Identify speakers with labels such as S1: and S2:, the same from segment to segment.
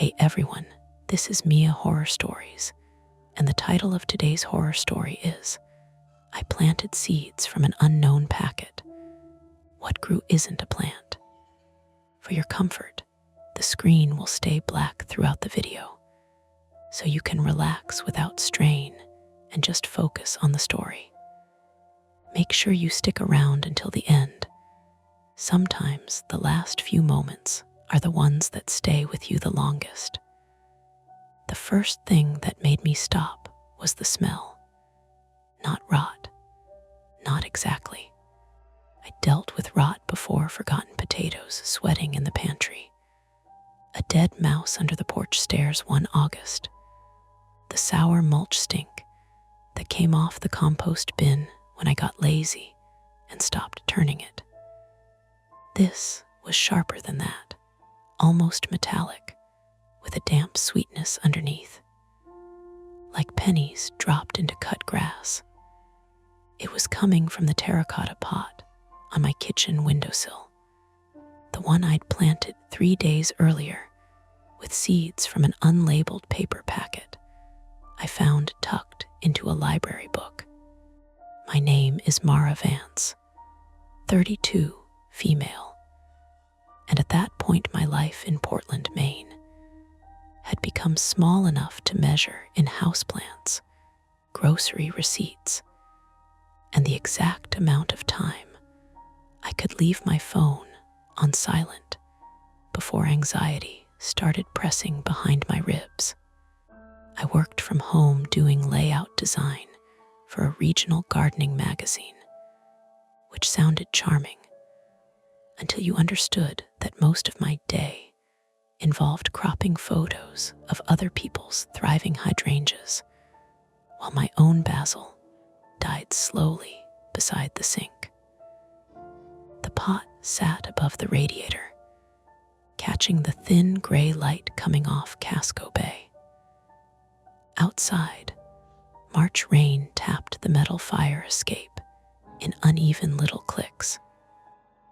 S1: Hey everyone, this is Mia Horror Stories, and the title of today's horror story is I Planted Seeds from an Unknown Packet. What grew isn't a plant. For your comfort, the screen will stay black throughout the video, so you can relax without strain and just focus on the story. Make sure you stick around until the end. Sometimes the last few moments are the ones that stay with you the longest. The first thing that made me stop was the smell. Not rot. Not exactly. I dealt with rot before forgotten potatoes sweating in the pantry. A dead mouse under the porch stairs one August. The sour mulch stink that came off the compost bin when I got lazy and stopped turning it. This was sharper than that, almost metallic, with a damp sweetness underneath, like pennies dropped into cut grass. It was coming from the terracotta pot on my kitchen windowsill, the one I'd planted 3 days earlier with seeds from an unlabeled paper packet I found tucked into a library book. My name is Mara Vance, 32, female, and at that point my life in Portland, Maine, had become small enough to measure in houseplants, grocery receipts, and the exact amount of time I could leave my phone on silent before anxiety started pressing behind my ribs. I worked from home doing layout design for a regional gardening magazine, which sounded charming until you understood that most of my day involved cropping photos of other people's thriving hydrangeas, while my own basil died slowly beside the sink. The pot sat above the radiator, catching the thin gray light coming off Casco Bay. Outside, March rain tapped the metal fire escape in uneven little clicks.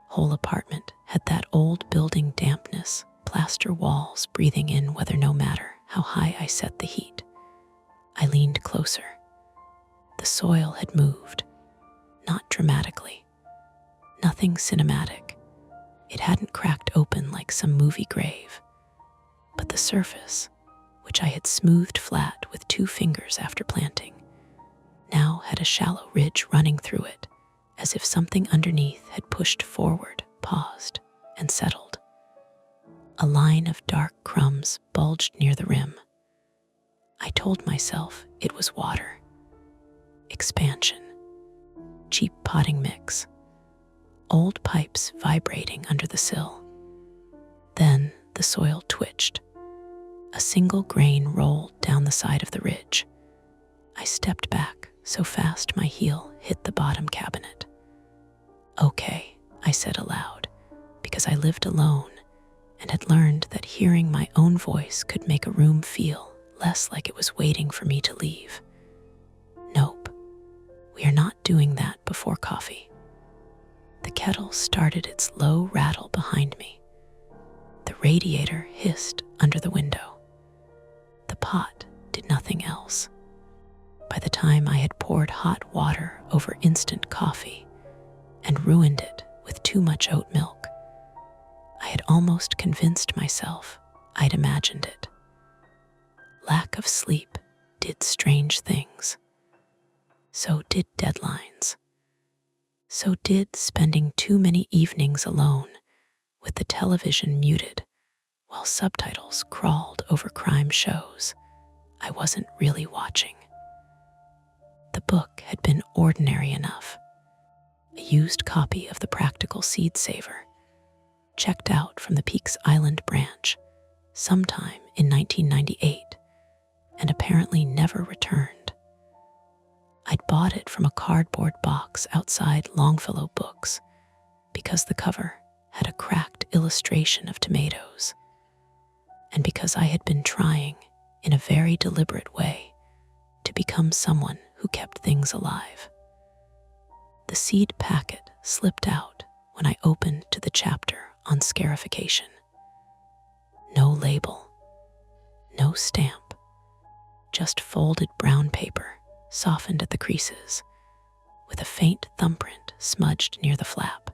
S1: Whole apartment had that old building dampness, plaster walls breathing in weather no matter how high I set the heat. I leaned closer. The soil had moved, not dramatically, nothing cinematic. It hadn't cracked open like some movie grave, but the surface, which I had smoothed flat with 2 fingers after planting, now had a shallow ridge running through it, as if something underneath had pushed forward, paused, and settled. A line of dark crumbs bulged near the rim. I told myself it was water. Expansion. Cheap potting mix. Old pipes vibrating under the sill. Then the soil twitched. A single grain rolled down the side of the ridge. I stepped back so fast my heel hit the bottom cabinet. Okay, I said aloud, because I lived alone and had learned that hearing my own voice could make a room feel less like it was waiting for me to leave. Nope, we are not doing that before coffee. The kettle started its low rattle behind me. The radiator hissed under the window. The pot did nothing else. By the time I had poured hot water over instant coffee and ruined it with too much oat milk, I had almost convinced myself I'd imagined it. Lack of sleep did strange things. So did deadlines. So did spending too many evenings alone with the television muted while subtitles crawled over crime shows I wasn't really watching. The book had been ordinary enough. A used copy of The Practical Seed Saver, checked out from the Peaks Island branch sometime in 1998 and apparently never returned. I'd bought it from a cardboard box outside Longfellow Books because the cover had a cracked illustration of tomatoes, and because I had been trying, in a very deliberate way, to become someone who kept things alive. The seed packet slipped out when I opened to the chapter on scarification. No label, no stamp, just folded brown paper, softened at the creases, with a faint thumbprint smudged near the flap.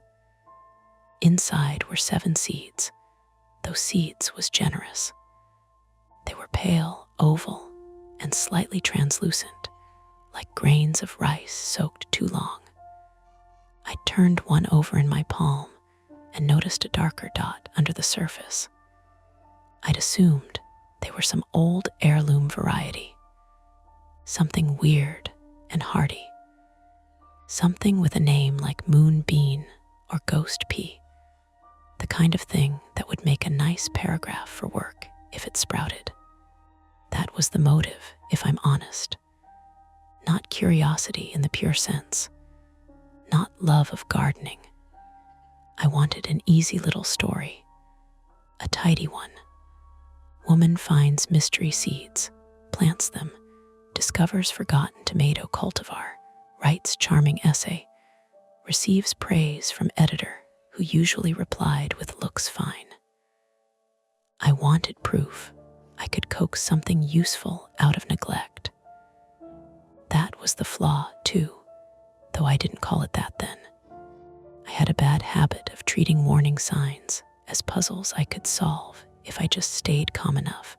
S1: Inside were 7 seeds, though seeds was generous. They were pale, oval, and slightly translucent, like grains of rice soaked too long. I turned one over in my palm and noticed a darker dot under the surface. I'd assumed they were some old heirloom variety, something weird and hardy, something with a name like moonbean or ghost pea, the kind of thing that would make a nice paragraph for work if it sprouted. That was the motive, if I'm honest. Not curiosity in the pure sense, not love of gardening. I wanted an easy little story, a tidy one. Woman finds mystery seeds, plants them, discovers forgotten tomato cultivar, writes charming essay, receives praise from editor who usually replied with looks fine. I wanted proof I could coax something useful out of neglect. That was the flaw, too, though I didn't call it that then. I had a bad habit of treating warning signs as puzzles I could solve if I just stayed calm enough,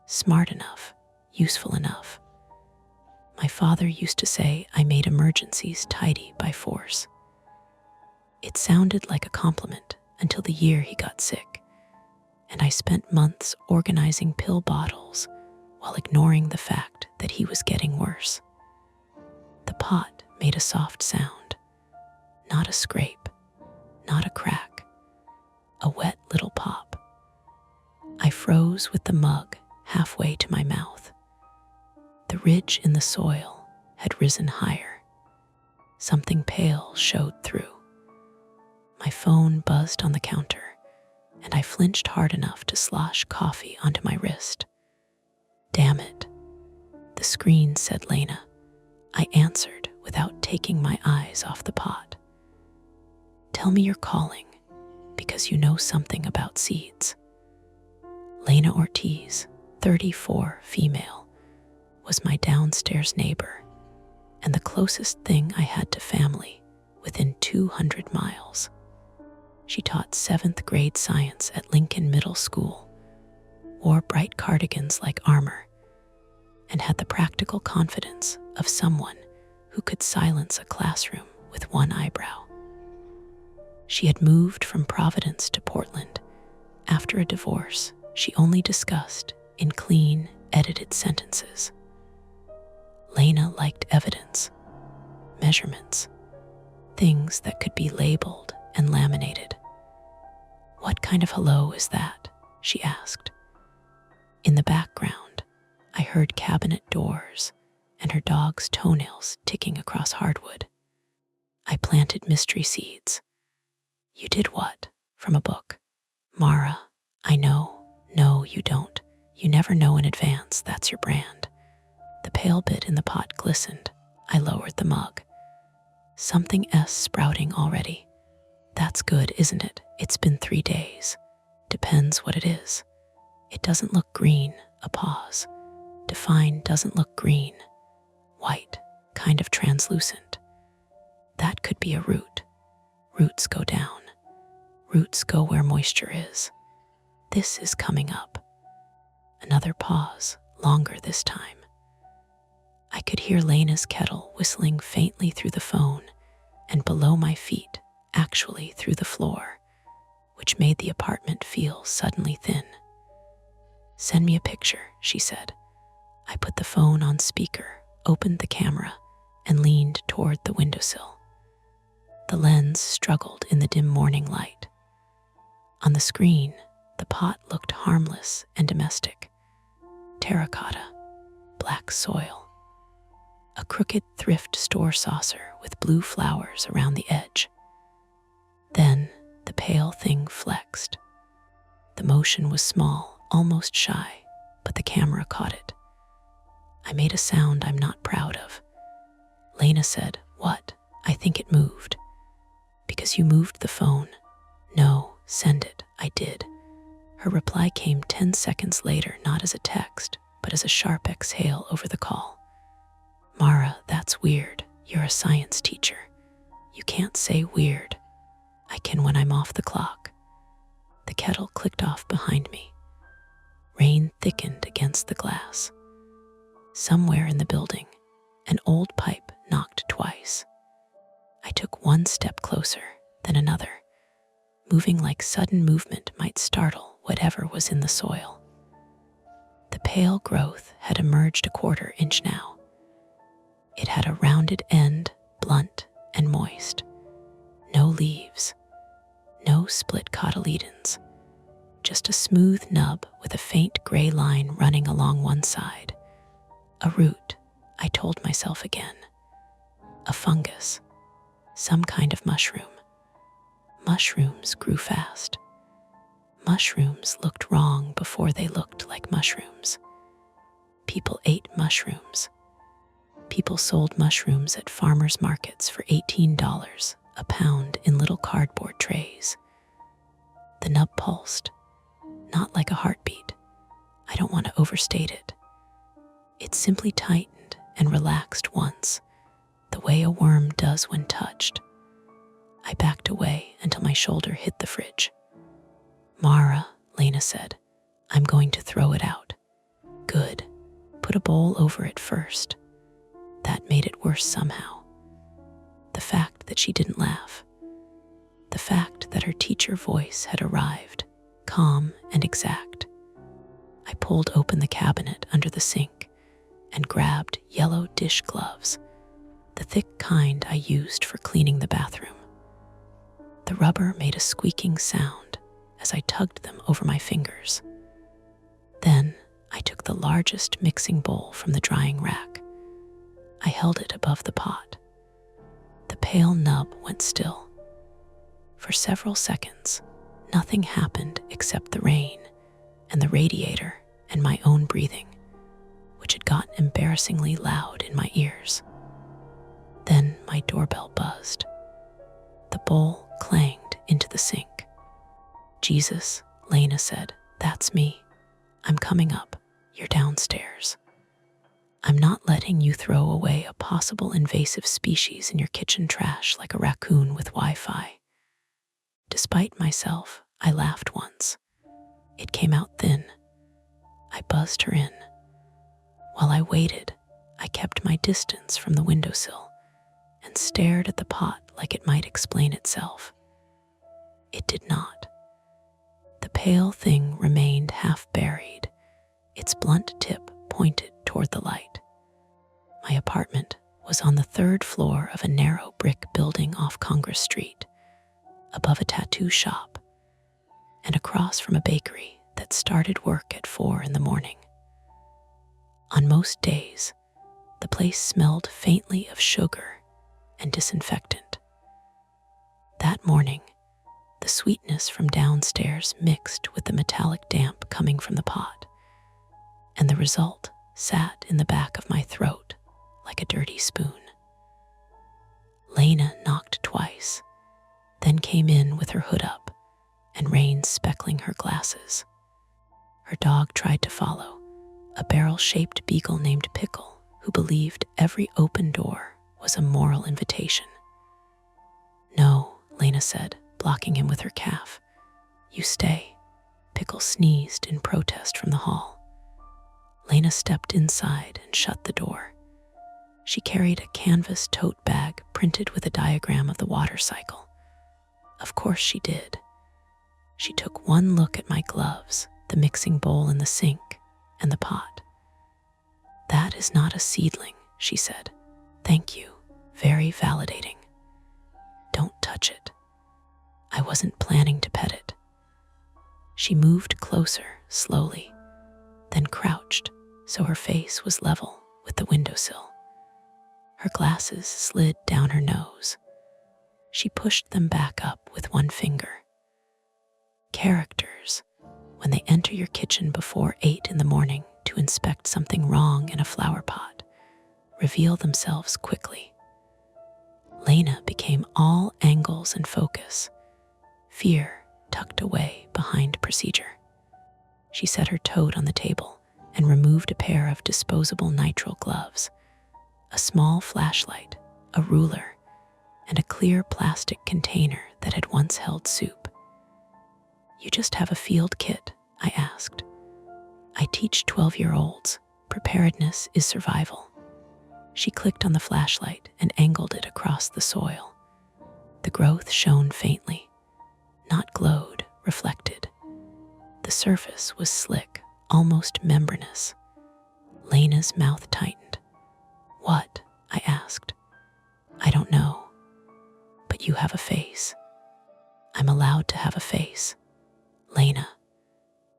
S1: smart enough, useful enough. My father used to say I made emergencies tidy by force. It sounded like a compliment until the year he got sick, and I spent months organizing pill bottles while ignoring the fact that he was getting worse. The pot made a soft sound, not a scrape, not a crack, a wet little pop. I froze with the mug halfway to my mouth. The ridge in the soil had risen higher. Something pale showed through. My phone buzzed on the counter, and I flinched hard enough to slosh coffee onto my wrist. Damn it. The screen said Lena. I answered without taking my eyes off the pot. Tell me you're calling because you know something about seeds. Lena Ortiz, 34, female, was my downstairs neighbor and the closest thing I had to family within 200 miles. She taught 7th grade science at Lincoln Middle School, wore bright cardigans like armor, and had the practical confidence of someone who could silence a classroom with one eyebrow. She had moved from Providence to Portland after a divorce she only discussed in clean, edited sentences. Lena liked evidence, measurements, things that could be labeled and laminated. What kind of hello is that? She asked. In the background, I heard cabinet doors and her dog's toenails ticking across hardwood. I planted mystery seeds. You did what? From a book. Mara, I know. No, you don't. You never know in advance, that's your brand. The pale bit in the pot glistened. I lowered the mug. Something S sprouting already. That's good, isn't it? It's been 3 days. Depends what it is. It doesn't look green, a pause. Define doesn't look green. White, kind of translucent. That could be a root. Roots go down. Roots go where moisture is. This is coming up. Another pause, longer this time. I could hear Lena's kettle whistling faintly through the phone and below my feet, actually through the floor, which made the apartment feel suddenly thin. Send me a picture, she said. I put the phone on speaker, opened the camera, and leaned toward the windowsill. The lens struggled in the dim morning light. On the screen, the pot looked harmless and domestic. Terracotta, black soil. A crooked thrift store saucer with blue flowers around the edge. Then the pale thing flexed. The motion was small, almost shy, but the camera caught it. I made a sound I'm not proud of. Lena said, "What?" I think it moved. Because you moved the phone. No, send it. I did. Her reply came 10 seconds later, not as a text, but as a sharp exhale over the call. "Mara, that's weird. You're a science teacher. You can't say weird." "I can when I'm off the clock." The kettle clicked off behind me. Rain thickened against the glass. Somewhere in the building, an old pipe knocked twice. I took one step closer, then another, moving like sudden movement might startle whatever was in the soil. The pale growth had emerged a quarter-inch now. It had a rounded end, blunt and moist. No leaves, no split cotyledons, just a smooth nub with a faint gray line running along one side. A root, I told myself again. A fungus, some kind of mushroom. Mushrooms grew fast. Mushrooms looked wrong before they looked like mushrooms. People ate mushrooms. People sold mushrooms at farmers' markets for $18 a pound in little cardboard trays. The nub pulsed, not like a heartbeat. I don't want to overstate it. It simply tightened and relaxed once, the way a worm does when touched. I backed away until my shoulder hit the fridge. "Mara," Lena said, "I'm going to throw it out." "Good. Put a bowl over it first." That made it worse somehow. The fact that she didn't laugh. The fact that her teacher voice had arrived, calm and exact. I pulled open the cabinet under the sink and grabbed yellow dish gloves, the thick kind I used for cleaning the bathroom. The rubber made a squeaking sound as I tugged them over my fingers. Then I took the largest mixing bowl from the drying rack. I held it above the pot. The pale nub went still. For several seconds, nothing happened except the rain and the radiator and my own breathing, which had gotten embarrassingly loud in my ears. Then my doorbell buzzed. The bowl clanged into the sink. "Jesus," Lena said, "that's me. I'm coming up. You're downstairs. I'm not letting you throw away a possible invasive species in your kitchen trash like a raccoon with Wi-Fi." Despite myself, I laughed once. It came out thin. I buzzed her in. While I waited, I kept my distance from the windowsill and stared at the pot like it might explain itself. It did not. The pale thing remained half buried, its blunt tip pointed toward the light. My apartment was on the 3rd floor of a narrow brick building off Congress Street, above a tattoo shop, and across from a bakery that started work at 4 in the morning. On most days, the place smelled faintly of sugar and disinfectant. That morning, the sweetness from downstairs mixed with the metallic damp coming from the pot, and the result sat in the back of my throat like a dirty spoon. Lena knocked twice, then came in with her hood up and rain speckling her glasses. Her dog tried to follow, a barrel-shaped beagle named Pickle, who believed every open door was a moral invitation. "No," Lena said, blocking him with her calf. "You stay." Pickle sneezed in protest from the hall. Lena stepped inside and shut the door. She carried a canvas tote bag printed with a diagram of the water cycle. Of course she did. She took one look at my gloves, the mixing bowl in the sink, and the pot. "That is not a seedling," she said. "Thank you. Very validating. Don't touch it." I wasn't planning to pet it. She moved closer, slowly, then crouched so her face was level with the windowsill. Her glasses slid down her nose. She pushed them back up with one finger. Characters, when they enter your kitchen before 8 in the morning to inspect something wrong in a flower pot, reveal themselves quickly. Lena became all angles and focus, fear tucked away behind procedure. She set her toad on the table and removed a pair of disposable nitrile gloves, a small flashlight, a ruler, and a clear plastic container that had once held soup. "You just have a field kit?" I asked. "I teach 12-year-olds. Preparedness is survival." She clicked on the flashlight and angled it across the soil. The growth shone faintly, not glowed, reflected. The surface was slick, almost membranous. Lena's mouth tightened. "What?" I asked. "I don't know. But you have a face." "I'm allowed to have a face." "Lena."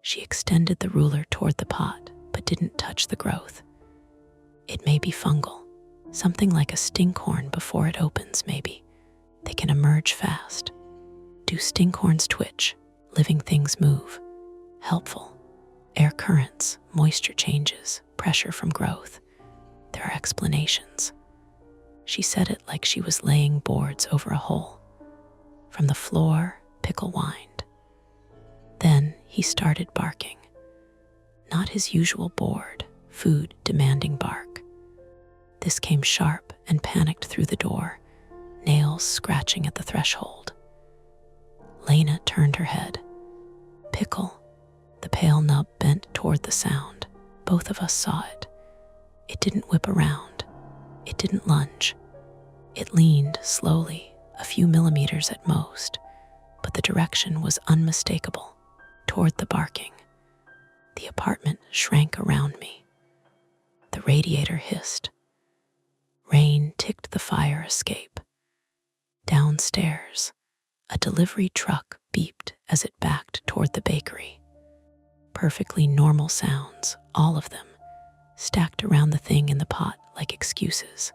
S1: She extended the ruler toward the pot, but didn't touch the growth. "It may be fungal, something like a stinkhorn before it opens, maybe. They can emerge fast." "Do stinkhorns twitch? Living things move?" "Helpful. Air currents, moisture changes, pressure from growth. There are explanations." She said it like she was laying boards over a hole. From the floor, Pickle whined. Then he started barking. Not his usual bored, food-demanding bark. This came sharp and panicked through the door, nails scratching at the threshold. Lena turned her head. "Pickle." The pale nub bent toward the sound. Both of us saw it. It didn't whip around. It didn't lunge. It leaned slowly, a few millimeters at most, but the direction was unmistakable, toward the barking. The apartment shrank around me. The radiator hissed. Rain ticked the fire escape. Downstairs, a delivery truck beeped as it backed toward the bakery. Perfectly normal sounds, all of them, stacked around the thing in the pot like excuses.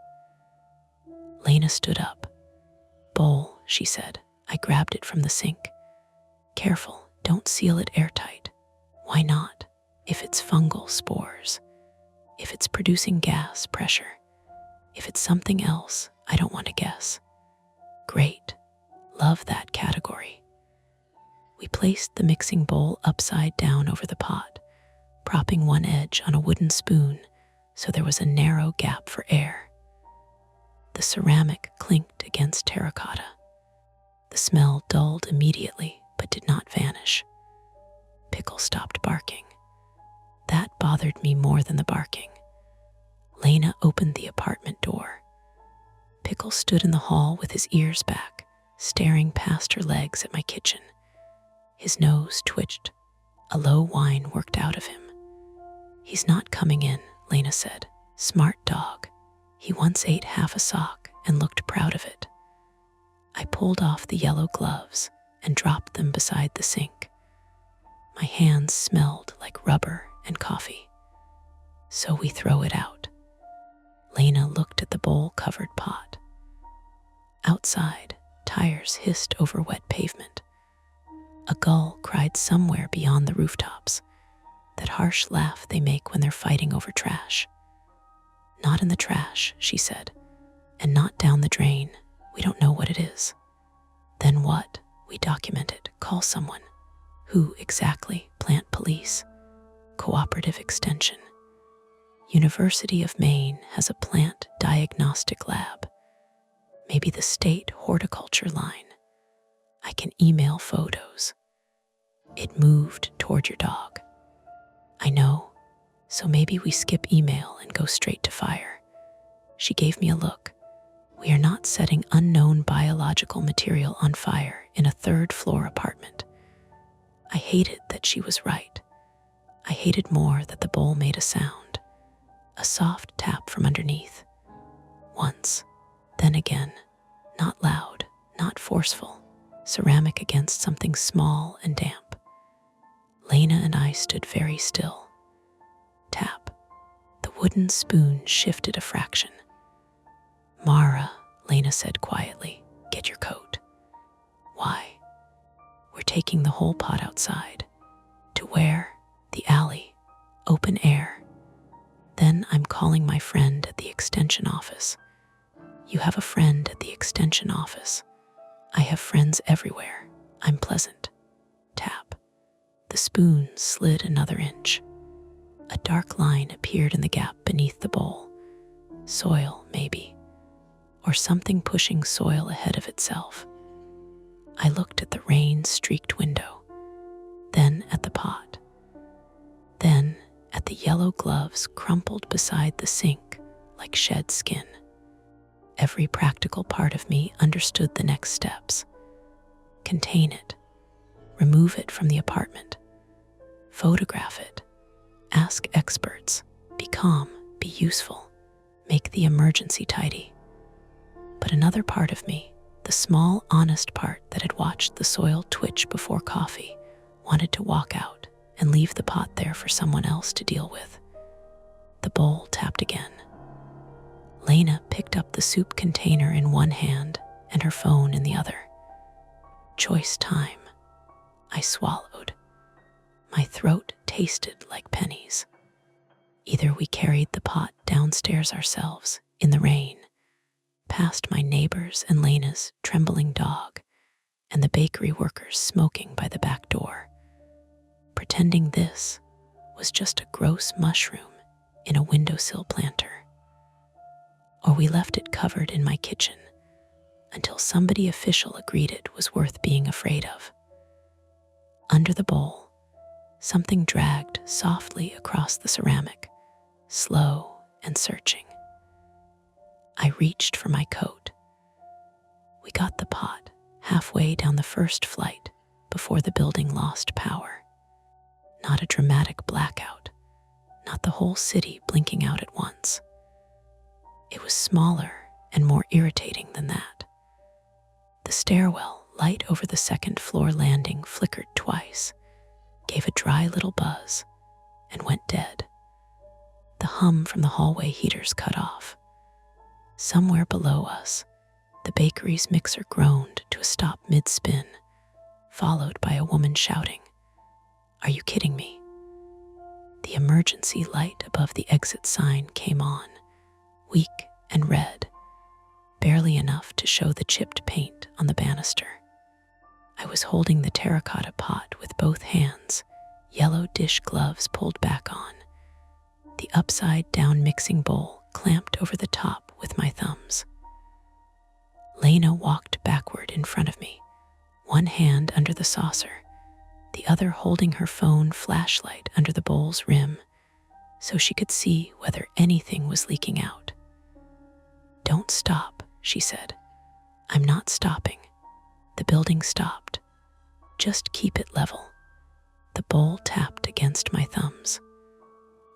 S1: Lena stood up. "Bowl," she said. I grabbed it from the sink. "Careful, don't seal it airtight." "Why not? If it's fungal spores, if it's producing gas pressure, if it's something else, I don't want to guess." "Great. Love that category." We placed the mixing bowl upside down over the pot, propping one edge on a wooden spoon so there was a narrow gap for air. The ceramic clinked against terracotta. The smell dulled immediately but did not vanish. Pickle stopped barking. That bothered me more than the barking. Lena opened the apartment door. Pickle stood in the hall with his ears back, staring past her legs at my kitchen. His nose twitched. A low whine worked out of him. "He's not coming in," Lena said. "Smart dog. He once ate half a sock and looked proud of it." I pulled off the yellow gloves and dropped them beside the sink. My hands smelled like rubber and coffee. "So we throw it out." Lena looked at the bowl-covered pot. Outside, tires hissed over wet pavement. A gull cried somewhere beyond the rooftops, that harsh laugh they make when they're fighting over trash. "Not in the trash," she said, "and not down the drain. We don't know what it is." "Then what?" "We document it, call someone." "Who exactly?" "Plant police. Cooperative extension. University of Maine has a plant diagnostic lab. Maybe the state horticulture line. I can email photos." "It moved toward your dog." "I know, so maybe we skip email and go straight to fire." She gave me a look. "We are not setting unknown biological material on fire in a third-floor apartment." I hated that she was right. I hated more that the bowl made a sound, a soft tap from underneath. Once, then again, not loud, not forceful, ceramic against something small and damp. Lena and I stood very still. Tap. The wooden spoon shifted a fraction. "Mara," Lena said quietly, "get your coat." "Why?" "We're taking the whole pot outside." "To where?" "The alley. Open air." "Then I'm calling my friend at the extension office." "You have a friend at the extension office." "I have friends everywhere. I'm pleasant." Tap. The The spoon slid another inch. A dark line appeared in the gap beneath the bowl. Soil, maybe, or something pushing soil ahead of itself. I looked at the rain-streaked window, then at the pot, then at the yellow gloves crumpled beside the sink like shed skin. Every practical part of me understood the next steps. Contain it. Remove it from the apartment. Photograph it. Ask experts. Be calm. Be useful. Make the emergency tidy. But another part of me, the small, honest part that had watched the soil twitch before coffee, wanted to walk out and leave the pot there for someone else to deal with. The bowl tapped again. Lena picked up the soup container in one hand and her phone in the other. Choice time. I swallowed. My throat tasted like pennies. Either we carried the pot downstairs ourselves, in the rain, past my neighbors and Lena's trembling dog, and the bakery workers smoking by the back door, pretending this was just a gross mushroom in a windowsill planter. Or we left it covered in my kitchen until somebody official agreed it was worth being afraid of. Under the bowl, something dragged softly across the ceramic, slow and searching. I reached for my coat. We got the pot halfway down the first flight before the building lost power. Not a dramatic blackout, not the whole city blinking out at once. It was smaller and more irritating than that. The stairwell light over the second floor landing flickered twice, gave a dry little buzz, and went dead. The hum from the hallway heaters cut off. Somewhere below us, the bakery's mixer groaned to a stop mid-spin, followed by a woman shouting, "Are you kidding me?" The emergency light above the exit sign came on, weak and red, barely enough to show the chipped paint on the banister. I was holding the terracotta pot with both hands, yellow dish gloves pulled back on, the upside-down mixing bowl clamped over the top with my thumbs. Lena walked backward in front of me, one hand under the saucer, the other holding her phone flashlight under the bowl's rim so she could see whether anything was leaking out. "Don't stop," she said. "I'm not stopping. The building stopped. Just keep it level." The bowl tapped against my thumbs.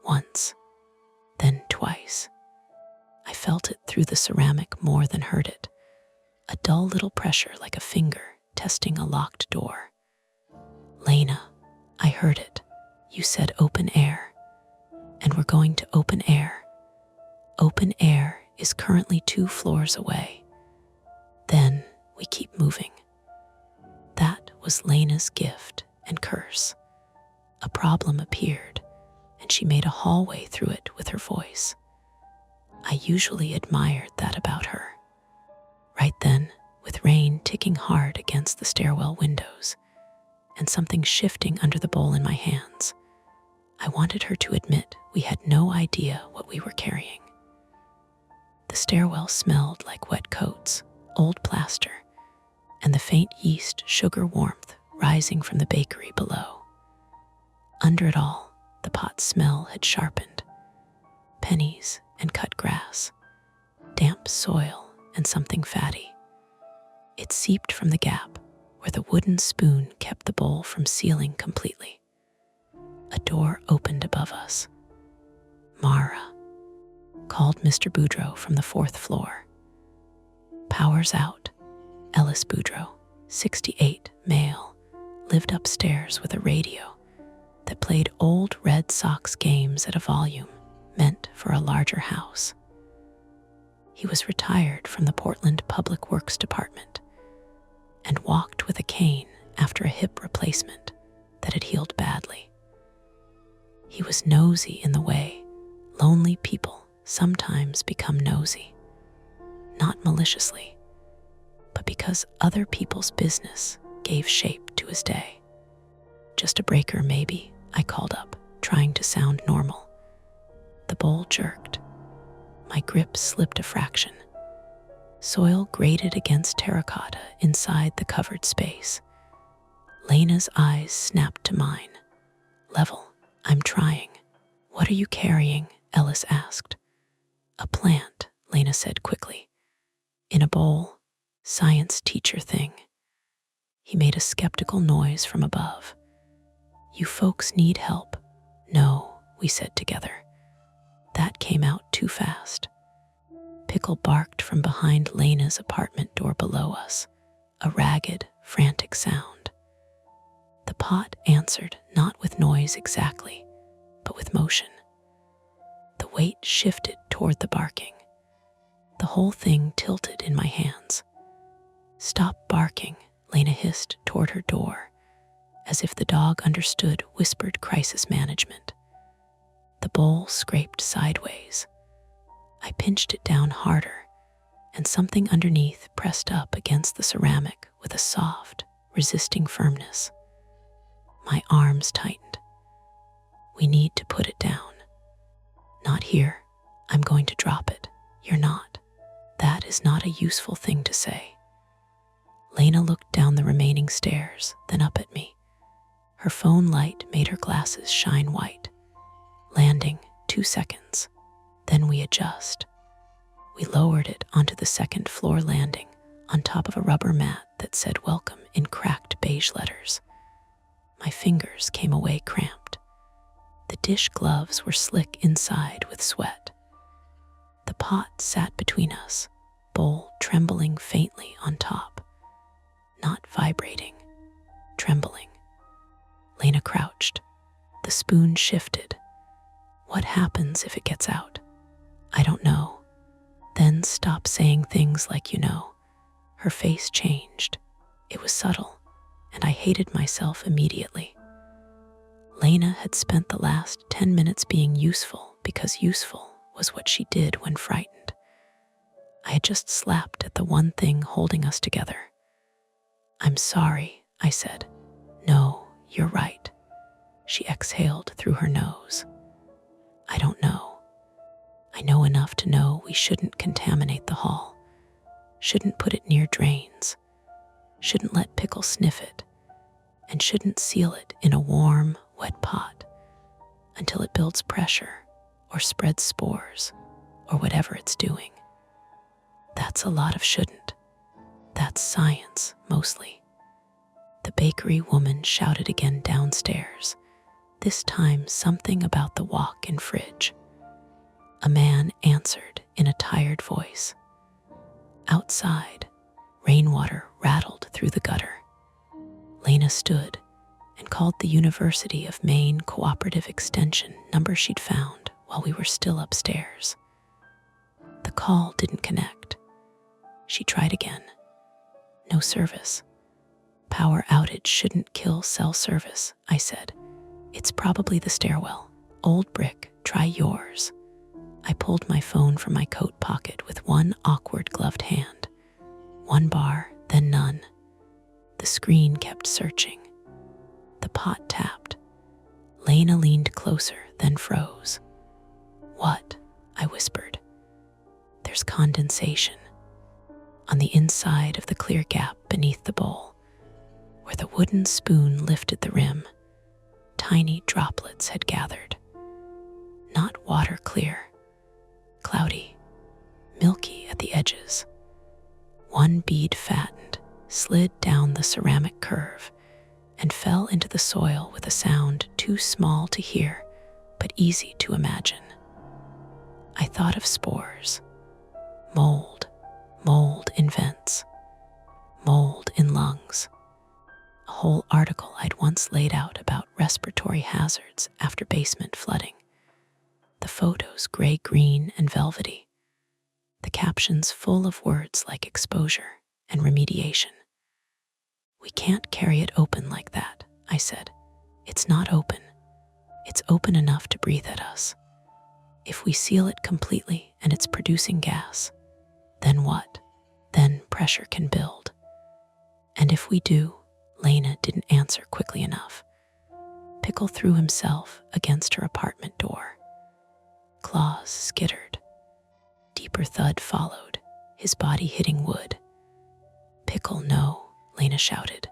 S1: Once, then twice. I felt it through the ceramic more than heard it, a dull little pressure like a finger testing a locked door. "Lena, I heard it. You said open air. And we're going to open air. Open air is currently 2 floors away. Then we keep moving." That was Lena's gift and curse. A problem appeared, and she made a hallway through it with her voice. I usually admired that about her. Right then, with rain ticking hard against the stairwell windows, and something shifting under the bowl in my hands, I wanted her to admit we had no idea what we were carrying. The stairwell smelled like wet coats, old plaster, and the faint yeast sugar warmth rising from the bakery below. Under it all, the pot smell had sharpened. Pennies and cut grass, damp soil and something fatty. It seeped from the gap where the wooden spoon kept the bowl from sealing completely. A door opened above us. "Mara," called Mr. Boudreau from the 4th floor. "Power's out." Ellis Boudreau, 68, male, lived upstairs with a radio that played old Red Sox games at a volume meant for a larger house. He was retired from the Portland Public Works Department and walked with a cane after a hip replacement that had healed badly. He was nosy in the way lonely people sometimes become nosy, not maliciously, but because other people's business gave shape to his day. Just a breaker, maybe, I called up, trying to sound normal. The bowl jerked. My grip slipped a fraction. Soil grated against terracotta inside the covered space. Lena's eyes snapped to mine. Level, I'm trying. What are you carrying? Ellis asked. A plant, Lena said quickly. In a bowl, science teacher thing. He made a skeptical noise from above. You folks need help. No, we said together. That came out too fast. Pickle barked from behind Lena's apartment door below us, a ragged, frantic sound. The pot answered, not with noise exactly, but with motion. The weight shifted toward the barking. The whole thing tilted in my hands. Stop barking, Lena hissed toward her door, as if the dog understood whispered crisis management. The bowl scraped sideways. I pinched it down harder, and something underneath pressed up against the ceramic with a soft, resisting firmness. My arms tightened. We need to put it down. Not here. I'm going to drop it. You're not. That is not a useful thing to say. Lena looked down the remaining stairs, then up at me. Her phone light made her glasses shine white. Landing, 2 seconds. Then we adjust. We lowered it onto the second floor landing on top of a rubber mat that said welcome in cracked beige letters. My fingers came away cramped. The dish gloves were slick inside with sweat. The pot sat between us, bowl trembling faintly on top. Not vibrating, trembling. Lena crouched. The spoon shifted. What happens if it gets out? I don't know. Then stop saying things like you know. Her face changed. It was subtle, and I hated myself immediately. Lena had spent the last 10 minutes being useful because useful was what she did when frightened. I had just slapped at the one thing holding us together. I'm sorry, I said. No, you're right. She exhaled through her nose. I don't know. I know enough to know we shouldn't contaminate the hall, shouldn't put it near drains, shouldn't let Pickle sniff it, and shouldn't seal it in a warm, wet pot until it builds pressure or spreads spores or whatever it's doing. That's a lot of shouldn't. That's science, mostly. The bakery woman shouted again downstairs, this time something about the walk-in fridge. A man answered in a tired voice. Outside, rainwater rattled through the gutter. Lena stood and called the University of Maine Cooperative Extension number she'd found while we were still upstairs. The call didn't connect. She tried again. No service. Power outage shouldn't kill cell service, I said. It's probably the stairwell. Old brick, try yours. I pulled my phone from my coat pocket with one awkward gloved hand. 1 bar, then none. The screen kept searching. The pot tapped. Lena leaned closer, then froze. What? I whispered. There's condensation. On the inside of the clear gap beneath the bowl, where the wooden spoon lifted the rim, tiny droplets had gathered. Not water clear, cloudy, milky at the edges. One bead fattened, slid down the ceramic curve, and fell into the soil with a sound too small to hear, but easy to imagine. I thought of spores, mold in vents, mold in lungs. A whole article I'd once laid out about respiratory hazards after basement flooding. The photos gray-green and velvety. The captions full of words like exposure and remediation. We can't carry it open like that, I said. It's not open. It's open enough to breathe at us. If we seal it completely and it's producing gas, then what? Then pressure can build. And if we do, Lena didn't answer quickly enough. Pickle threw himself against her apartment door. Claws skittered. Deeper thud followed, his body hitting wood. "Pickle, no," Lena shouted.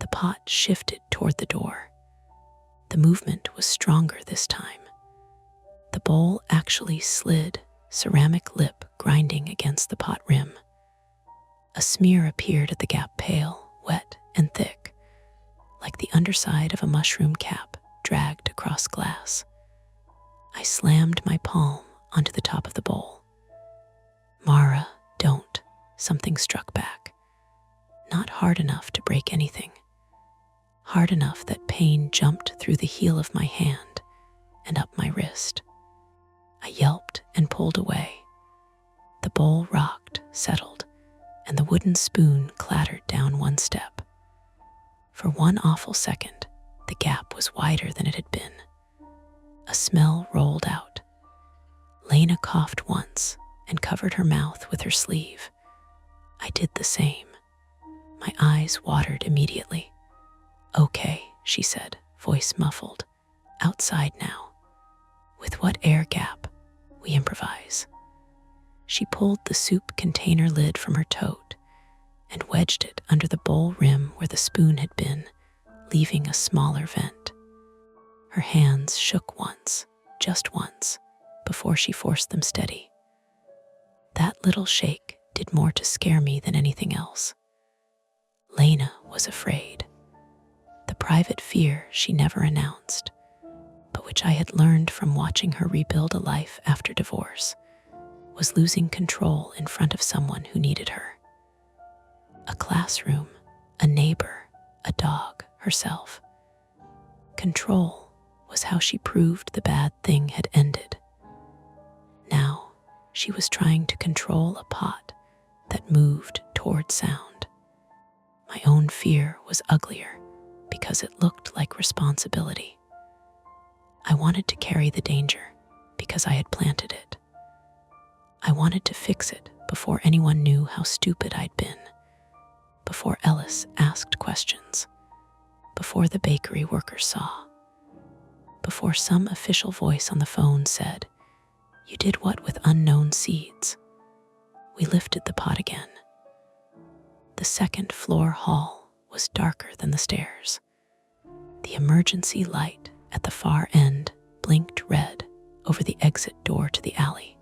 S1: The pot shifted toward the door. The movement was stronger this time. The bowl actually slid, ceramic lip grinding against the pot rim. A smear appeared at the gap, pale, wet, and thick, like the underside of a mushroom cap dragged across glass. I slammed my palm onto the top of the bowl. "Mara, don't," something struck back. Not hard enough to break anything. Hard enough that pain jumped through the heel of my hand and up my wrist. I yelped and pulled away. The bowl rocked, settled, and the wooden spoon clattered down one step. For one awful second, the gap was wider than it had been. A smell rolled out. Lena coughed once and covered her mouth with her sleeve. I did the same. My eyes watered immediately. "Okay," she said, voice muffled. "Outside now." "With what air gap?" "We improvise." She pulled the soup container lid from her tote and wedged it under the bowl rim where the spoon had been, leaving a smaller vent. Her hands shook once, just once, before she forced them steady. That little shake did more to scare me than anything else. Lena was afraid. The private fear she never announced, but which I had learned from watching her rebuild a life after divorce, was losing control in front of someone who needed her. A classroom, a neighbor, a dog, herself. Control was how she proved the bad thing had ended. Now, she was trying to control a pot that moved toward sound. My own fear was uglier because it looked like responsibility. I wanted to carry the danger because I had planted it. I wanted to fix it before anyone knew how stupid I'd been, before Ellis asked questions, before the bakery workers saw, before some official voice on the phone said, "You did what with unknown seeds?" We lifted the pot again. The second floor hall was darker than the stairs. The emergency light at the far end blinked red over the exit door to the alley.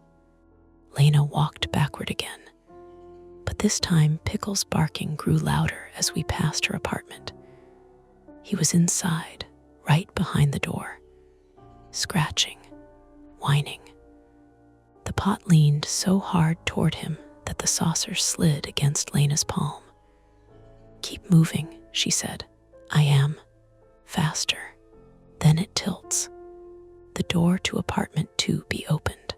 S1: Lena walked backward again, but this time Pickle's barking grew louder as we passed her apartment. He was inside, right behind the door, scratching, whining. The pot leaned so hard toward him that the saucer slid against Lena's palm. "Keep moving," she said. "I am." Faster. Then it tilts. The door to apartment 2B opened.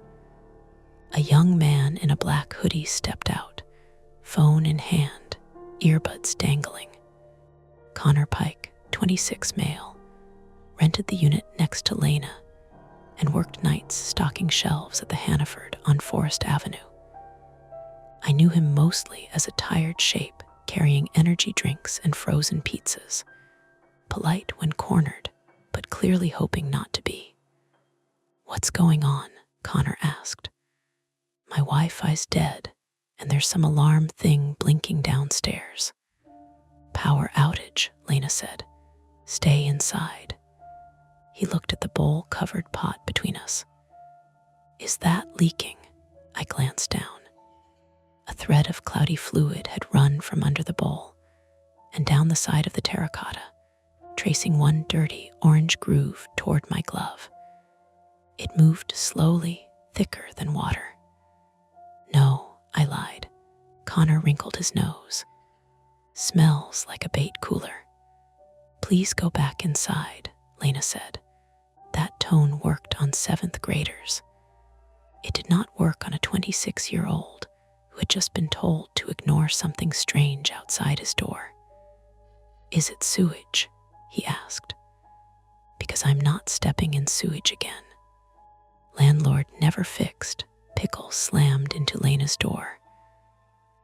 S1: A young man in a black hoodie stepped out, phone in hand, earbuds dangling. Connor Pike, 26 male, rented the unit next to Lena and worked nights stocking shelves at the Hannaford on Forest Avenue. I knew him mostly as a tired shape carrying energy drinks and frozen pizzas, polite when cornered, but clearly hoping not to be. "What's going on?" Connor asked. "My Wi-Fi's dead, and there's some alarm thing blinking downstairs." "Power outage," Lena said. "Stay inside." He looked at the bowl-covered pot between us. "Is that leaking?" I glanced down. A thread of cloudy fluid had run from under the bowl and down the side of the terracotta, tracing one dirty orange groove toward my glove. It moved slowly, thicker than water. "No," I lied. Connor wrinkled his nose. "Smells like a bait cooler." "Please go back inside," Lena said. That tone worked on 7th graders. It did not work on a 26-year-old who had just been told to ignore something strange outside his door. "Is it sewage?" he asked. "Because I'm not stepping in sewage again." Landlord never fixed. Pickle slammed into Lena's door.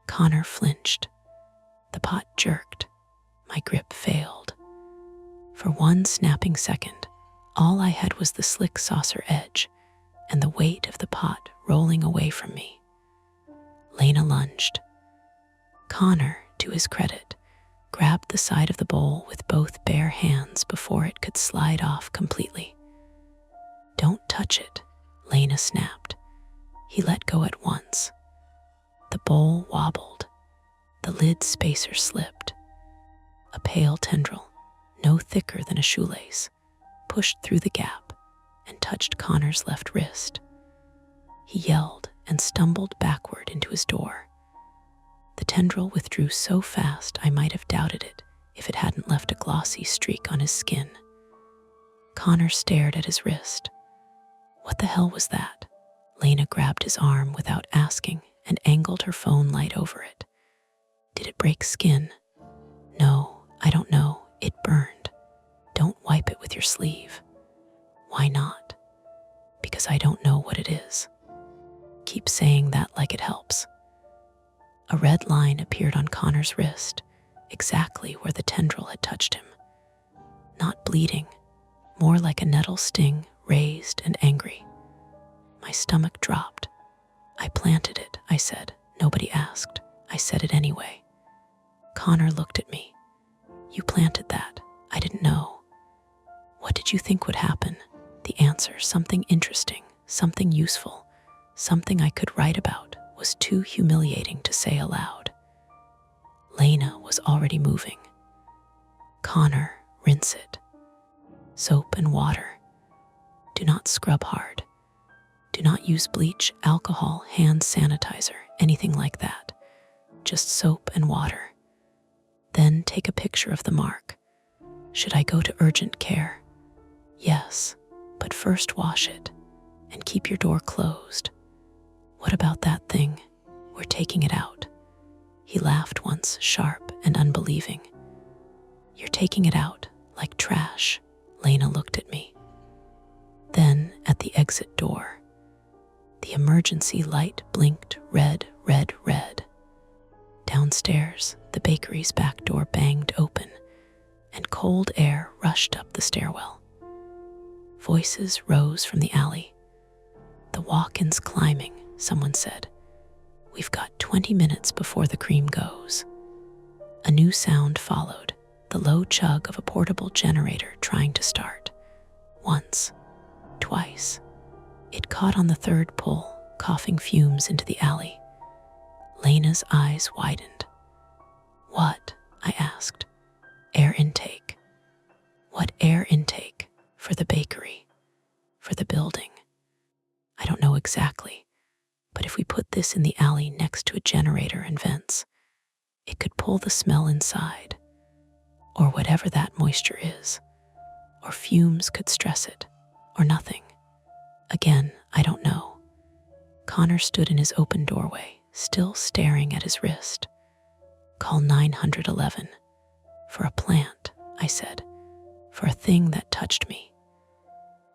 S1: Connor flinched. The pot jerked. My grip failed. For one snapping second, all I had was the slick saucer edge and the weight of the pot rolling away from me. Lena lunged. Connor, to his credit, grabbed the side of the bowl with both bare hands before it could slide off completely. "Don't touch it," Lena snapped. He let go at once. The bowl wobbled. The lid spacer slipped. A pale tendril, no thicker than a shoelace, pushed through the gap and touched Connor's left wrist. He yelled and stumbled backward into his door. The tendril withdrew so fast I might have doubted it if it hadn't left a glossy streak on his skin. Connor stared at his wrist. What the hell was that? Lena grabbed his arm without asking and angled her phone light over it. Did it break skin? No, I don't know. It burned. Don't wipe it with your sleeve. Why not? Because I don't know what it is. Keep saying that like it helps. A red line appeared on Connor's wrist, exactly where the tendril had touched him. Not bleeding, more like a nettle sting, raised and angry. My stomach dropped. "I planted it," I said. "Nobody asked. I said it anyway." Connor looked at me. "You planted that. I didn't know." "What did you think would happen?" The answer, something interesting, something useful, something I could write about, was too humiliating to say aloud. Lena was already moving. "Connor, rinse it. Soap and water. Do not scrub hard. Do not use bleach, alcohol, hand sanitizer, anything like that. Just soap and water. Then take a picture of the mark. Should I go to urgent care?" "Yes, but first wash it and keep your door closed." "What about that thing? We're taking it out." He laughed once, sharp and unbelieving. "You're taking it out like trash." Lena looked at me. Then, at the exit door, the emergency light blinked red, red, red. Downstairs, the bakery's back door banged open, and cold air rushed up the stairwell. Voices rose from the alley. "The walk-in's climbing," someone said. "We've got 20 minutes before the cream goes." A new sound followed, the low chug of a portable generator trying to start. Once, twice. It caught on the third pull, coughing fumes into the alley. Lena's eyes widened. "What?" I asked. "Air intake." "What air intake? For the bakery? For the building?" "I don't know exactly, but if we put this in the alley next to a generator and vents, it could pull the smell inside, or whatever that moisture is, or fumes could stress it, or nothing. Again, I don't know." Connor stood in his open doorway, still staring at his wrist. "Call 911. For a plant," I said. "For a thing that touched me."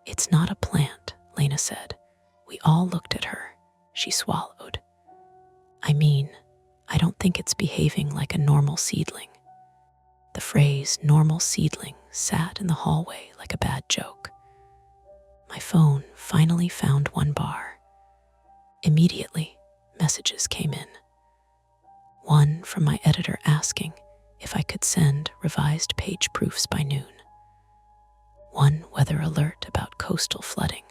S1: "It's not a plant," Lena said. We all looked at her. She swallowed. "I mean, I don't think it's behaving like a normal seedling." The phrase "normal seedling" sat in the hallway like a bad joke. My phone finally found one bar. Immediately, messages came in. One from my editor asking if I could send revised page proofs by noon. One weather alert about coastal flooding.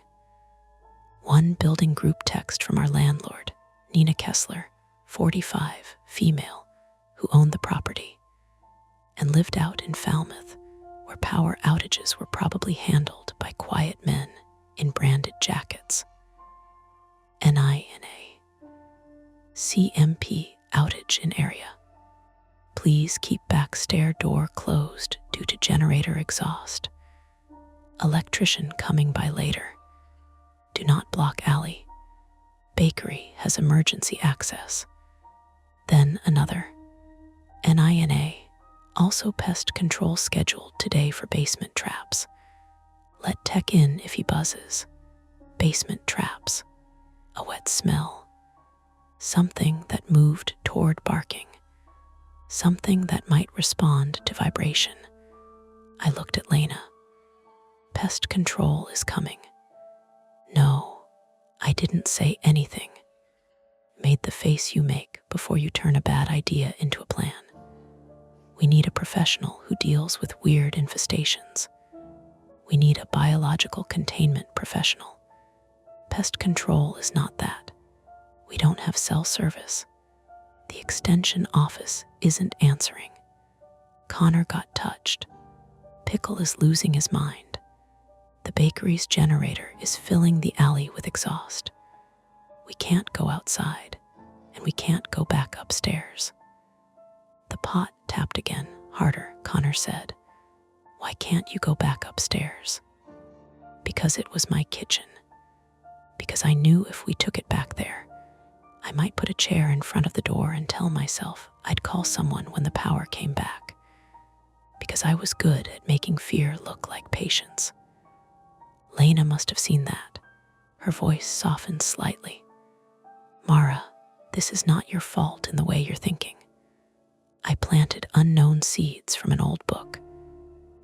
S1: One building group text from our landlord, Nina Kessler, 45, female, who owned the property and lived out in Falmouth, where power outages were probably handled by quiet men in branded jackets. NINA. CMP outage in area. Please keep back stair door closed due to generator exhaust. Electrician coming by later. Do not block alley. Bakery has emergency access. Then another. NINA. Also pest control scheduled today for basement traps. Let tech in if he buzzes. Basement traps. A wet smell. Something that moved toward barking. Something that might respond to vibration. I looked at Lena. Pest control is coming. No, I didn't say anything. Made the face you make before you turn a bad idea into a plan. We need a professional who deals with weird infestations. We need a biological containment professional. Pest control is not that. We don't have cell service. The extension office isn't answering. Connor got touched. Pickle is losing his mind. The bakery's generator is filling the alley with exhaust. We can't go outside, and we can't go back upstairs. The pot tapped again, harder, Connor said. Why can't you go back upstairs? Because it was my kitchen. Because I knew if we took it back there, I might put a chair in front of the door and tell myself I'd call someone when the power came back. Because I was good at making fear look like patience. Lena must have seen that. Her voice softened slightly. Mara, this is not your fault in the way you're thinking. I planted unknown seeds from an old book.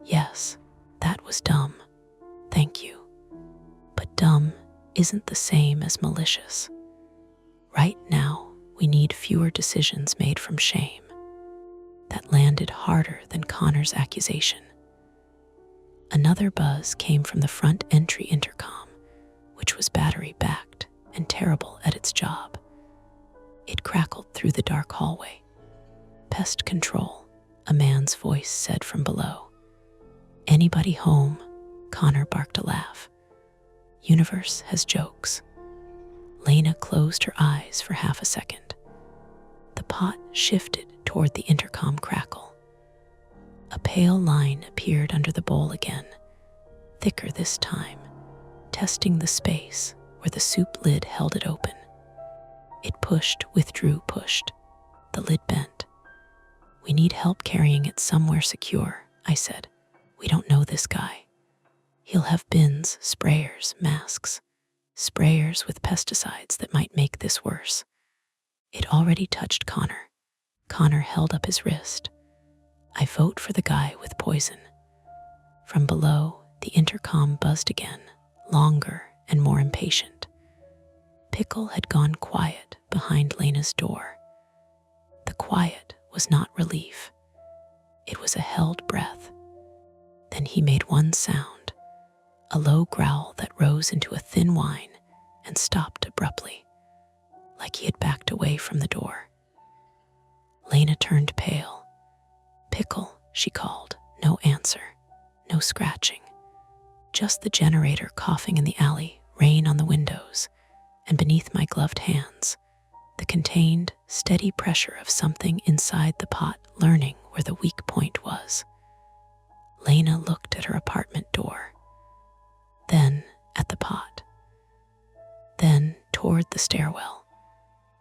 S1: Yes, that was dumb. Thank you. But dumb isn't the same as malicious. Right now, we need fewer decisions made from shame. That landed harder than Connor's accusation. Another buzz came from the front entry intercom, which was battery-backed and terrible at its job. It crackled through the dark hallway. Pest control, a man's voice said from below. Anybody home? Connor barked a laugh. Universe has jokes. Lena closed her eyes for half a second. The pot shifted toward the intercom crackle. A pale line appeared under the bowl again, thicker this time, testing the space where the soup lid held it open. It pushed, withdrew, pushed. The lid bent. We need help carrying it somewhere secure, I said. We don't know this guy. He'll have bins, sprayers, masks, sprayers with pesticides that might make this worse. It already touched Connor. Connor held up his wrist. I vote for the guy with poison. From below, the intercom buzzed again, longer and more impatient. Pickle had gone quiet behind Lena's door. The quiet was not relief. It was a held breath. Then he made one sound, a low growl that rose into a thin whine and stopped abruptly, like he had backed away from the door. Lena turned pale. Pickle, she called. No answer, no scratching. Just the generator coughing in the alley, rain on the windows, and beneath my gloved hands, the contained, steady pressure of something inside the pot learning where the weak point was. Lena looked at her apartment door, then at the pot, then toward the stairwell,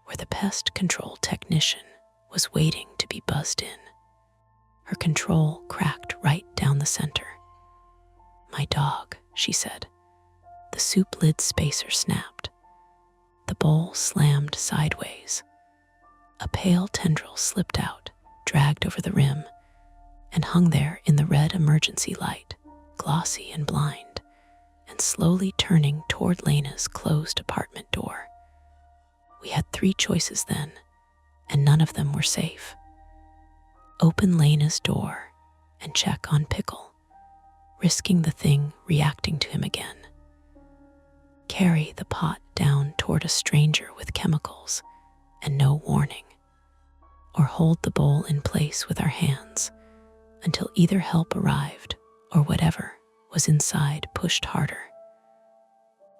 S1: where the pest control technician was waiting to be buzzed in. Her control cracked right down the center. My dog, she said. The soup lid spacer snapped. The bowl slammed sideways. A pale tendril slipped out, dragged over the rim, and hung there in the red emergency light, glossy and blind, and slowly turning toward Lena's closed apartment door. We had 3 choices then, and none of them were safe. Open Lena's door and check on Pickle, risking the thing reacting to him again. Carry the pot down toward a stranger with chemicals and no warning, or hold the bowl in place with our hands until either help arrived or whatever was inside pushed harder.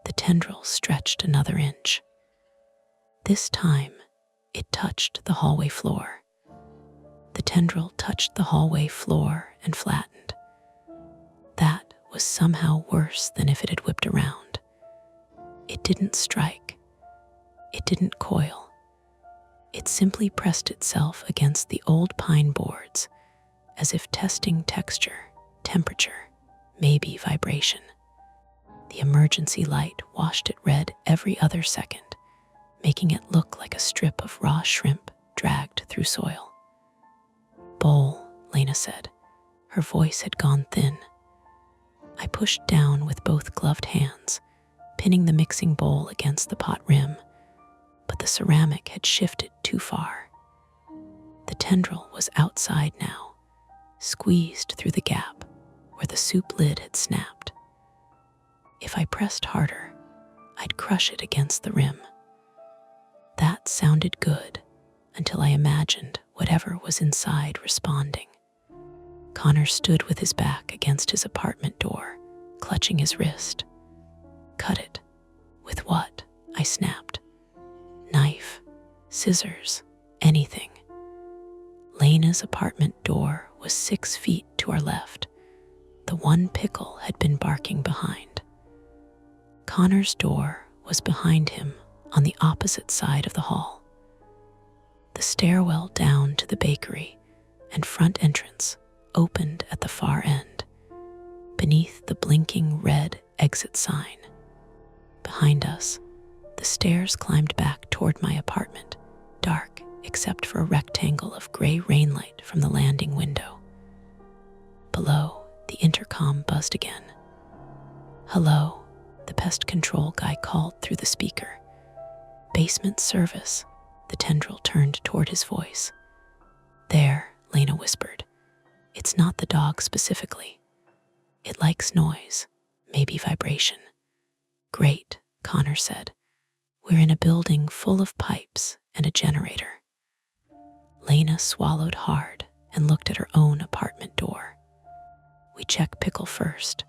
S1: The tendril stretched another inch. This time, it touched the hallway floor. The tendril touched the hallway floor and flattened. That was somehow worse than if it had whipped around. It didn't strike. It didn't coil. It simply pressed itself against the old pine boards as if testing texture, temperature, maybe vibration. The emergency light washed it red every other second, making it look like a strip of raw shrimp dragged through soil. Bowl, Lena said, Her voice had gone thin. I pushed down with both gloved hands, pinning the mixing bowl against the pot rim, but the ceramic had shifted too far. The tendril was outside now, squeezed through the gap where the soup lid had snapped. If I pressed harder, I'd crush it against the rim. That sounded good until I imagined whatever was inside responding. Connor stood with his back against his apartment door, clutching his wrist. "Cut it." "With what?" I snapped. "Knife, scissors, anything." Lena's apartment door was 6 feet to our left. The one Pickle had been barking behind. Connor's door was behind him on the opposite side of the hall. The stairwell down to the bakery and front entrance opened at the far end, beneath the blinking red exit sign. Behind us, the stairs climbed back toward my apartment, dark except for a rectangle of gray rainlight from the landing window. Below, the intercom buzzed again. "Hello," the pest control guy called through the speaker. "Basement service." The tendril turned toward his voice. "There," Lena whispered. "It's not the dog specifically. It likes noise, maybe vibration." "Great," Connor said. "We're in a building full of pipes and a generator." Lena swallowed hard and looked at her own apartment door. "We check Pickle first."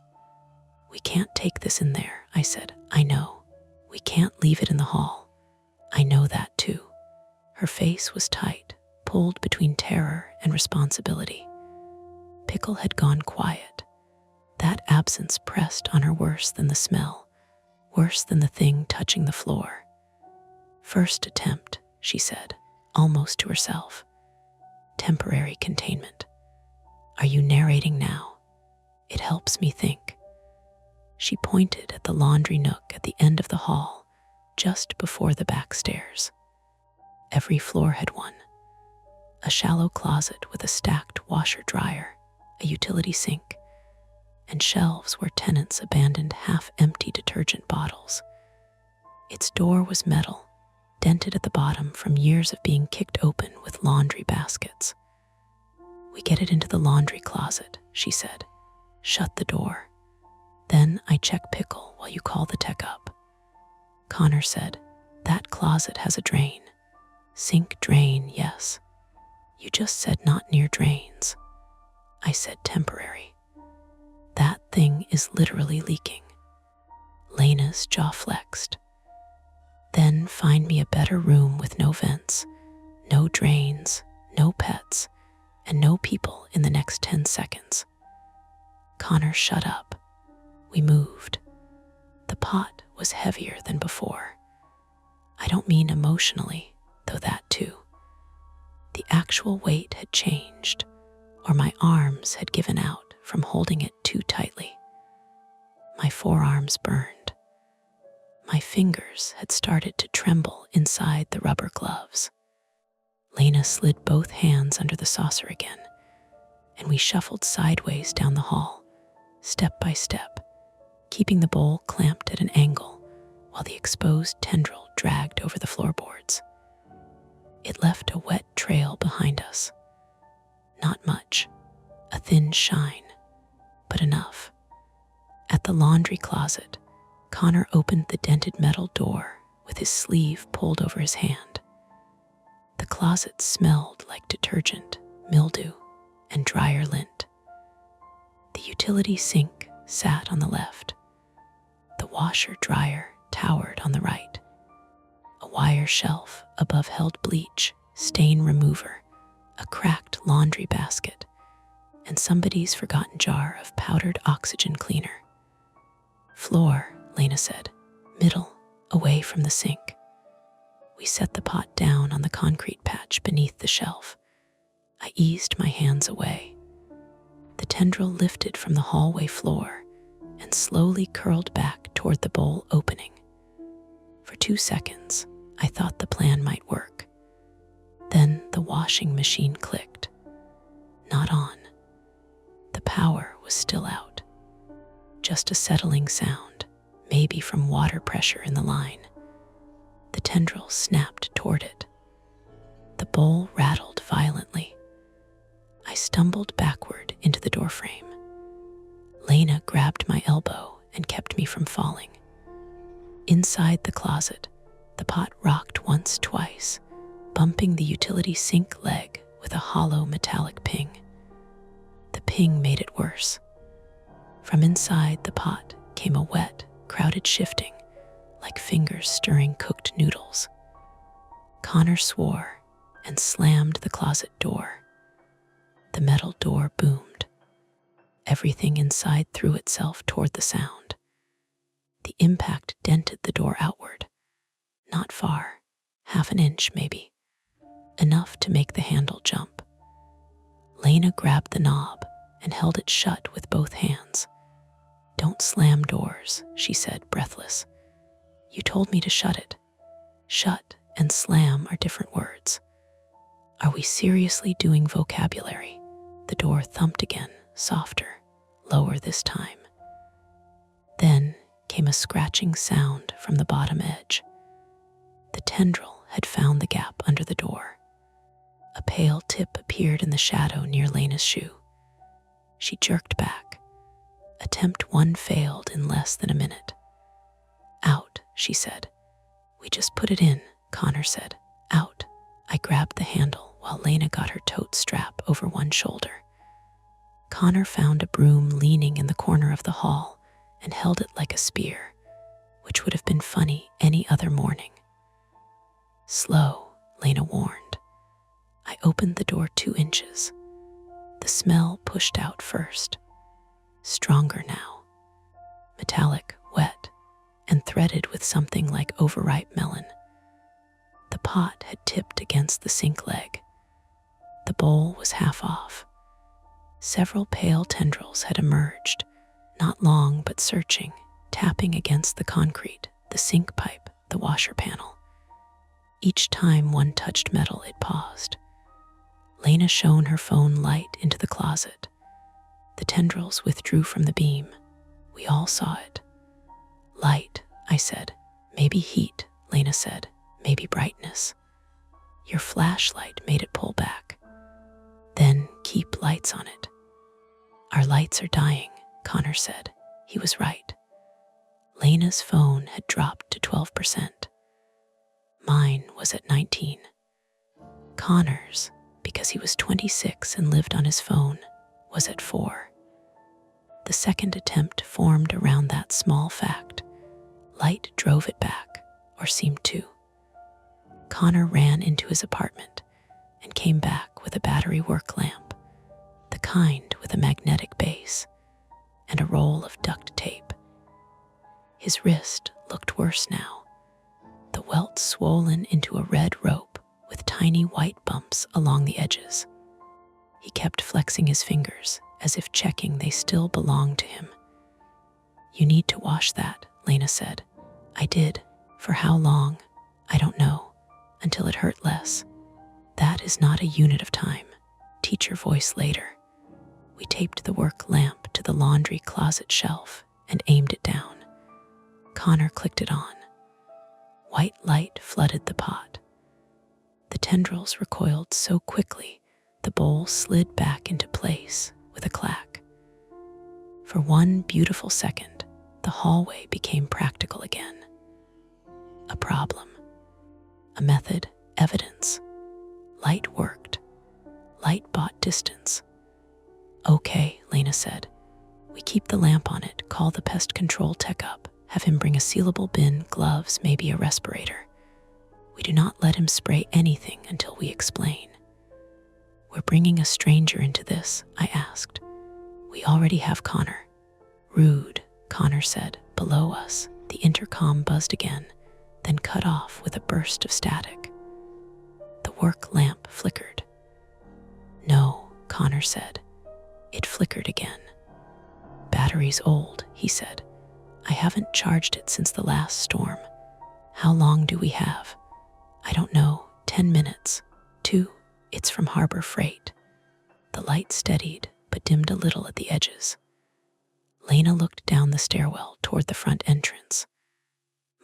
S1: "We can't take this in there," I said. "I know. We can't leave it in the hall." "I know that too." Her face was tight, pulled between terror and responsibility. Pickle had gone quiet. That absence pressed on her worse than the smell, worse than the thing touching the floor. "First attempt," she said, almost to herself. "Temporary containment. Are you narrating now? It helps me think." She pointed at the laundry nook at the end of the hall, just before the back stairs. Every floor had one. A shallow closet with a stacked washer-dryer, a utility sink, and shelves where tenants abandoned half-empty detergent bottles. Its door was metal, dented at the bottom from years of being kicked open with laundry baskets. "We get it into the laundry closet," she said. "Shut the door. Then I check Pickle while you call the tech up." Connor said, "That closet has a drain." "Sink drain, yes." "You just said not near drains." I said temporary. "That thing is literally leaking." Lena's jaw flexed. "Then find me a better room with no vents, no drains, no pets, and no people in the next 10 seconds. Connor, shut up. We moved. The pot was heavier than before. I don't mean emotionally, though that too. The actual weight had changed, or my arms had given out from holding it too tightly. My forearms burned. My fingers had started to tremble inside the rubber gloves. Lena slid both hands under the saucer again, and we shuffled sideways down the hall, step by step, keeping the bowl clamped at an angle while the exposed tendril dragged over the floorboards. It left a wet trail behind us. Not much, a thin shine, but enough. At the laundry closet, Connor opened the dented metal door with his sleeve pulled over his hand. The closet smelled like detergent, mildew, and dryer lint. The utility sink sat on the left. The washer-dryer towered on the right. A wire shelf above held bleach, stain remover, a cracked laundry basket, and somebody's forgotten jar of powdered oxygen cleaner. "Floor," Lena said, "middle, away from the sink." We set the pot down on the concrete patch beneath the shelf. I eased my hands away. The tendril lifted from the hallway floor and slowly curled back toward the bowl opening. For 2 seconds, I thought the plan might work. Then the washing machine clicked. Not on. The just a settling sound, maybe from water pressure in the line. The tendril snapped toward it. The bowl rattled violently. I stumbled backward into the doorframe. Lena grabbed my elbow and kept me from falling. Inside the closet, the pot rocked once, twice, bumping the utility sink leg with a hollow metallic ping. The ping made it worse. From inside the pot came a wet, crowded shifting, like fingers stirring cooked noodles. Connor swore and slammed the closet door. The metal door boomed. Everything inside threw itself toward the sound. The impact dented the door outward. Not far, half an inch maybe, enough to make the handle jump. Lena grabbed the knob and held it shut with both hands. "Don't slam doors," she said, breathless. "You told me to shut it." Shut and slam are different words. Are we seriously doing vocabulary? The door thumped again, softer, lower this time. Then came a scratching sound from the bottom edge. The tendril had found the gap under the door. A pale tip appeared in the shadow near Lena's shoe. She jerked back. Attempt one failed in less than a minute. "Out," she said. "We just put it in," Connor said. "Out." I grabbed the handle while Lena got her tote strap over one shoulder. Connor found a broom leaning in the corner of the hall and held it like a spear, which would have been funny any other morning. "Slow," Lena warned. I opened the door 2 inches. The smell pushed out first. Stronger now. Metallic, wet, and threaded with something like overripe melon. The pot had tipped against the sink leg. The bowl was half off. Several pale tendrils had emerged, not long but searching, tapping against the concrete, the sink pipe, the washer panel. Each time one touched metal, it paused. Lena shone her phone light into the closet. The tendrils withdrew from the beam. We all saw it. "Light," I said. "Maybe heat," Lena said. "Maybe brightness." "Your flashlight made it pull back." "Then keep lights on it." "Our lights are dying," Connor said. He was right. Lena's phone had dropped to 12%. Mine was at 19. Connor's, because he was 26 and lived on his phone, was at 4. The second attempt formed around that small fact. Light drove it back, or seemed to. Connor ran into his apartment and came back with a battery work lamp, the kind with a magnetic base, and a roll of duct tape. His wrist looked worse now, the welt swollen into a red rope with tiny white bumps along the edges. He kept flexing his fingers as if checking they still belonged to him. "You need to wash that," Lena said. I did. For how long? I don't know. Until it hurt less. "That is not a unit of time," teacher voice later. We taped the work lamp to the laundry closet shelf and aimed it down. Connor clicked it on. White light flooded the pot. The tendrils recoiled so quickly, the bowl slid back into place with a clack. For one beautiful second, the hallway became practical again. A problem. A method, evidence. Light worked. Light bought distance. "Okay," Lena said. "We keep the lamp on it, call the pest control tech up, have him bring a sealable bin, gloves, maybe a respirator. We do not let him spray anything until we explain." "We're bringing a stranger into this?" I asked. "We already have Connor." "Rude," Connor said. Below us, the intercom buzzed again, then cut off with a burst of static. The work lamp flickered. "No," Connor said. It flickered again. "Battery's old," he said. "I haven't charged it since the last storm. How long do we have?" "I don't know, 10 minutes. 2. It's from Harbor Freight." The light steadied, but dimmed a little at the edges. Lena looked down the stairwell toward the front entrance.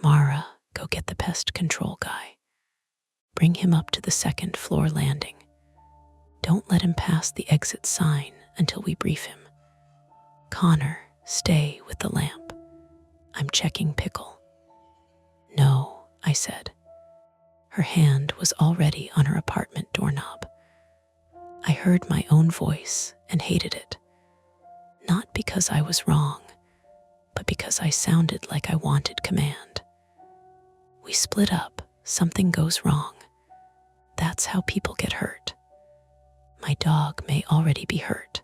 S1: Mara, go get the pest control guy. Bring him up to the second floor landing. Don't let him pass the exit sign until we brief him. Connor, stay with the lamp. I'm checking Pickle. No, I said. Her hand was already on her apartment doorknob. I heard my own voice and hated it. Not because I was wrong, but because I sounded like I wanted command. We split up, something goes wrong. That's how people get hurt. My dog may already be hurt.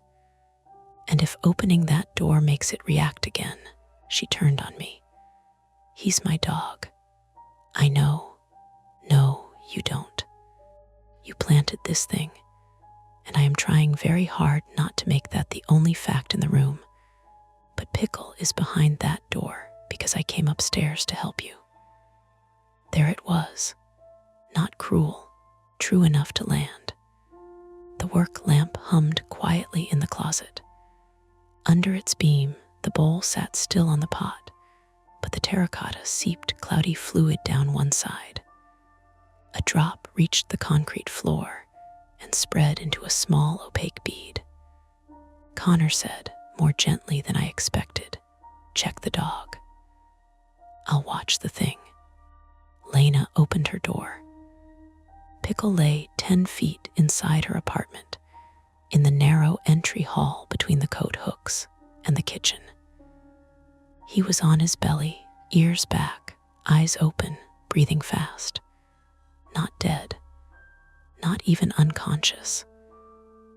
S1: And if opening that door makes it react again, she turned on me. He's my dog. I know. No, you don't. You planted this thing, and I am trying very hard not to make that the only fact in the room. But Pickle is behind that door because I came upstairs to help you. There it was. Not cruel, true enough to land. The work lamp hummed quietly in the closet. Under its beam, the bowl sat still on the pot, but the terracotta seeped cloudy fluid down one side. A drop reached the concrete floor and spread into a small opaque bead. Connor said, more gently than I expected, check the dog. I'll watch the thing. Lena opened her door. Pickle lay 10 feet inside her apartment, in the narrow entry hall between the coat hooks and the kitchen. He was on his belly, ears back, eyes open, breathing fast. Not dead, not even unconscious,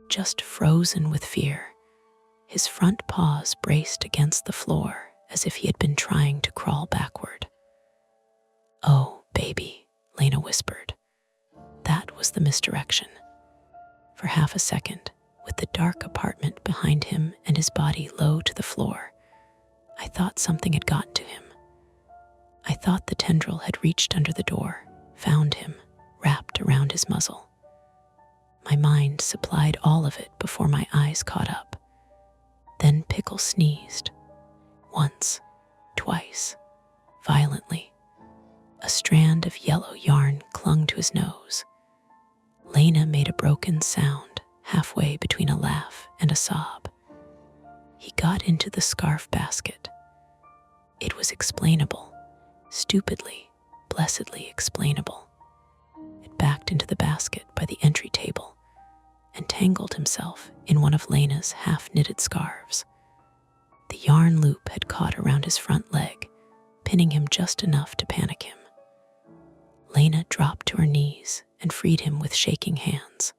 S1: just frozen with fear. His front paws braced against the floor as if he had been trying to crawl backward. Oh, baby, Lena whispered. That was the misdirection. For half a second, with the dark apartment behind him and his body low to the floor, I thought something had gotten to him. I thought the tendril had reached under the door, found him, wrapped around his muzzle. My mind supplied all of it before my eyes caught up. Then Pickle sneezed. Once, twice, violently. A strand of yellow yarn clung to his nose. Lena made a broken sound halfway between a laugh and a sob. He got into the scarf basket. It was explainable, stupidly, blessedly explainable. It backed into the basket by the entry table and tangled himself in one of Lena's half-knitted scarves. The yarn loop had caught around his front leg, pinning him just enough to panic him. Lena dropped to her knees and freed him with shaking hands.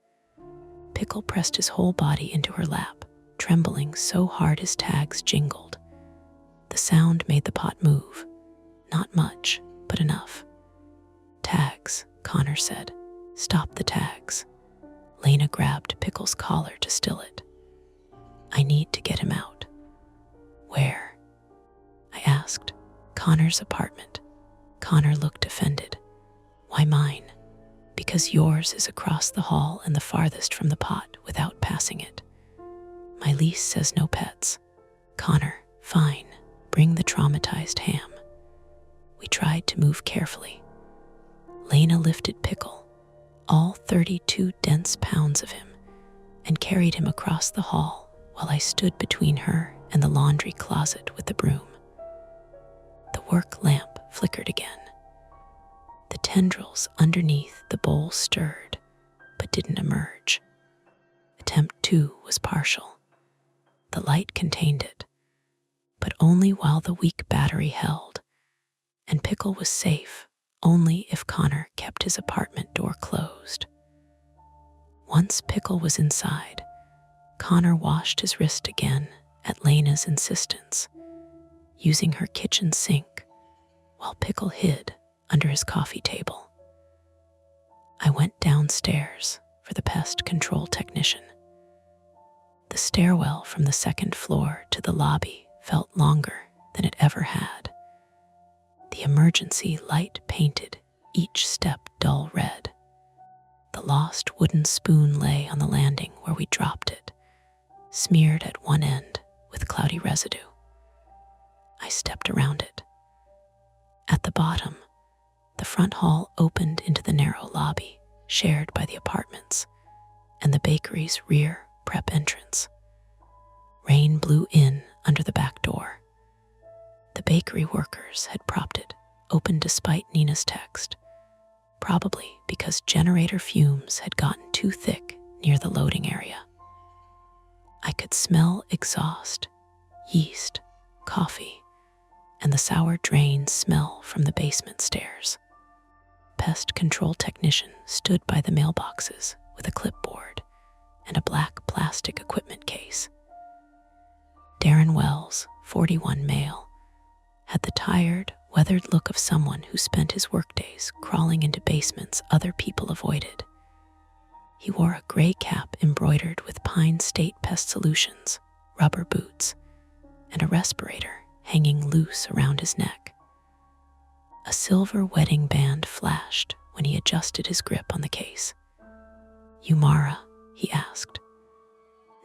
S1: Pickle pressed his whole body into her lap, trembling so hard his tags jingled. The sound made the pot move. Not much, but enough. Tags, Connor said. Stop the tags. Lena grabbed Pickle's collar to still it. I need to get him out. Where? I asked. Connor's apartment. Connor looked offended. Why mine? Because yours is across the hall and the farthest from the pot without passing it. My lease says no pets. Connor, fine, bring the traumatized ham. We tried to move carefully. Lena lifted Pickle, all 32 dense pounds of him, and carried him across the hall while I stood between her and the laundry closet with the broom. The work lamp flickered again. The tendrils underneath the bowl stirred, but didn't emerge. Attempt 2 was partial. The light contained it, but only while the weak battery held, and Pickle was safe only if Connor kept his apartment door closed. Once Pickle was inside, Connor washed his wrist again at Lena's insistence, using her kitchen sink while Pickle hid under his coffee table. I went downstairs for the pest control technician. The stairwell from the second floor to the lobby felt longer than it ever had. The emergency light painted each step dull red. The lost wooden spoon lay on the landing where we dropped it, smeared at one end with cloudy residue. I stepped around it. At the bottom, the front hall opened into the narrow lobby shared by the apartments and the bakery's rear prep entrance. Rain blew in under the back door. The bakery workers had propped it open despite Nina's text, probably because generator fumes had gotten too thick near the loading area. I could smell exhaust, yeast, coffee, and the sour drain smell from the basement stairs. Pest control technician stood by the mailboxes with a clipboard and a black plastic equipment case. Darren Wells, 41 male, had the tired, weathered look of someone who spent his workdays crawling into basements other people avoided. He wore a gray cap embroidered with Pine State Pest Solutions, rubber boots, and a respirator hanging loose around his neck. A silver wedding band flashed when he adjusted his grip on the case. "You Mara?" he asked.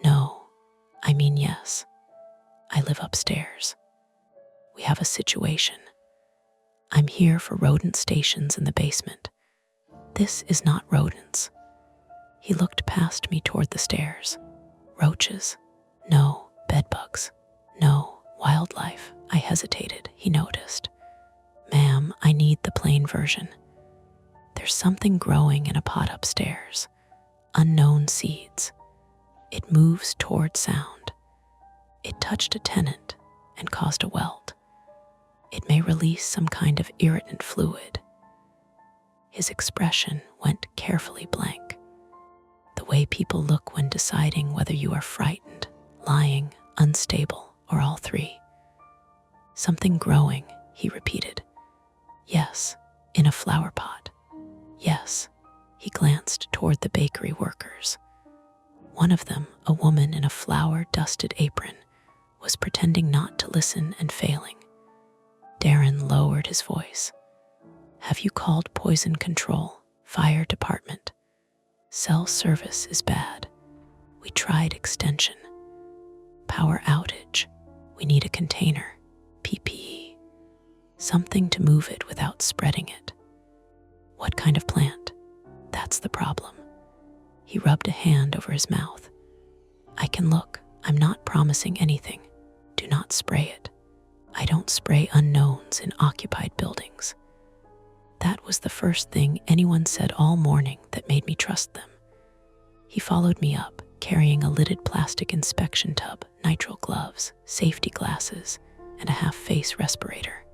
S1: "No, I mean yes. I live upstairs. We have a situation. I'm here for rodent stations in the basement. This is not rodents." He looked past me toward the stairs. "Roaches? No. Bedbugs? No. Wildlife?" I hesitated. He noticed. "Ma'am, I need the plain version. There's something growing in a pot upstairs. Unknown seeds. It moves toward sound. It touched a tenant and caused a welt. It may release some kind of irritant fluid." His expression went carefully blank. The way people look when deciding whether you are frightened, lying, unstable, or all three. "Something growing," he repeated. "Yes, in a flower pot. Yes." He glanced toward the bakery workers. One of them, a woman in a flour-dusted apron, was pretending not to listen and failing. Darren lowered his voice. "Have you called poison control, fire department? Cell service is bad. We tried extension. Power outage. We need a container, PPE. Something to move it without spreading it." "What kind of plant?" "That's the problem." He rubbed a hand over his mouth. "I can look. I'm not promising anything. Do not spray it. I don't spray unknowns in occupied buildings." That was the first thing anyone said all morning that made me trust them. He followed me up, carrying a lidded plastic inspection tub, nitrile gloves, safety glasses, and a half-face respirator.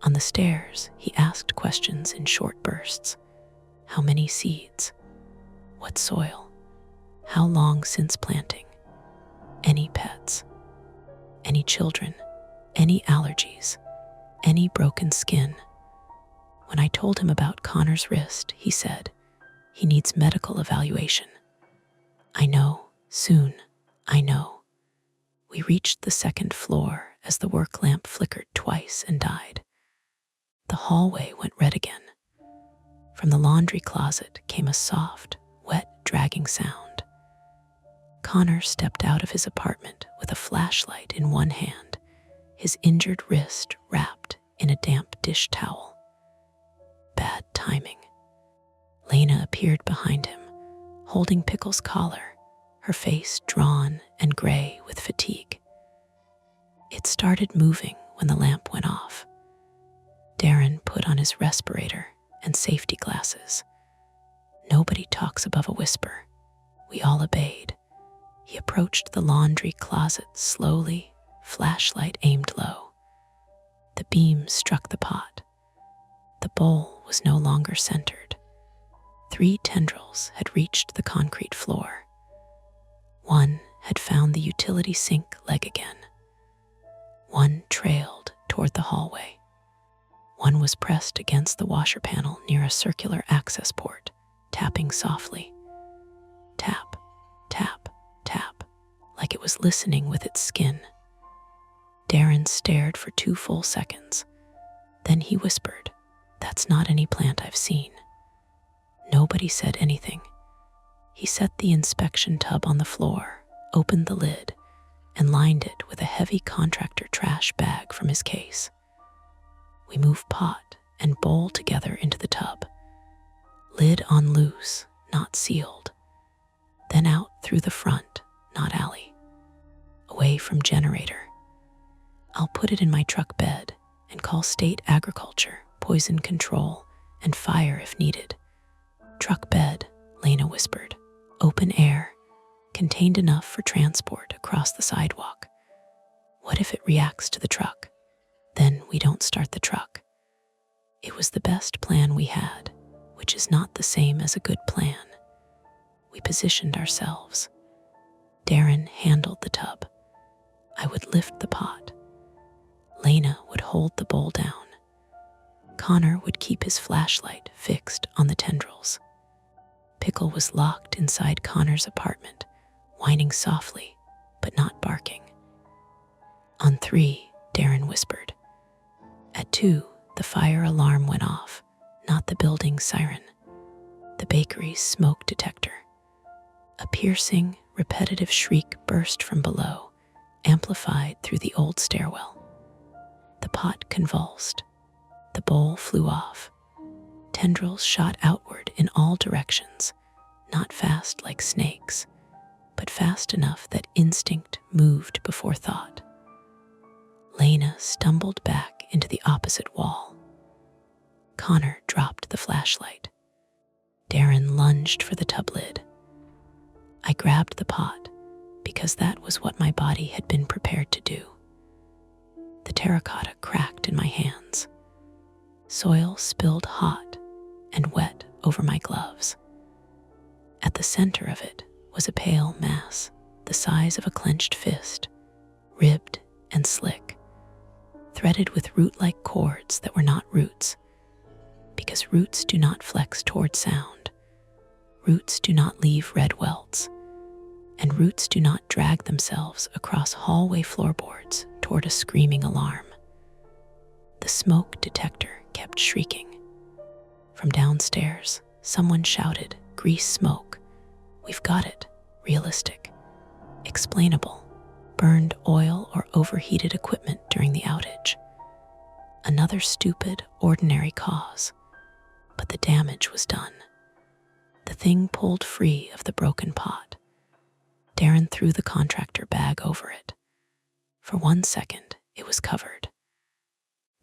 S1: On the stairs, he asked questions in short bursts. How many seeds? What soil? How long since planting? Any pets? Any children? Any allergies? Any broken skin? When I told him about Connor's wrist, he said, "He needs medical evaluation." "I know, soon, I know." We reached the second floor as the work lamp flickered twice and died. The hallway went red again. From the laundry closet came a soft, wet, dragging sound. Connor stepped out of his apartment with a flashlight in one hand, his injured wrist wrapped in a damp dish towel. Bad timing. Lena appeared behind him, holding Pickle's collar, her face drawn and gray with fatigue. It started moving when the lamp went off. Darren put on his respirator and safety glasses. Nobody talks above a whisper. We all obeyed. He approached the laundry closet slowly, flashlight aimed low. The beam struck the pot. The bowl was no longer centered. 3 tendrils had reached the concrete floor. One had found the utility sink leg again. One trailed toward the hallway. One was pressed against the washer panel near a circular access port, tapping softly. Tap, tap, tap, like it was listening with its skin. Darren stared for 2 full seconds. Then he whispered, "That's not any plant I've seen." Nobody said anything. He set the inspection tub on the floor, opened the lid, and lined it with a heavy contractor trash bag from his case. We moved pot and bowl together into the tub, lid on loose, not sealed, then out through the front, not alley, away from generator. I'll put it in my truck bed and call state agriculture, poison control, and fire if needed. Truck bed, Lena whispered. Open air, contained enough for transport across the sidewalk. What if it reacts to the truck? Then we don't start the truck. It was the best plan we had, which is not the same as a good plan. We positioned ourselves. Darren handled the tub. I would lift the pot. Lena would hold the bowl down. Connor would keep his flashlight fixed on the tendrils. Pickle was locked inside Connor's apartment, whining softly, but not barking. On 3, Darren whispered. At 2, the fire alarm went off, not the building siren, the bakery's smoke detector. A piercing, repetitive shriek burst from below, amplified through the old stairwell. The pot convulsed. The bowl flew off. Tendrils shot outward in all directions, not fast like snakes, but fast enough that instinct moved before thought. Lena stumbled back into the opposite wall. Connor dropped the flashlight. Darren lunged for the tub lid. I grabbed the pot because that was what my body had been prepared to do. The terracotta cracked in my hands. Soil spilled hot and wet over my gloves. At the center of it was a pale mass, the size of a clenched fist, ribbed and slick, threaded with root-like cords that were not roots, because roots do not flex toward sound. Roots do not leave red welts, and roots do not drag themselves across hallway floorboards toward a screaming alarm. The smoke detector kept shrieking. From downstairs, someone shouted, "Grease smoke. We've got it. Realistic. Explainable. Burned oil or overheated equipment during the outage." Another stupid, ordinary cause. But the damage was done. The thing pulled free of the broken pot. Darren threw the contractor bag over it. For 1 second, it was covered.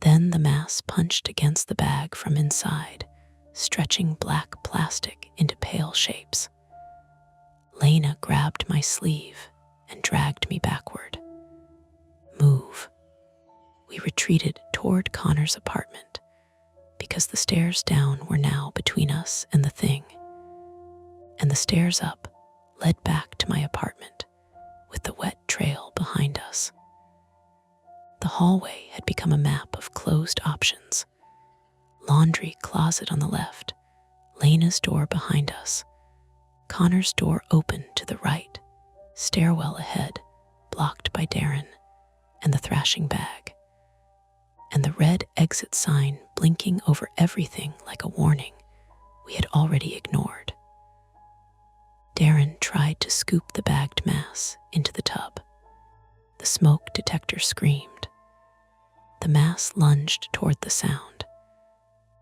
S1: Then the mass punched against the bag from inside, stretching black plastic into pale shapes. Lena grabbed my sleeve and dragged me backward. Move. We retreated toward Connor's apartment because the stairs down were now between us and the thing, and the stairs up led back to my apartment with the wet trail behind us. The hallway had become a map of closed options. Laundry closet on the left, Lena's door behind us, Connor's door open to the right, stairwell ahead, blocked by Darren, and the thrashing bag, and the red exit sign blinking over everything like a warning we had already ignored. Darren tried to scoop the bagged mass into the tub. The smoke detector screamed. The mass lunged toward the sound.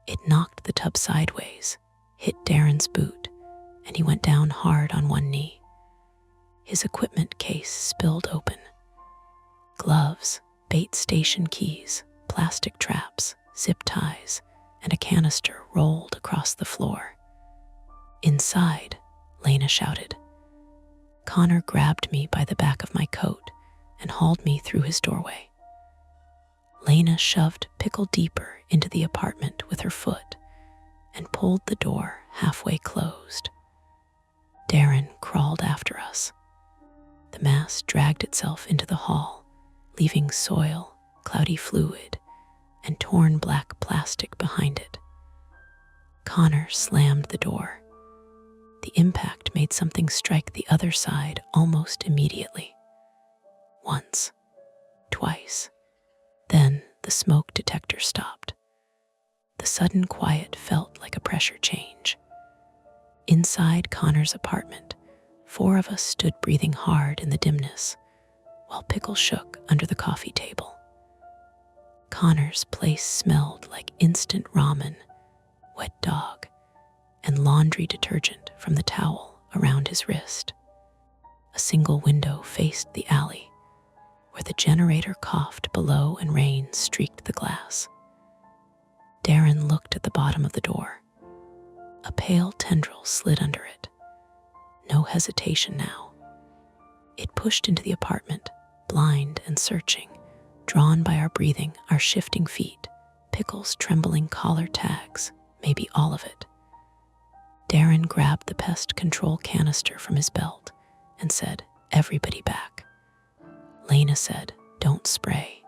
S1: It knocked the tub sideways, hit Darren's boot, and he went down hard on one knee. His equipment case spilled open. Gloves, bait station keys, plastic traps, zip ties, and a canister rolled across the floor. Inside, Lena shouted. Connor grabbed me by the back of my coat and hauled me through his doorway. Lena shoved Pickle deeper into the apartment with her foot and pulled the door halfway closed. Darren crawled after us. The mass dragged itself into the hall, leaving soil, cloudy fluid, and torn black plastic behind it. Connor slammed the door. The impact made something strike the other side almost immediately. Once, twice. Then the smoke detector stopped. The sudden quiet felt like a pressure change. Inside Connor's apartment, 4 of us stood breathing hard in the dimness, while Pickle shook under the coffee table. Connor's place smelled like instant ramen, wet dog, and laundry detergent from the towel around his wrist. A single window faced the alley, where the generator coughed below and rain streaked the glass. Darren looked at the bottom of the door. A pale tendril slid under it. No hesitation now. It pushed into the apartment, blind and searching, drawn by our breathing, our shifting feet, Pickle's trembling collar tags, maybe all of it. Darren grabbed the pest control canister from his belt and said, "Everybody back." Lena said, "Don't spray.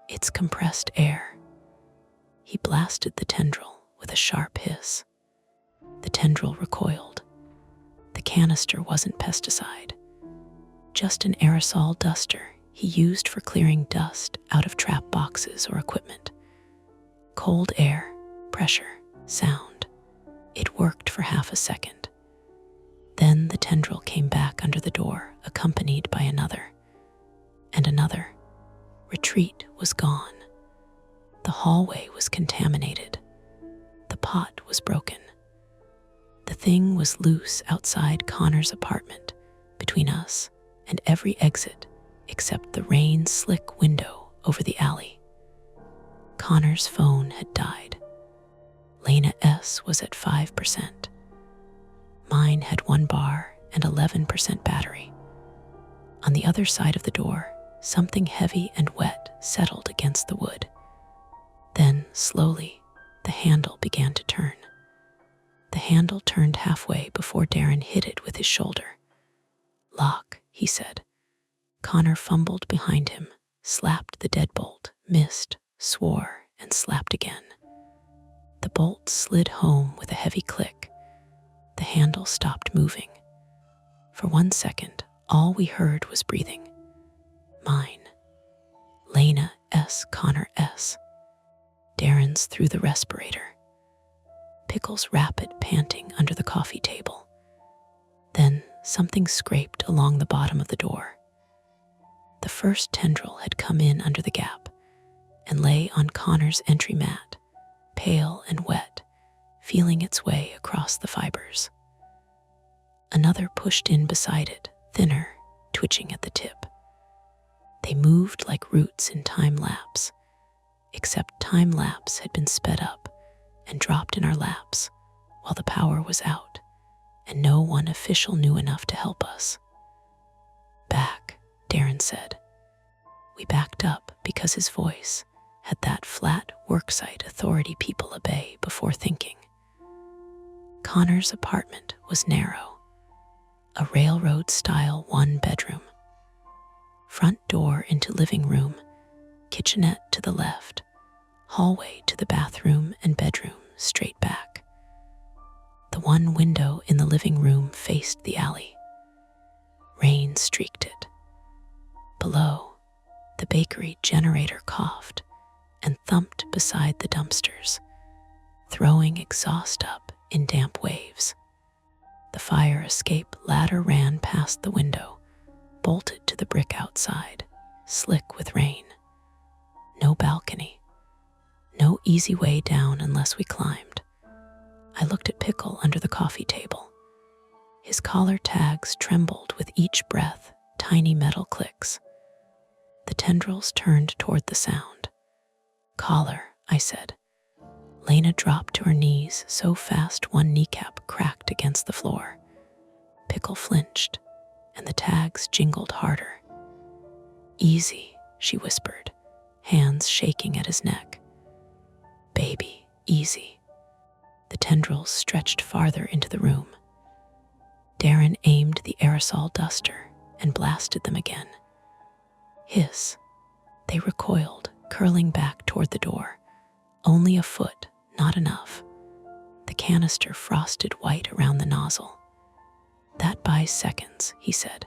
S1: It's compressed air." He blasted the tendril with a sharp hiss. The tendril recoiled. The canister wasn't pesticide, just an aerosol duster he used for clearing dust out of trap boxes or equipment. Cold air, pressure, sound. It worked for half a second. Then the tendril came back under the door, accompanied by another. And another. Retreat was gone. The hallway was contaminated. The pot was broken. The thing was loose outside Connor's apartment, between us and every exit except the rain-slick window over the alley. Connor's phone had died. Lena S. was at 5%. Mine had 1 bar and 11% battery. On the other side of the door, something heavy and wet settled against the wood. Then, slowly, the handle began to turn. The handle turned halfway before Darren hit it with his shoulder. "Lock," he said. Connor fumbled behind him, slapped the deadbolt, missed, swore, and slapped again. The bolt slid home with a heavy click. The handle stopped moving. For 1 second, all we heard was breathing. Mine. Lena S. Connor S. Darren's through the respirator. Pickle's rapid panting under the coffee table. Then something scraped along the bottom of the door. The first tendril had come in under the gap and lay on Connor's entry mat, pale and wet, feeling its way across the fibers. Another pushed in beside it, thinner, twitching at the tip. They moved like roots in time-lapse, except time-lapse had been sped up and dropped in our laps while the power was out, and no one official knew enough to help us. "Back," Darren said. We backed up because his voice had that flat worksite authority people obey before thinking. Connor's apartment was narrow, a railroad-style 1-bedroom. Front door into living room, kitchenette to the left, hallway to the bathroom and bedroom straight back. The one window in the living room faced the alley. Rain streaked it. Below, the bakery generator coughed and thumped beside the dumpsters, throwing exhaust up in damp waves. The fire escape ladder ran past the window, bolted to the brick outside, slick with rain. No balcony. No easy way down unless we climbed. I looked at Pickle under the coffee table. His collar tags trembled with each breath, tiny metal clicks. The tendrils turned toward the sound. "Collar," I said. Lena dropped to her knees so fast one kneecap cracked against the floor. Pickle flinched, and the tags jingled harder. "Easy," she whispered, hands shaking at his neck. "Baby, easy." The tendrils stretched farther into the room. Darren aimed the aerosol duster and blasted them again. Hiss. They recoiled, curling back toward the door. Only a foot, not enough. The canister frosted white around the nozzle. "That buys seconds," he said.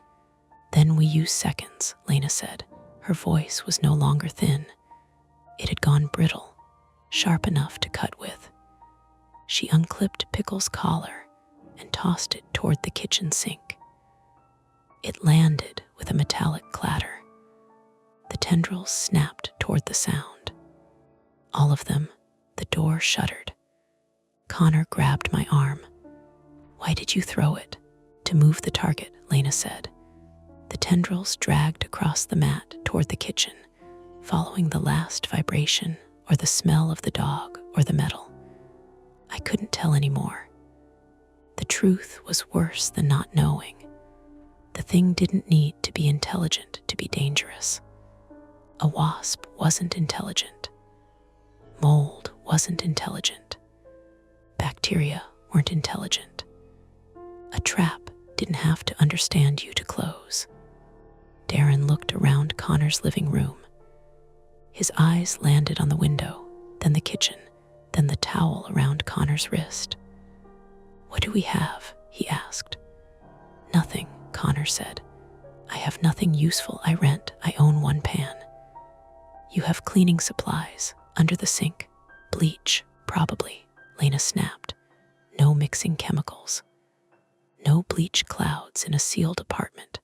S1: "Then we use seconds," Lena said. Her voice was no longer thin. It had gone brittle, sharp enough to cut with. She unclipped Pickle's collar and tossed it toward the kitchen sink. It landed with a metallic clatter. tendrils snapped toward the sound. All of them. The door shuddered. Connor grabbed my arm. "Why did you throw it?" "To move the target," Lena said. The tendrils dragged across the mat toward the kitchen, following the last vibration or the smell of the dog or the metal. I couldn't tell anymore. The truth was worse than not knowing. The thing didn't need to be intelligent to be dangerous. A wasp wasn't intelligent. Mold wasn't intelligent. Bacteria weren't intelligent. A trap didn't have to understand you to close. Darren looked around Connor's living room. His eyes landed on the window, then the kitchen, then the towel around Connor's wrist. "What do we have?" he asked. "Nothing," Connor said. "I have nothing useful. I rent. I own one pan." "You have cleaning supplies under the sink. Bleach, probably," Lena snapped. "No mixing chemicals. No bleach clouds in a sealed apartment."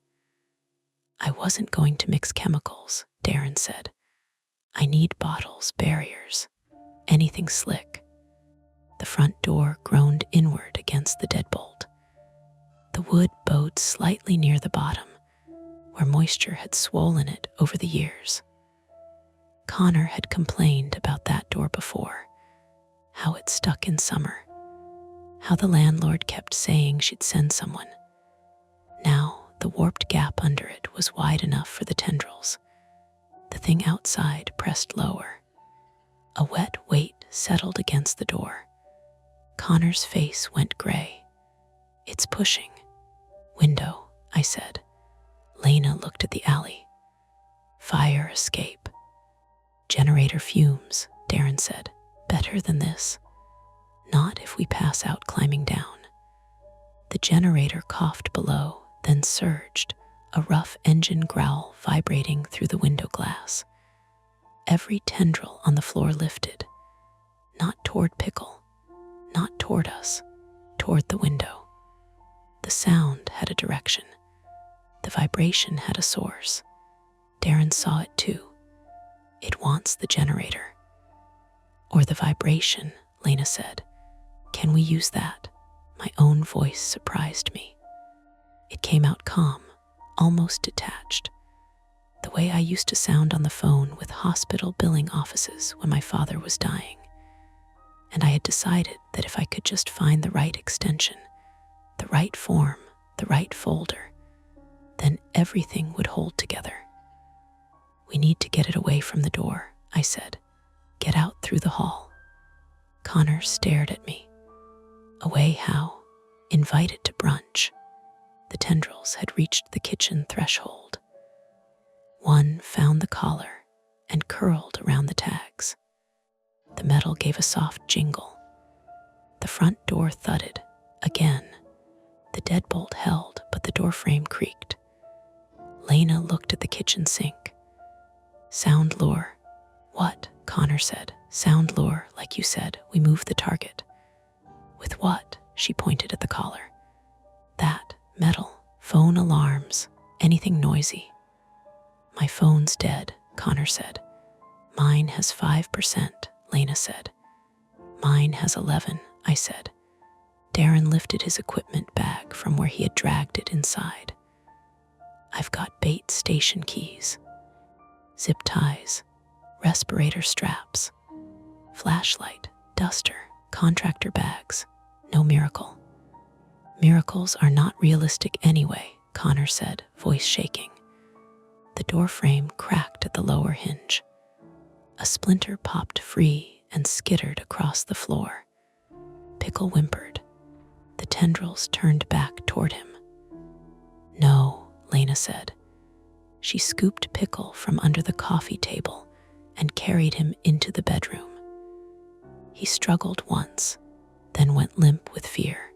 S1: "I wasn't going to mix chemicals," Darren said. "I need bottles, barriers, anything slick." The front door groaned inward against the deadbolt. The wood bowed slightly near the bottom, where moisture had swollen it over the years. Connor had complained about that door before, how it stuck in summer, how the landlord kept saying she'd send someone. Now the warped gap under it was wide enough for the tendrils. The thing outside pressed lower. A wet weight settled against the door. Connor's face went gray. "It's pushing." "Window," I said. Lena looked at the alley. "Fire escape." "Generator fumes," Darren said. "Better than this." "Not if we pass out climbing down." The generator coughed below, then surged, a rough engine growl vibrating through the window glass. Every tendril on the floor lifted, not toward Pickle, not toward us, toward the window. The sound had a direction. The vibration had a source. Darren saw it too. "It wants the generator." "Or the vibration," Lena said. "Can we use that?" My own voice surprised me. It came out calm, almost detached, the way I used to sound on the phone with hospital billing offices when my father was dying. And I had decided that if I could just find the right extension, the right form, the right folder, then everything would hold together. "We need to get it away from the door," I said. "Get out through the hall." Connor stared at me. "Away how?" "Invited to brunch." The tendrils had reached the kitchen threshold. One found the collar and curled around the tags. The metal gave a soft jingle. The front door thudded again. The deadbolt held, but the doorframe creaked. Lena looked at the kitchen sink. "Sound lure." "What?" Connor said. "Sound lure, like you said. We moved the target." "With what?" She pointed at the collar. "That, metal, phone alarms, anything noisy." "My phone's dead," Connor said. "Mine has 5%, Lena said. "Mine has 11, I said. Darren lifted his equipment bag from where he had dragged it inside. "I've got bait station keys, zip ties, respirator straps, flashlight, duster, contractor bags. No miracle." "Miracles are not realistic anyway," Connor said, voice shaking. The doorframe cracked at the lower hinge. A splinter popped free and skittered across the floor. Pickle whimpered. The tendrils turned back toward him. "No," Lena said. She scooped Pickle from under the coffee table and carried him into the bedroom. He struggled once, then went limp with fear.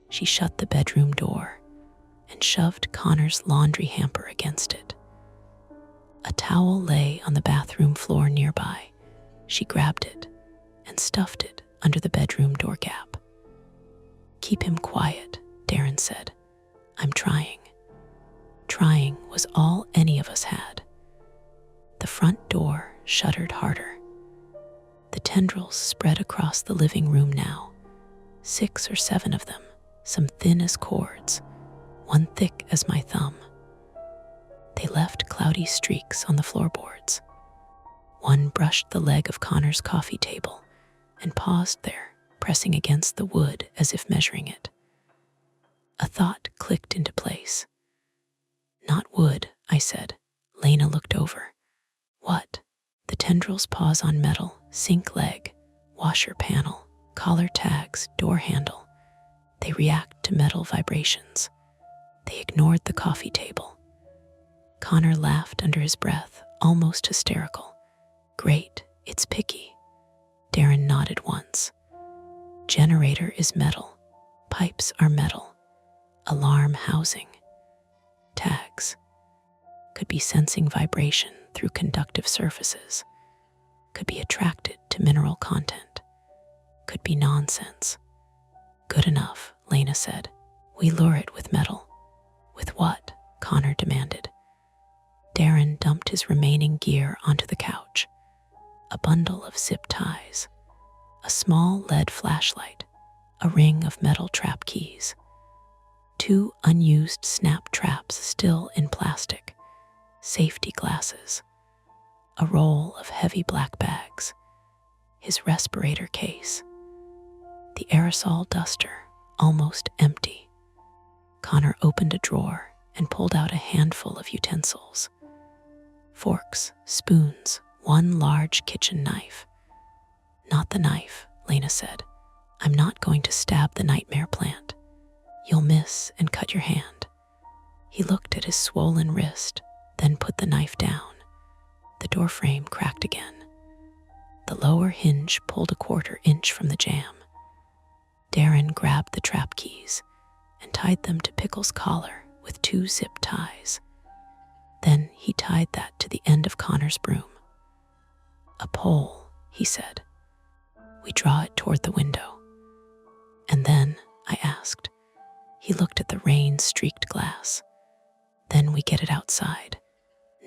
S1: She shut the bedroom door and shoved Connor's laundry hamper against it. A towel lay on the bathroom floor nearby. She grabbed it and stuffed it under the bedroom door gap. "Keep him quiet," Darren said. "I'm trying." Trying was all any of us had. shuddered harder. The tendrils spread across the living room now, 6 or 7 of them, some thin as cords, one thick as my thumb. They left cloudy streaks on the floorboards. One brushed the leg of Connor's coffee table and paused there, pressing against the wood as if measuring it. A thought clicked into place. "Not wood," I said. Lena looked over. "What?" The tendrils pause on metal, sink leg, washer panel, collar tags, door handle. They react to metal vibrations. They ignored the coffee table. Connor laughed under his breath, almost hysterical. "Great, it's picky." Darren nodded once. "Generator is metal. Pipes are metal. Alarm housing. Tags. Could be sensing vibration through conductive surfaces. Could be attracted to mineral content. Could be nonsense." "Good enough," Lena said. "We lure it with metal." "With what?" Connor demanded. Darren dumped his remaining gear onto the couch. A bundle of zip ties, a small lead flashlight, a ring of metal trap keys, 2 unused snap traps still in plastic, safety glasses, a roll of heavy black bags, his respirator case, the aerosol duster, almost empty. Connor opened a drawer and pulled out a handful of utensils. Forks, spoons, 1 large kitchen knife. "Not the knife," Lena said. "I'm not going to stab the nightmare plant. You'll miss and cut your hand." He looked at his swollen wrist, then put the knife down. The doorframe cracked again. The lower hinge pulled a 1/4 inch from the jamb. Darren grabbed the trap keys and tied them to Pickle's collar with 2 zip ties. Then he tied that to the end of Connor's broom. "A pole," he said. "We draw it toward the window." "And then?" I asked. He looked at the rain-streaked glass. "Then we get it outside."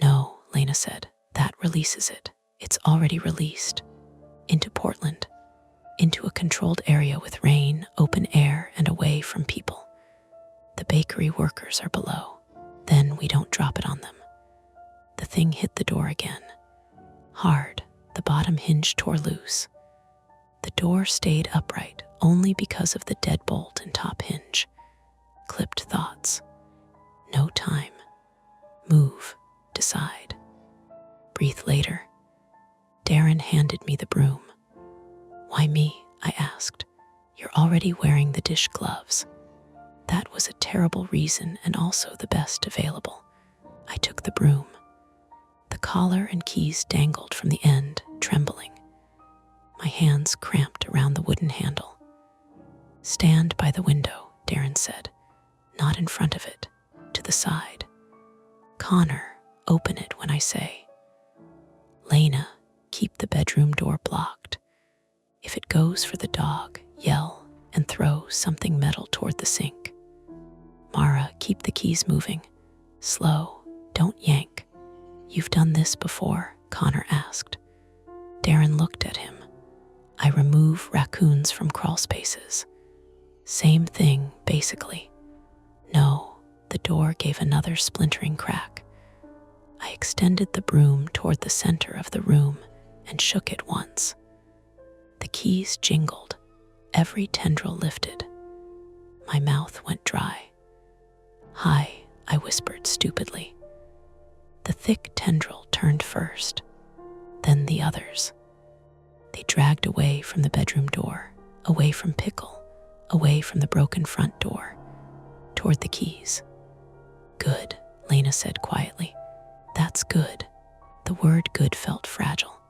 S1: "No," Lena said. "That releases it. It's already released. Into Portland. Into a controlled area with rain, open air, and away from people. The bakery workers are below. Then we don't drop it on them." The thing hit the door again. Hard, the bottom hinge tore loose. The door stayed upright only because of the deadbolt and top hinge. Clipped thoughts. No time. Move. Decide. Breathe later. Darren handed me the broom. "Why me?" I asked. "You're already wearing the dish gloves." That was a terrible reason and also the best available. I took the broom. The collar and keys dangled from the end, trembling. My hands cramped around the wooden handle. "Stand by the window," Darren said. "Not in front of it, to the side. Connor, open it when I say. Lena, keep the bedroom door blocked. If it goes for the dog, yell and throw something metal toward the sink. Mara, keep the keys moving. Slow, don't yank." "You've done this before?" Connor asked. Darren looked at him. "I remove raccoons from crawl spaces." "Same thing, basically." "No." The door gave another splintering crack. I extended the broom toward the center of the room and shook it once. The keys jingled. Every tendril lifted. My mouth went dry. "Hi," I whispered stupidly. The thick tendril turned first, then the others. They dragged away from the bedroom door, away from Pickle, away from the broken front door, toward the keys. "Good," Lena said quietly. "That's good." The word good felt fragile.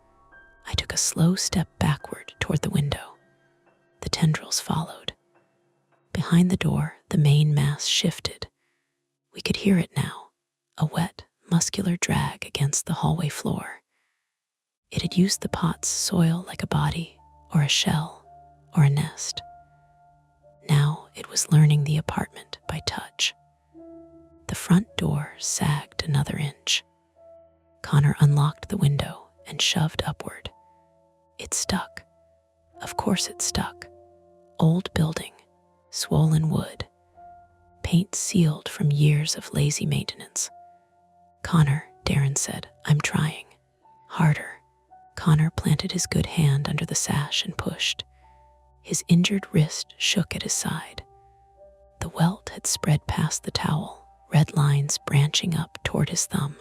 S1: I took a slow step backward toward the window. The tendrils followed. Behind the door, the main mass shifted. We could hear it now, a wet, muscular drag against the hallway floor. It had used the pot's soil like a body, or a shell, or a nest. Now it was learning the apartment by touch. The front door sagged another inch. Connor unlocked the window and shoved upward. It stuck. Of course it stuck. Old building, swollen wood, paint sealed from years of lazy maintenance. "Connor," Darren said, "I'm trying." "Harder." Connor planted his good hand under the sash and pushed. His injured wrist shook at his side. The welt had spread past the towel, red lines branching up toward his thumb.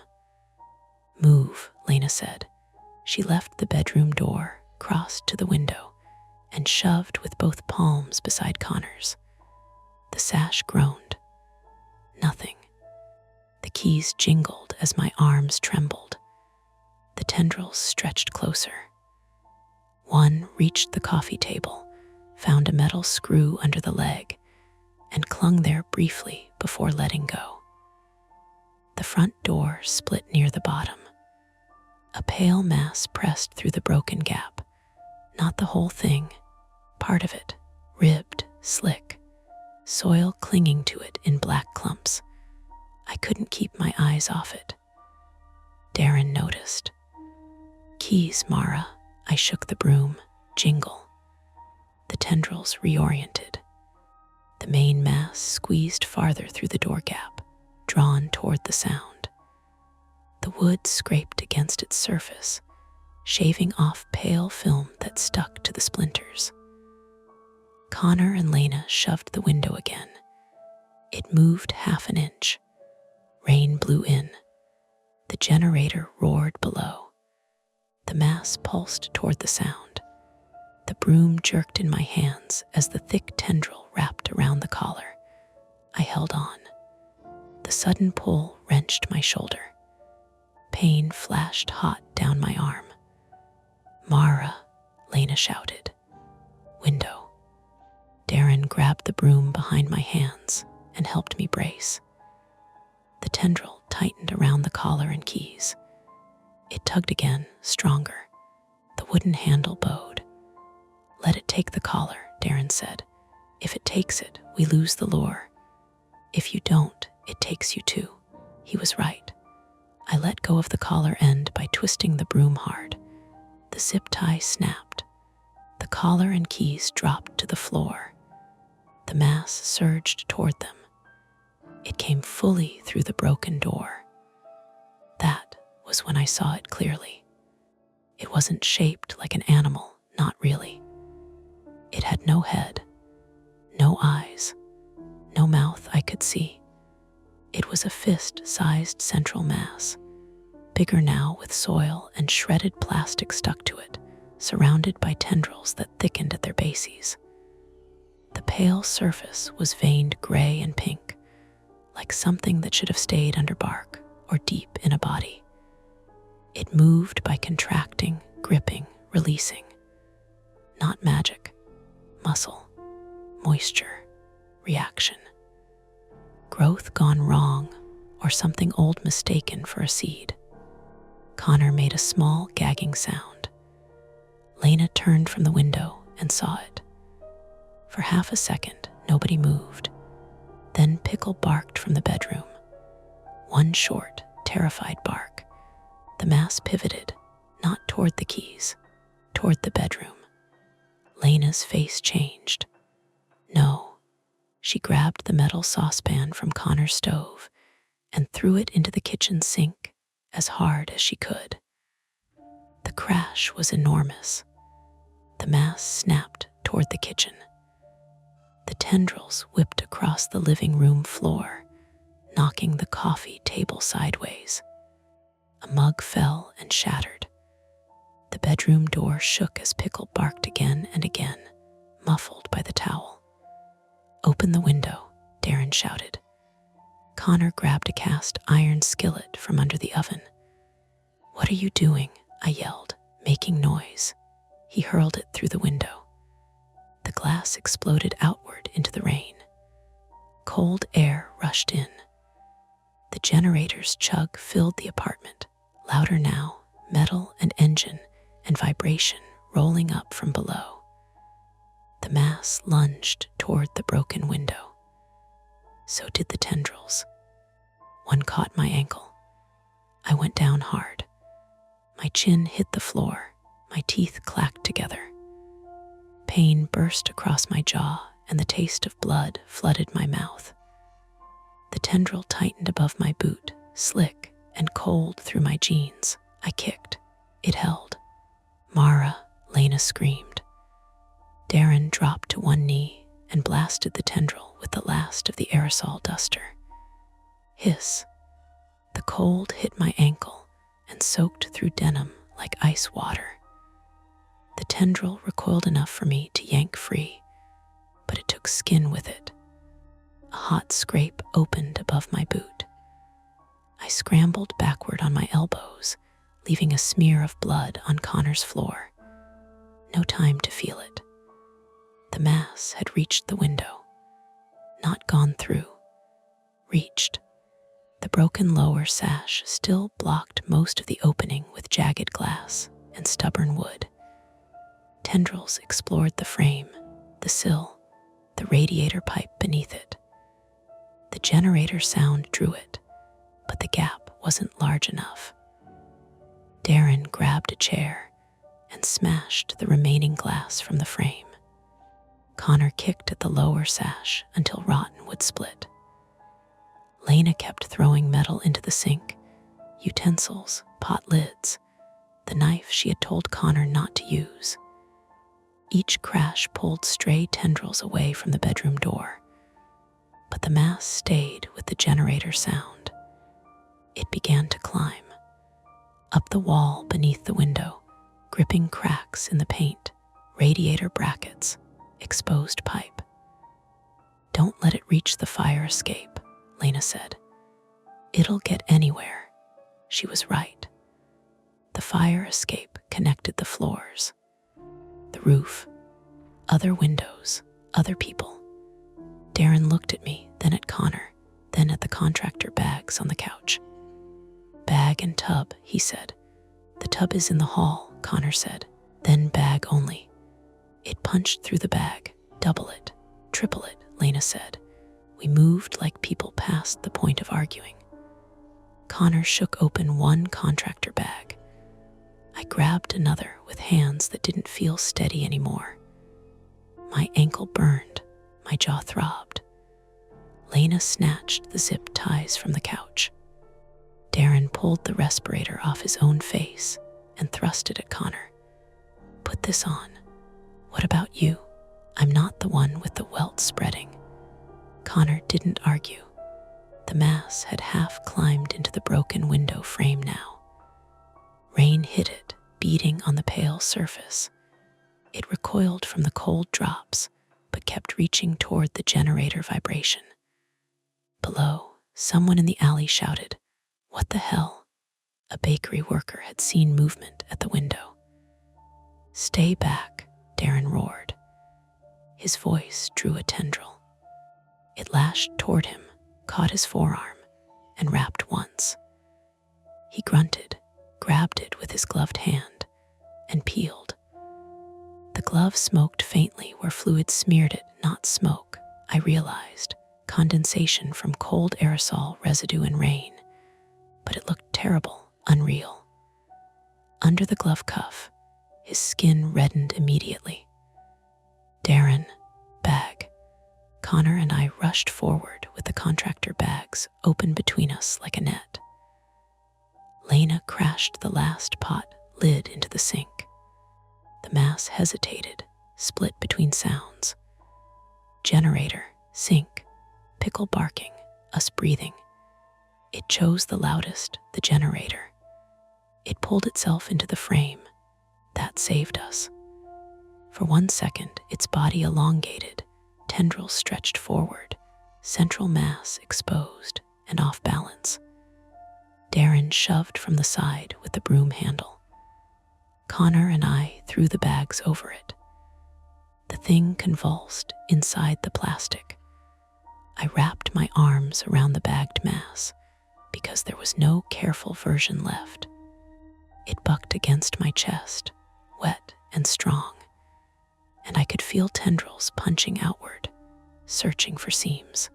S1: "Move," Lena said. She left the bedroom door, crossed to the window, and shoved with both palms beside Connor's. The sash groaned. Nothing. The keys jingled as my arms trembled. The tendrils stretched closer. One reached the coffee table, found a metal screw under the leg, and clung there briefly before letting go. The front door split near the bottom. A pale mass pressed through the broken gap. Not the whole thing, part of it, ribbed, slick, soil clinging to it in black clumps. I couldn't keep my eyes off it. Darren noticed. "Keys, Mara." I shook the broom. Jingle. The tendrils reoriented. The main mass squeezed farther through the door gap, drawn toward the sound. The wood scraped against its surface, shaving off pale film that stuck to the splinters. Connor and Lena shoved the window again. It moved half an inch. Rain blew in. The generator roared below. The mass pulsed toward the sound. The broom jerked in my hands as the thick tendril wrapped around the collar. I held on. The sudden pull wrenched my shoulder. Pain flashed hot down my arm. "Mara," Lena shouted. "Window." Darren grabbed the broom behind my hands and helped me brace. The tendril tightened around the collar and keys. It tugged again, stronger. The wooden handle bowed. "Let it take the collar," Darren said. "If it takes it, we lose the lure. If you don't, it takes you too." He was right. I let go of the collar end by twisting the broom hard. The zip tie snapped. The collar and keys dropped to the floor. The mass surged toward them. It came fully through the broken door. That was when I saw it clearly. It wasn't shaped like an animal, not really. It had no head, no eyes, no mouth I could see. It was a fist-sized central mass, bigger now with soil and shredded plastic stuck to it, surrounded by tendrils that thickened at their bases. The pale surface was veined gray and pink, like something that should have stayed under bark or deep in a body. It moved by contracting, gripping, releasing. Not magic, muscle, moisture, reaction. Growth gone wrong, or something old mistaken for a seed. Connor made a small, gagging sound. Lena turned from the window and saw it. For half a second, nobody moved. Then Pickle barked from the bedroom. One short, terrified bark. The mass pivoted, not toward the keys, toward the bedroom. Lena's face changed. No. She grabbed the metal saucepan from Connor's stove and threw it into the kitchen sink as hard as she could. The crash was enormous. The mass snapped toward the kitchen. The tendrils whipped across the living room floor, knocking the coffee table sideways. A mug fell and shattered. The bedroom door shook as Pickle barked again and again, muffled by the towel. "Open the window," Darren shouted. Connor grabbed a cast iron skillet from under the oven. "What are you doing?" I yelled, making noise. He hurled it through the window. The glass exploded outward into the rain. Cold air rushed in. The generator's chug filled the apartment, louder now, metal and engine and vibration rolling up from below. The mass lunged toward the broken window. So did the tendrils. One caught my ankle. I went down hard. My chin hit the floor, my teeth clacked together. Pain burst across my jaw, and the taste of blood flooded my mouth. The tendril tightened above my boot, slick and cold through my jeans. I kicked. It held. "Mara," Lena screamed. Darren dropped to one knee and blasted the tendril with the last of the aerosol duster. Hiss. The cold hit my ankle and soaked through denim like ice water. The tendril recoiled enough for me to yank free, but it took skin with it. A hot scrape opened above my boot. I scrambled backward on my elbows, leaving a smear of blood on Connor's floor. No time to feel it. The mass had reached the window. Not gone through. Reached. The broken lower sash still blocked most of the opening with jagged glass and stubborn wood. Tendrils explored the frame, the sill, the radiator pipe beneath it. The generator sound drew it, but the gap wasn't large enough. Darren grabbed a chair and smashed the remaining glass from the frame. Connor kicked at the lower sash until rotten wood split. Lena kept throwing metal into the sink, utensils, pot lids, the knife she had told Connor not to use. Each crash pulled stray tendrils away from the bedroom door, but the mass stayed with the generator sound. It began to climb. Up the wall beneath the window, gripping cracks in the paint, radiator brackets, exposed pipe. "Don't let it reach the fire escape," Lena said. "It'll get anywhere." She was right. The fire escape connected the floors, the roof, other windows, other people. Darren looked at me, then at Connor, then at the contractor bags on the couch. "Bag and tub," he said. "The tub is in the hall," Connor said. "Then bag only." "It punched through the bag. Double it, triple it," Lena said. We moved like people past the point of arguing. Connor shook open one contractor bag. I grabbed another with hands that didn't feel steady anymore. My ankle burned, my jaw throbbed. Lena snatched the zip ties from the couch. Darren pulled the respirator off his own face and thrust it at Connor. "Put this on. What about you? I'm not the one with the welt spreading." Connor didn't argue. The mass had half climbed into the broken window frame now. Rain hit it, beating on the pale surface. It recoiled from the cold drops, but kept reaching toward the generator vibration. Below, someone in the alley shouted, "What the hell?" A bakery worker had seen movement at the window. "Stay back," Darren roared. His voice drew a tendril. It lashed toward him, caught his forearm, and wrapped once. He grunted, grabbed it with his gloved hand, and peeled. The glove smoked faintly where fluid smeared it, not smoke, I realized, condensation from cold aerosol residue and rain. But it looked terrible, unreal. Under the glove cuff, his skin reddened immediately. "Darren, bag." Connor and I rushed forward with the contractor bags open between us like a net. Lena crashed the last pot lid into the sink. The mass hesitated, split between sounds. Generator, sink, pickle barking, us breathing. It chose the loudest, the generator. It pulled itself into the frame. That saved us. For 1 second, its body elongated, tendrils stretched forward, central mass exposed and off balance. Darren shoved from the side with the broom handle. Connor and I threw the bags over it. The thing convulsed inside the plastic. I wrapped my arms around the bagged mass because there was no careful version left. It bucked against my chest, wet and strong, and I could feel tendrils punching outward, searching for seams.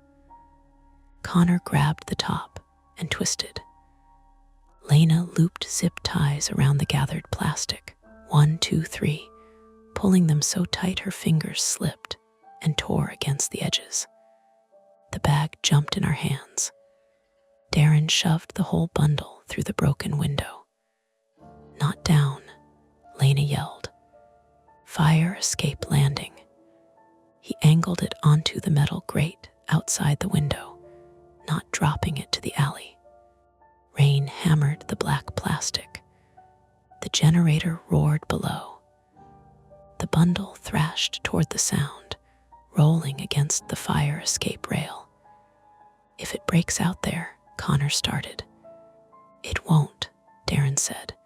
S1: Connor grabbed the top and twisted. Lena looped zip ties around the gathered plastic, 1, 2, 3, pulling them so tight her fingers slipped and tore against the edges. The bag jumped in our hands. Darren shoved the whole bundle through the broken window. "Not down," Lena yelled. "Fire escape landing." He angled it onto the metal grate outside the window, not dropping it to the alley. Rain hammered the black plastic. The generator roared below. The bundle thrashed toward the sound, rolling against the fire escape rail. "If it breaks out there," Connor started. "It won't," Darren said,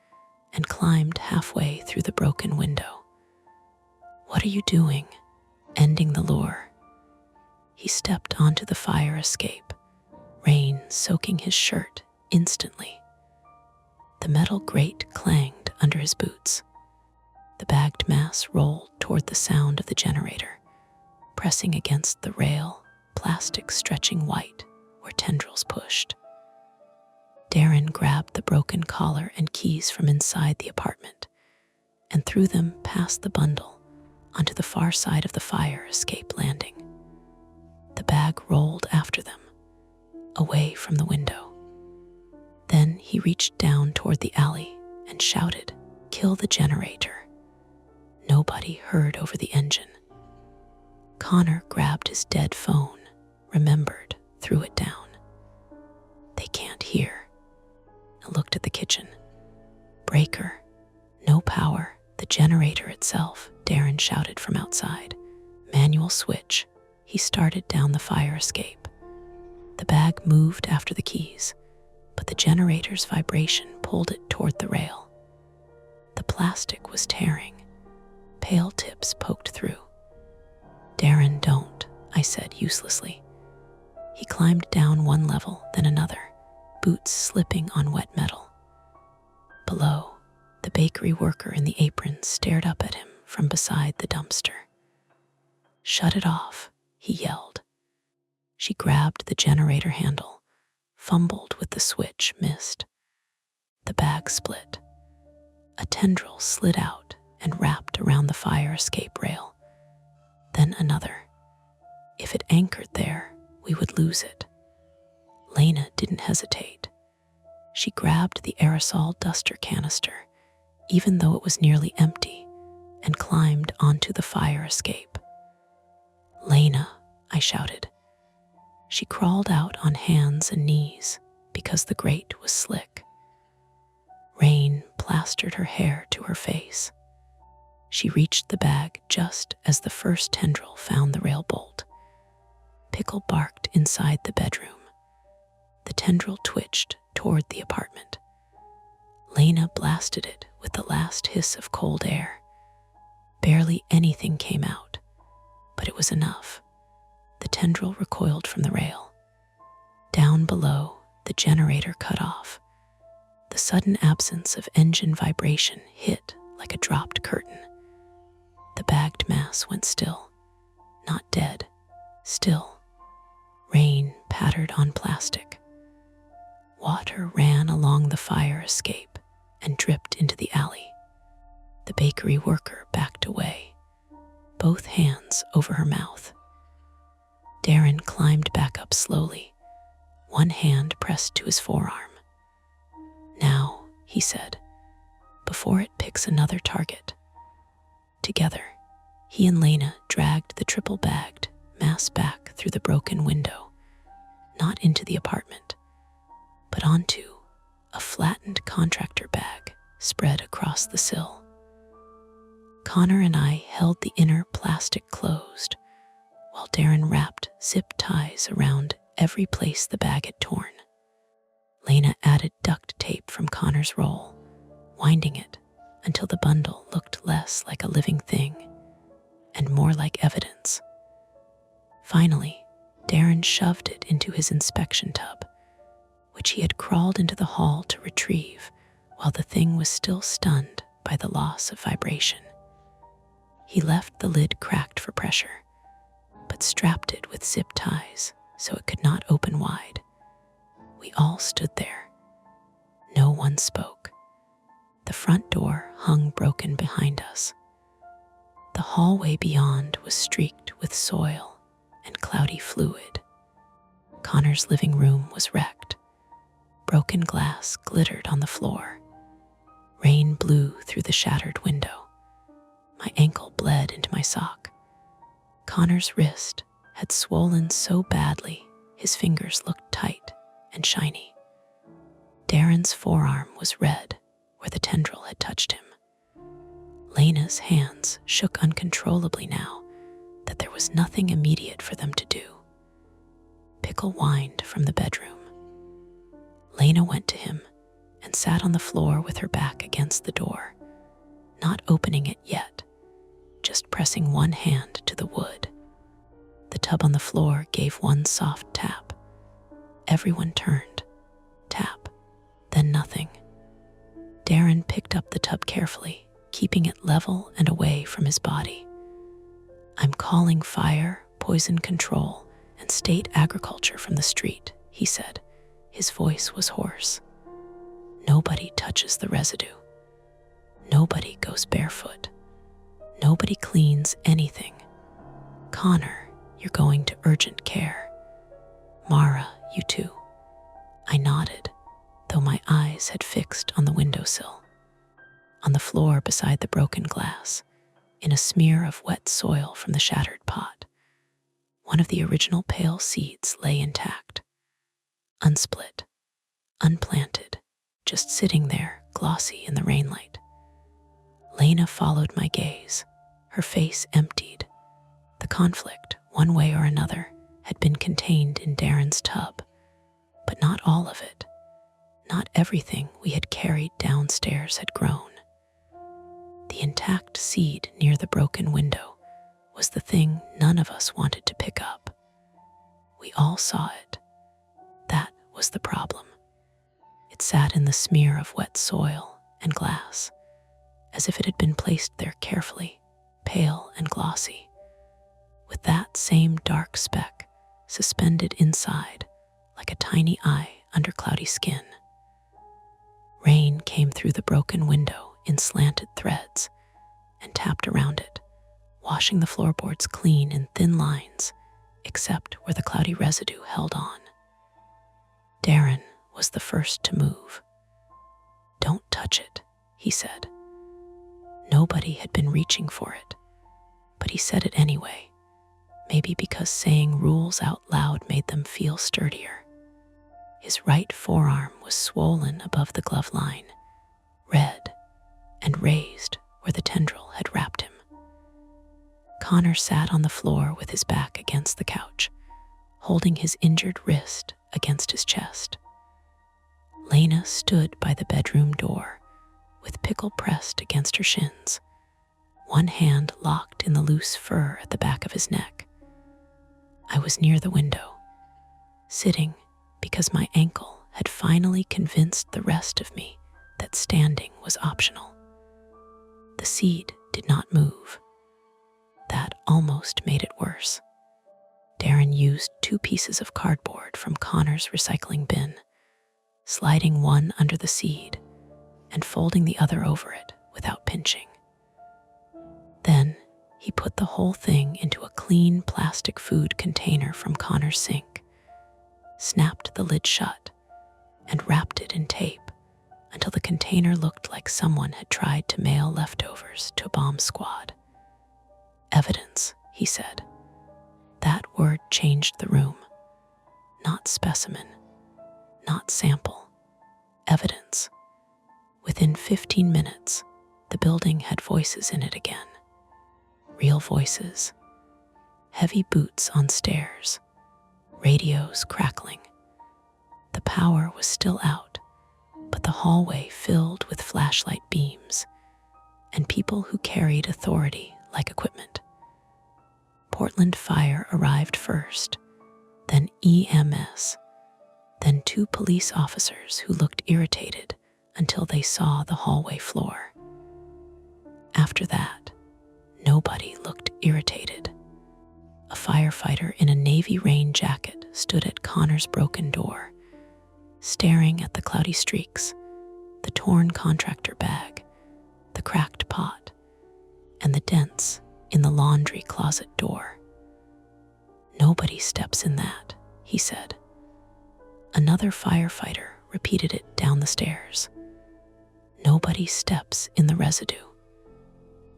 S1: and climbed halfway through the broken window. "What are you doing? Ending the lure?" He stepped onto the fire escape, rain soaking his shirt instantly. The metal grate clanged under his boots. The bagged mass rolled toward the sound of the generator, pressing against the rail, plastic stretching white where tendrils pushed. Darren grabbed the broken collar and keys from inside the apartment and threw them past the bundle onto the far side of the fire escape landing. The bag rolled after them, away from the window. Then he reached down toward the alley and shouted, "Kill the generator." Nobody heard over the engine. Connor grabbed his dead phone, remembered, threw it down. "They can't hear." I looked at the kitchen. "Breaker. No power. The generator itself," Darren shouted from outside. "Manual switch." He started down the fire escape. The bag moved after the keys, but the generator's vibration pulled it toward the rail. The plastic was tearing. Pale tips poked through. "Darren, don't," I said uselessly. He climbed down one level, then another, boots slipping on wet metal. Below, the bakery worker in the apron stared up at him from beside the dumpster. "Shut it off," he yelled. She grabbed the generator handle, fumbled with the switch, missed. The bag split. A tendril slid out and wrapped around the fire escape rail. Then another. If it anchored there, we would lose it. Lena didn't hesitate. She grabbed the aerosol duster canister, even though it was nearly empty, and climbed onto the fire escape. "Lena," I shouted. She crawled out on hands and knees because the grate was slick. Rain plastered her hair to her face. She reached the bag just as the first tendril found the rail bolt. Pickle barked inside the bedroom. The tendril twitched toward the apartment. Lena blasted it with the last hiss of cold air. Barely anything came out, but it was enough. The tendril recoiled from the rail. Down below, the generator cut off. The sudden absence of engine vibration hit like a dropped curtain. The bagged mass went still. Not dead, still. Rain pattered on plastic. Water ran along the fire escape and dripped into the alley. The bakery worker backed away, both hands over her mouth. Darren climbed back up slowly, one hand pressed to his forearm. "Now," he said, "before it picks another target." Together, he and Lena dragged the triple-bagged mass back through the broken window, not into the apartment, but onto a flattened contractor bag spread across the sill. Connor and I held the inner plastic closed, while Darren wrapped zip ties around every place the bag had torn. Lena added duct tape from Connor's roll, winding it until the bundle looked less like a living thing and more like evidence. Finally, Darren shoved it into his inspection tub, which he had crawled into the hall to retrieve while the thing was still stunned by the loss of vibration. He left the lid cracked for pressure, but strapped it with zip ties so it could not open wide. We all stood there. No one spoke. The front door hung broken behind us. The hallway beyond was streaked with soil and cloudy fluid. Connor's living room was wrecked. Broken glass glittered on the floor. Rain blew through the shattered window. My ankle bled into my sock. Connor's wrist had swollen so badly, his fingers looked tight and shiny. Darren's forearm was red where the tendril had touched him. Lena's hands shook uncontrollably now that there was nothing immediate for them to do. Pickle whined from the bedroom. Lena went to him and sat on the floor with her back against the door, not opening it yet, just pressing one hand to the wood. The tub on the floor gave one soft tap. Everyone turned. Tap, then nothing. Darren picked up the tub carefully, keeping it level and away from his body. "I'm calling fire, poison control, and state agriculture from the street," he said. His voice was hoarse. "Nobody touches the residue. Nobody goes barefoot. Nobody cleans anything. Connor, you're going to urgent care. Mara, you too." I nodded, though my eyes had fixed on the windowsill. On the floor beside the broken glass, in a smear of wet soil from the shattered pot, one of the original pale seeds lay intact, unsplit, unplanted, just sitting there, glossy in the rainlight. Lena followed my gaze, her face emptied. The conflict, one way or another, had been contained in Darren's tub, but not all of it. Not everything we had carried downstairs had grown. The intact seed near the broken window was the thing none of us wanted to pick up. We all saw it. That was the problem. It sat in the smear of wet soil and glass, as if it had been placed there carefully, pale and glossy, with that same dark speck suspended inside like a tiny eye under cloudy skin. Rain came through the broken window in slanted threads and tapped around it, washing the floorboards clean in thin lines, except where the cloudy residue held on. Darren was the first to move. "Don't touch it," he said. Nobody had been reaching for it, but he said it anyway, maybe because saying rules out loud made them feel sturdier. His right forearm was swollen above the glove line, red, and raised where the tendril had wrapped him. Connor sat on the floor with his back against the couch, holding his injured wrist against his chest. Lena stood by the bedroom door, with Pickle pressed against her shins, one hand locked in the loose fur at the back of his neck. I was near the window, sitting because my ankle had finally convinced the rest of me that standing was optional. The seed did not move. That almost made it worse. Darren used 2 pieces of cardboard from Connor's recycling bin, sliding one under the seed and folding the other over it without pinching. Then he put the whole thing into a clean plastic food container from Connor's sink, snapped the lid shut, and wrapped it in tape until the container looked like someone had tried to mail leftovers to a bomb squad. "Evidence," he said. That word changed the room. Not specimen, not sample, evidence. Within 15 minutes, the building had voices in it again. Real voices. Heavy boots on stairs. Radios crackling. The power was still out, but the hallway filled with flashlight beams and people who carried authority like equipment. Portland Fire arrived first, then EMS, then 2 police officers who looked irritated until they saw the hallway floor. After that, nobody looked irritated. A firefighter in a navy rain jacket stood at Connor's broken door, staring at the cloudy streaks The torn contractor bag, the cracked pot, and the dents in the laundry closet door. "Nobody steps in that," he said. Another firefighter repeated it down the stairs. "Nobody steps in the residue."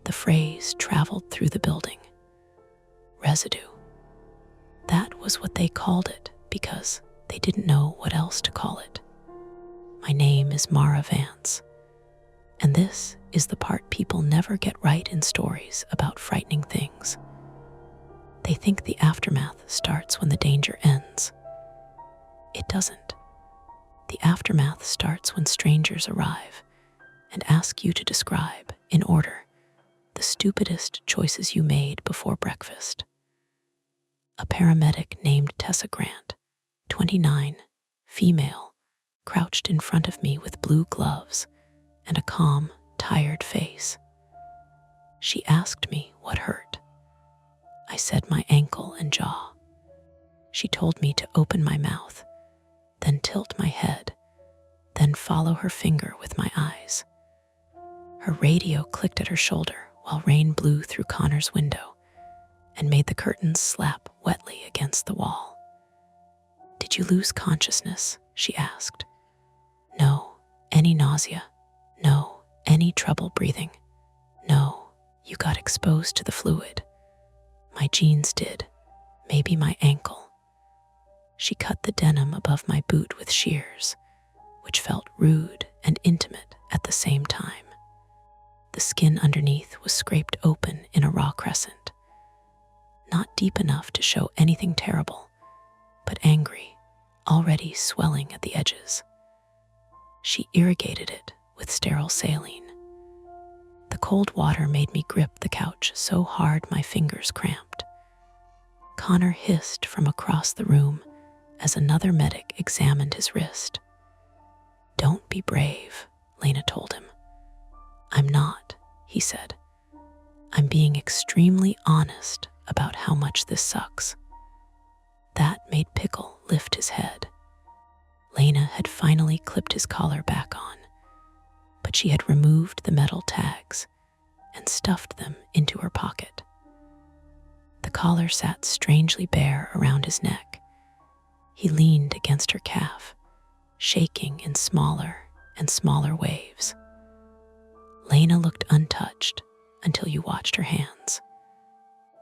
S1: The phrase traveled through the building. Residue. That was what they called it because they didn't know what else to call it. My name is Mara Vance, and this is the part people never get right in stories about frightening things. They think the aftermath starts when the danger ends. It doesn't. The aftermath starts when strangers arrive and ask you to describe, in order, the stupidest choices you made before breakfast. A paramedic named Tessa Grant, 29, female, crouched in front of me with blue gloves and a calm, tired face. She asked me what hurt. I said my ankle and jaw. She told me to open my mouth, then tilt my head, then follow her finger with my eyes. Her radio clicked at her shoulder while rain blew through Connor's window and made the curtains slap wetly against the wall. "Did you lose consciousness?" she asked. "No." "Any nausea?" "No." "Any trouble breathing?" "No." "You got exposed to the fluid?" "My jeans did. Maybe my ankle." She cut the denim above my boot with shears, which felt rude and intimate at the same time. The skin underneath was scraped open in a raw crescent. Not deep enough to show anything terrible, but angry, already swelling at the edges. She irrigated it with sterile saline. The cold water made me grip the couch so hard my fingers cramped. Connor hissed from across the room as another medic examined his wrist. "Don't be brave," Lena told him. "I'm not," he said. "I'm being extremely honest about how much this sucks." That made Pickle lift his head. Lena had finally clipped his collar back on, but she had removed the metal tags and stuffed them into her pocket. The collar sat strangely bare around his neck. He leaned against her calf, shaking in smaller and smaller waves. Lena looked untouched until you watched her hands.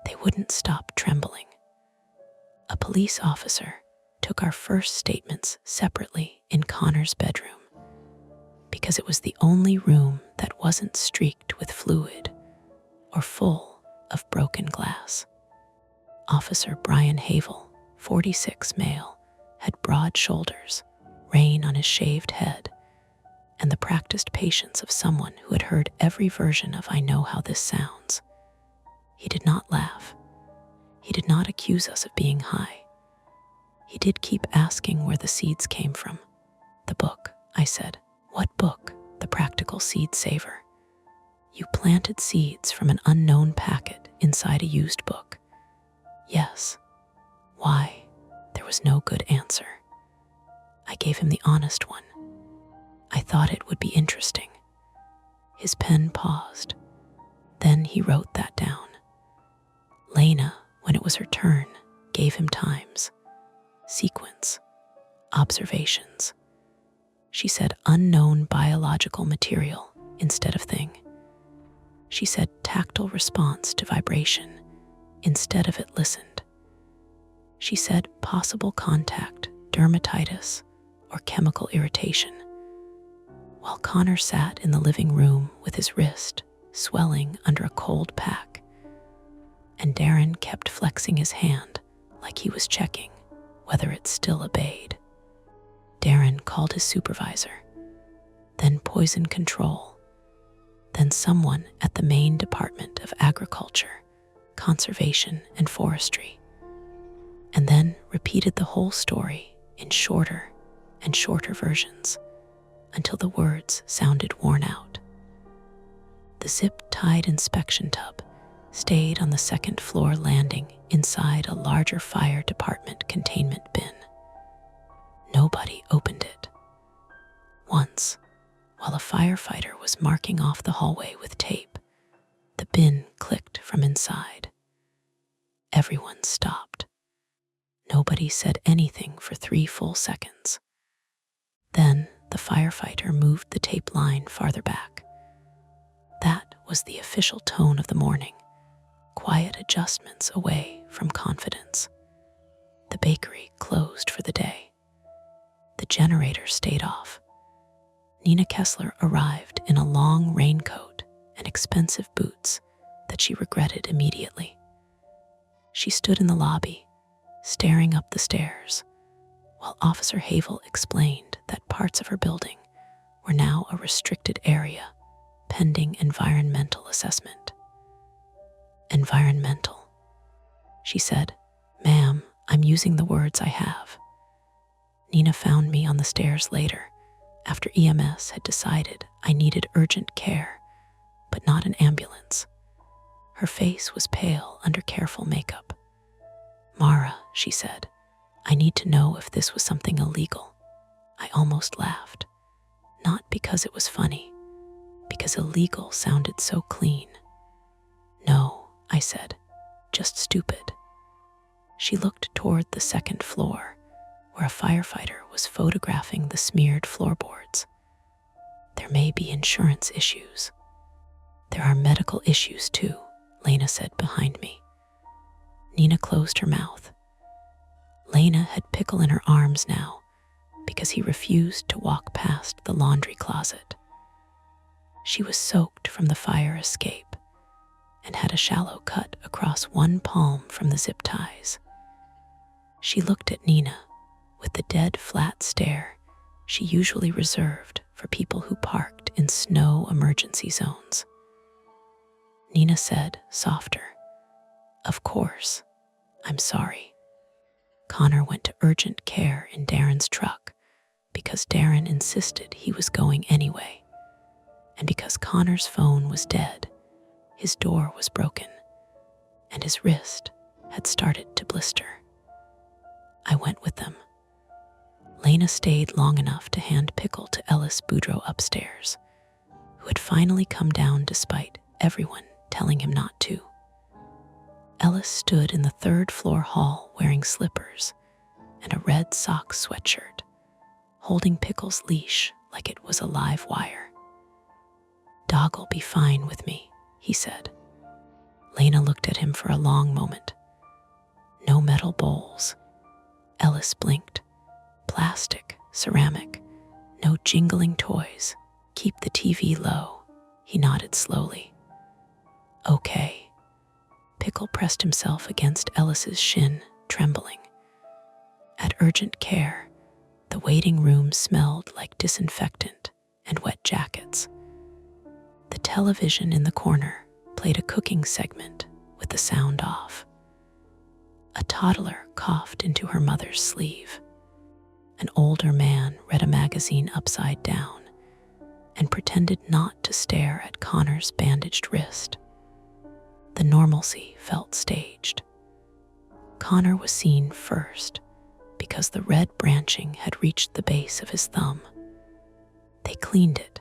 S1: They wouldn't stop trembling. A police officer took our first statements separately in Connor's bedroom because it was the only room that wasn't streaked with fluid or full of broken glass. Officer Brian Havel, 46 male, had broad shoulders, rain on his shaved head, and the practiced patience of someone who had heard every version of "I know how this sounds." He did not laugh. He did not accuse us of being high. He did keep asking where the seeds came from. "The book," I said. "What book?" "The Practical Seed Saver. You planted seeds from an unknown packet inside a used book." "Yes." "Why?" There was no good answer. I gave him the honest one. I thought it would be interesting. His pen paused. Then he wrote that down. Lena, when it was her turn, gave him times, sequence, observations. She said unknown biological material instead of thing. She said tactile response to vibration instead of it listened. She said possible contact, dermatitis, or chemical irritation. While Connor sat in the living room with his wrist swelling under a cold pack, and Darren kept flexing his hand like he was checking whether it still obeyed. Darren called his supervisor, then poison control, then someone at the Maine Department of Agriculture, Conservation and Forestry, and then repeated the whole story in shorter and shorter versions until the words sounded worn out. The zip-tied inspection tub stayed on the second floor landing inside a larger fire department containment bin. Nobody opened it. Once, While a firefighter was marking off the hallway with tape, the bin clicked from inside. Everyone stopped. Nobody said anything for 3 full seconds. Then the firefighter moved the tape line farther back. That was the official tone of the morning, quiet adjustments away from confidence. The bakery closed for the day. The generator stayed off. Nina Kessler arrived in a long raincoat and expensive boots that she regretted immediately. She stood in the lobby, staring up the stairs, while Officer Havel explained that parts of her building were now a restricted area pending environmental assessment. Environmental, she said. "Ma'am, I'm using the words I have." Nina found me on the stairs later, after EMS had decided I needed urgent care, but not an ambulance. Her face was pale under careful makeup. "Mara," she said, "I need to know if this was something illegal." I almost laughed, not because it was funny, because illegal sounded so clean. "No," I said, "just stupid." She looked toward the second floor, where a firefighter was photographing the smeared floorboards. "There may be insurance issues." "There are medical issues too," Lena said behind me. Nina closed her mouth. Lena had Pickle in her arms now because he refused to walk past the laundry closet. She was soaked from the fire escape and had a shallow cut across one palm from the zip ties. She looked at Nina with the dead flat stare she usually reserved for people who parked in snow emergency zones. Nina said, softer, "Of course, I'm sorry." Connor went to urgent care in Darren's truck because Darren insisted he was going anyway. And because Connor's phone was dead, his door was broken, and his wrist had started to blister. I went with them. Lena stayed long enough to hand Pickle to Ellis Boudreau upstairs, who had finally come down despite everyone telling him not to. Ellis stood in the third-floor hall wearing slippers and a red sock sweatshirt, holding Pickle's leash like it was a live wire. "Dog'll be fine with me," he said. Lena looked at him for a long moment. "No metal bowls." Ellis blinked. "Plastic, ceramic, no jingling toys. Keep the TV low." He nodded slowly. "Okay." Pickle pressed himself against Ellis's shin, trembling. At urgent care, the waiting room smelled like disinfectant and wet jackets. The television in the corner played a cooking segment with the sound off. A toddler coughed into her mother's sleeve. An older man read a magazine upside down and pretended not to stare at Connor's bandaged wrist. The normalcy felt staged. Connor was seen first because the red branching had reached the base of his thumb. They cleaned it,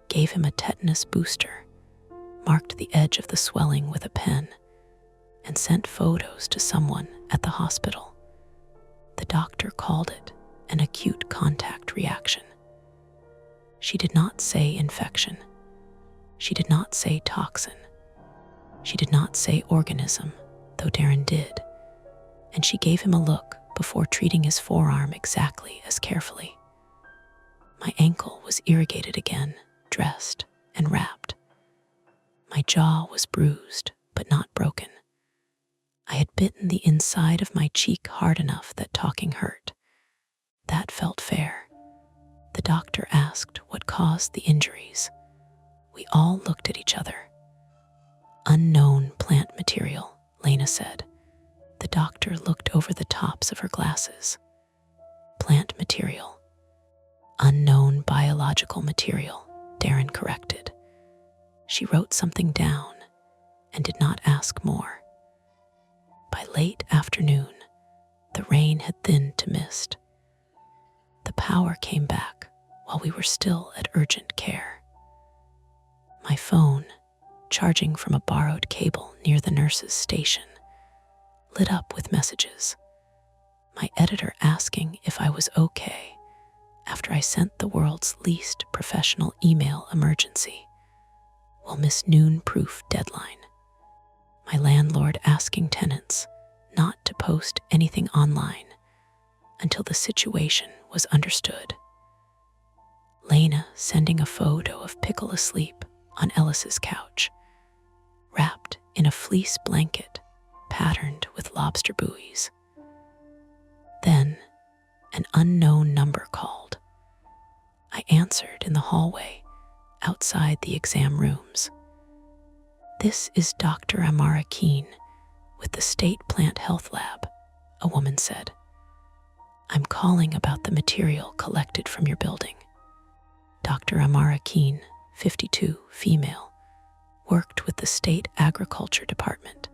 S1: gave him a tetanus booster, marked the edge of the swelling with a pen, and sent photos to someone at the hospital. The doctor called it an acute contact reaction. She did not say infection. She did not say toxin. She did not say organism, though Darren did, and she gave him a look before treating his forearm exactly as carefully. My ankle was irrigated again, dressed, and wrapped. My jaw was bruised, but not broken. I had bitten the inside of my cheek hard enough that talking hurt. That felt fair. The doctor asked what caused the injuries. We all looked at each other. "Unknown plant material," Lena said. The doctor looked over the tops of her glasses. "Plant material." "Unknown biological material," Darren corrected. She wrote something down and did not ask more. By late afternoon, the rain had thinned to mist. The power came back, while we were still at urgent care. My phone, charging from a borrowed cable near the nurse's station, lit up with messages. My editor asking if I was okay after I sent the world's least professional email emergency. Will miss noon proof deadline. My landlord asking tenants not to post anything online until the situation was understood. Lena sending a photo of Pickle asleep on Ellis's couch, wrapped in a fleece blanket patterned with lobster buoys. Then, an unknown number called. I answered in the hallway outside the exam rooms. "This is Dr. Amara Keene with the State Plant Health Lab," a woman said. "I'm calling about the material collected from your building." Dr. Amara Keene, 52, female, worked with the State Agriculture Department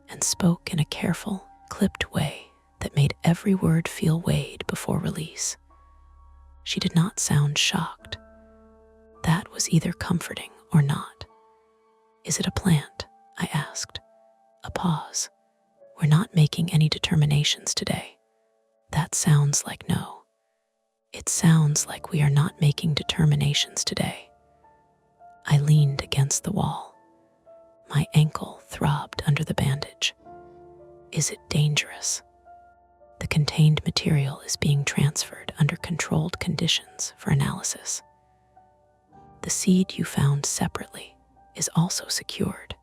S1: and spoke in a careful, clipped way that made every word feel weighed before release. She did not sound shocked. That was either comforting or not. "Is it a plant?" I asked. A pause. "We're not making any determinations today." "That sounds like no." "It sounds like we are not making determinations today." I leaned against the wall. My ankle throbbed under the bandage. "Is it dangerous?" "The contained material is being transferred under controlled conditions for analysis. The seed you found separately is also secured.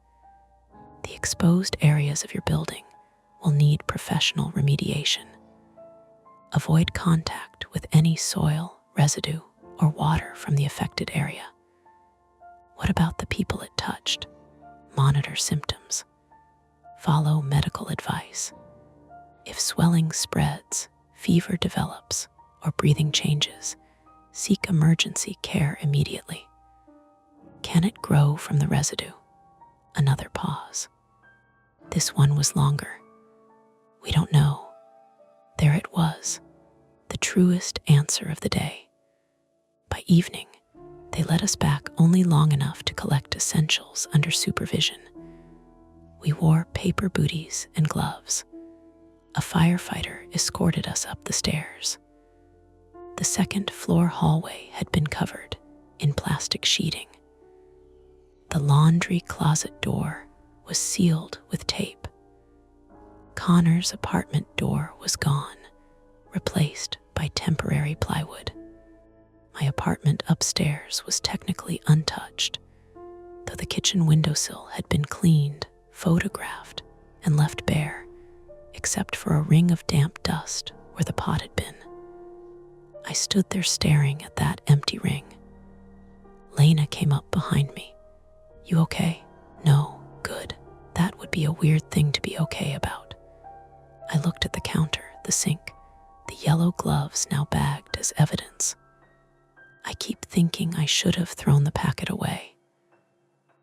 S1: The exposed areas of your building will need professional remediation. Avoid contact with any soil, residue, or water from the affected area." "What about the people it touched?" "Monitor symptoms. Follow medical advice. If swelling spreads, fever develops, or breathing changes, seek emergency care immediately." "Can it grow from the residue?" Another pause. This one was longer. "We don't know." There it was, the truest answer of the day. By evening, they let us back only long enough to collect essentials under supervision. We wore paper booties and gloves. A firefighter escorted us up the stairs. The second-floor hallway had been covered in plastic sheeting. The laundry closet door was sealed with tape. Connor's apartment door was gone, replaced by temporary plywood. My apartment upstairs was technically untouched, though the kitchen windowsill had been cleaned, photographed, and left bare, except for a ring of damp dust where the pot had been. I stood there staring at that empty ring. Lena came up behind me. "You okay?" "No." "Good. That would be a weird thing to be okay about." I looked at the counter, the sink, the yellow gloves now bagged as evidence. "I keep thinking I should have thrown the packet away."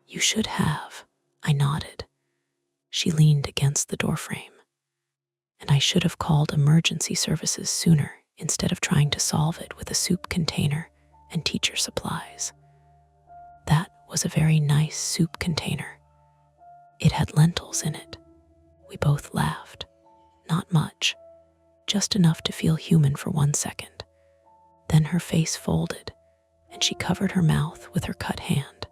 S1: "You should have." I nodded. She leaned against the doorframe. "And I should have called emergency services sooner instead of trying to solve it with a soup container and teacher supplies." That was a very nice soup container. It had lentils in it. We both laughed. Not much, just enough to feel human for 1 second. Then her face folded, and she covered her mouth with her cut hand.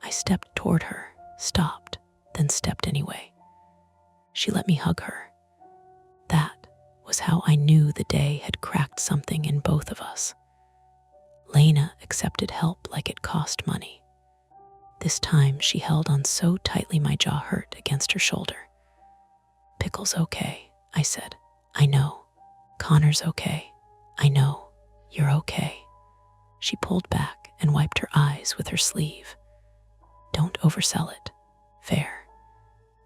S1: I stepped toward her, stopped, then stepped anyway. She let me hug her. That was how I knew the day had cracked something in both of us. Lena accepted help like it cost money. This time she held on so tightly my jaw hurt against her shoulder. "Pickle's okay," I said. "I know." "Connor's okay." "I know. You're okay." She pulled back and wiped her eyes with her sleeve. "Don't oversell it. Fair."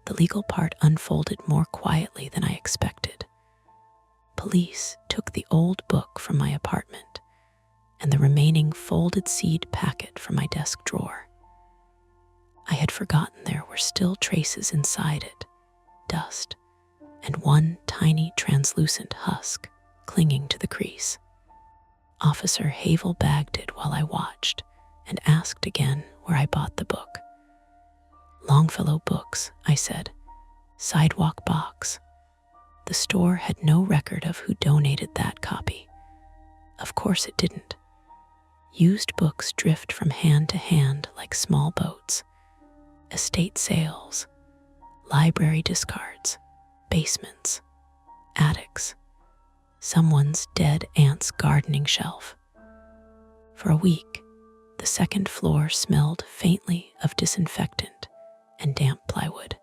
S1: The legal part unfolded more quietly than I expected. Police took the old book from my apartment and the remaining folded seed packet from my desk drawer. I had forgotten there were still traces inside it, dust, and one tiny translucent husk clinging to the crease. Officer Havel bagged it while I watched and asked again where I bought the book. Longfellow Books, I said. Sidewalk box. The store had no record of who donated that copy. Of course it didn't. Used books drift from hand to hand like small boats. Estate sales, library discards, basements, attics, someone's dead aunt's gardening shelf. For a week, the second floor smelled faintly of disinfectant and damp plywood.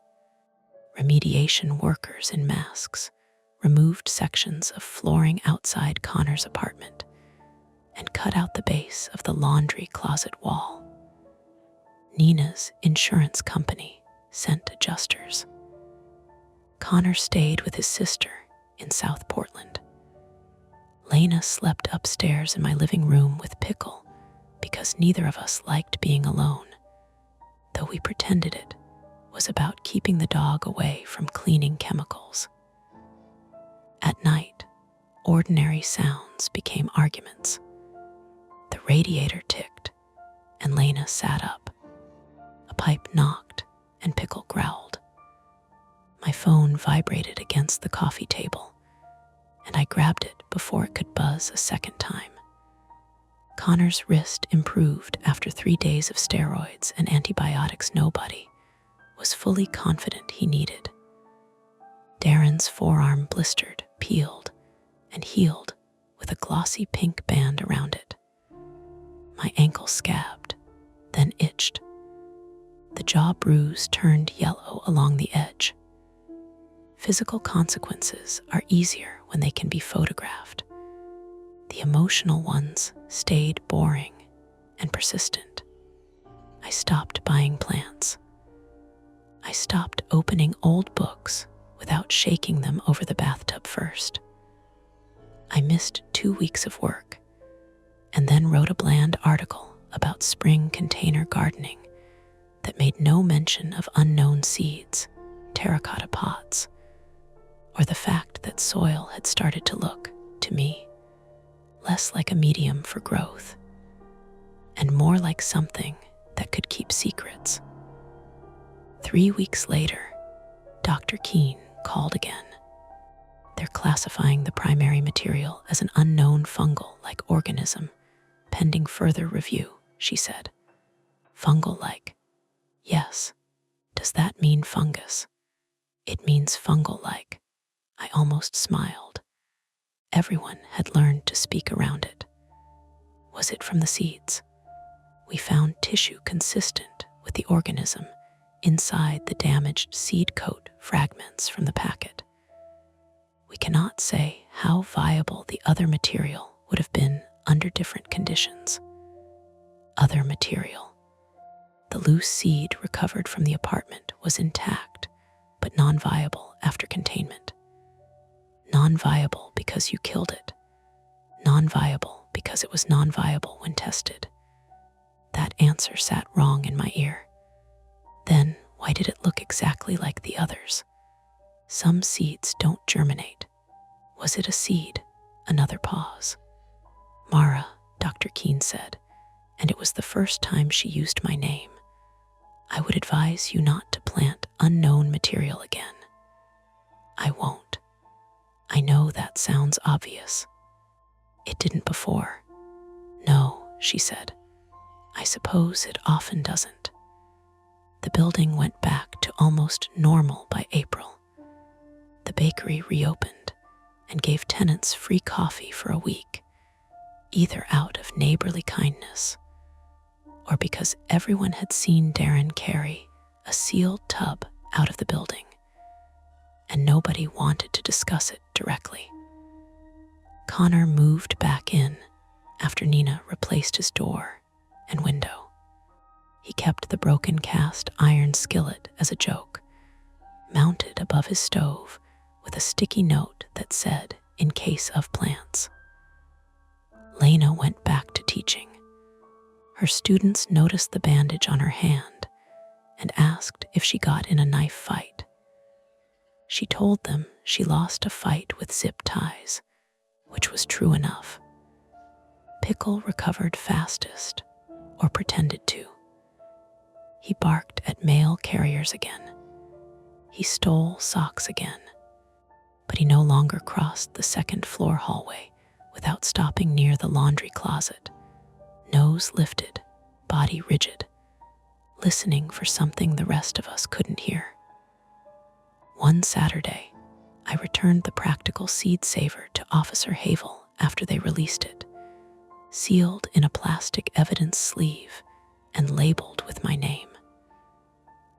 S1: Remediation workers in masks removed sections of flooring outside Connor's apartment and cut out the base of the laundry closet wall. Nina's insurance company sent adjusters. Connor stayed with his sister in South Portland. Lena slept upstairs in my living room with Pickle because neither of us liked being alone, though we pretended it was about keeping the dog away from cleaning chemicals. At night, ordinary sounds became arguments. The radiator ticked, and Lena sat up. A pipe knocked, and Pickle growled. My phone vibrated against the coffee table, and I grabbed it before it could buzz a second time. Connor's wrist improved after 3 days of steroids and antibiotics nobody was fully confident he needed. Darren's forearm blistered, peeled, and healed with a glossy pink band around it. My ankle scabbed, then itched. The jaw bruise turned yellow along the edge. Physical consequences are easier when they can be photographed. The emotional ones stayed boring and persistent. I stopped buying plants. I stopped opening old books without shaking them over the bathtub first. I missed 2 weeks of work and then wrote a bland article about spring container gardening that made no mention of unknown seeds, terracotta pots, or the fact that soil had started to look, to me, less like a medium for growth and more like something that could keep secrets. 3 weeks later, Dr. Keene called again. They're classifying the primary material as an unknown fungal-like organism, pending further review, she said. Fungal-like. Yes. Does that mean fungus? It means fungal-like. I almost smiled. Everyone had learned to speak around it. Was it from the seeds? We found tissue consistent with the organism inside the damaged seed coat fragments from the packet. We cannot say how viable the other material would have been under different conditions. Other material. The loose seed recovered from the apartment was intact, but non-viable after containment. Non-viable because you killed it. Non-viable because it was non-viable when tested. That answer sat wrong in my ear. Then, why did it look exactly like the others? Some seeds don't germinate. Was it a seed? Another pause. Mara, Dr. Keene said, and it was the first time she used my name. I would advise you not to plant unknown material again. I won't. I know that sounds obvious. It didn't before. No, she said. I suppose it often doesn't. The building went back to almost normal by April. The bakery reopened and gave tenants free coffee for a week, either out of neighborly kindness or because everyone had seen Darren carry a sealed tub out of the building, and nobody wanted to discuss it directly. Connor moved back in after Nina replaced his door and window. He kept the broken cast iron skillet as a joke, mounted above his stove with a sticky note that said, "In case of plants." Lena went back to teaching. Her students noticed the bandage on her hand and asked if she got in a knife fight. She told them she lost a fight with zip ties, which was true enough. Pickle recovered fastest, or pretended to. He barked at mail carriers again. He stole socks again. But he no longer crossed the second-floor hallway without stopping near the laundry closet, nose lifted, body rigid, listening for something the rest of us couldn't hear. One Saturday, I returned the practical seed saver to Officer Havel after they released it, sealed in a plastic evidence sleeve and labeled with my name.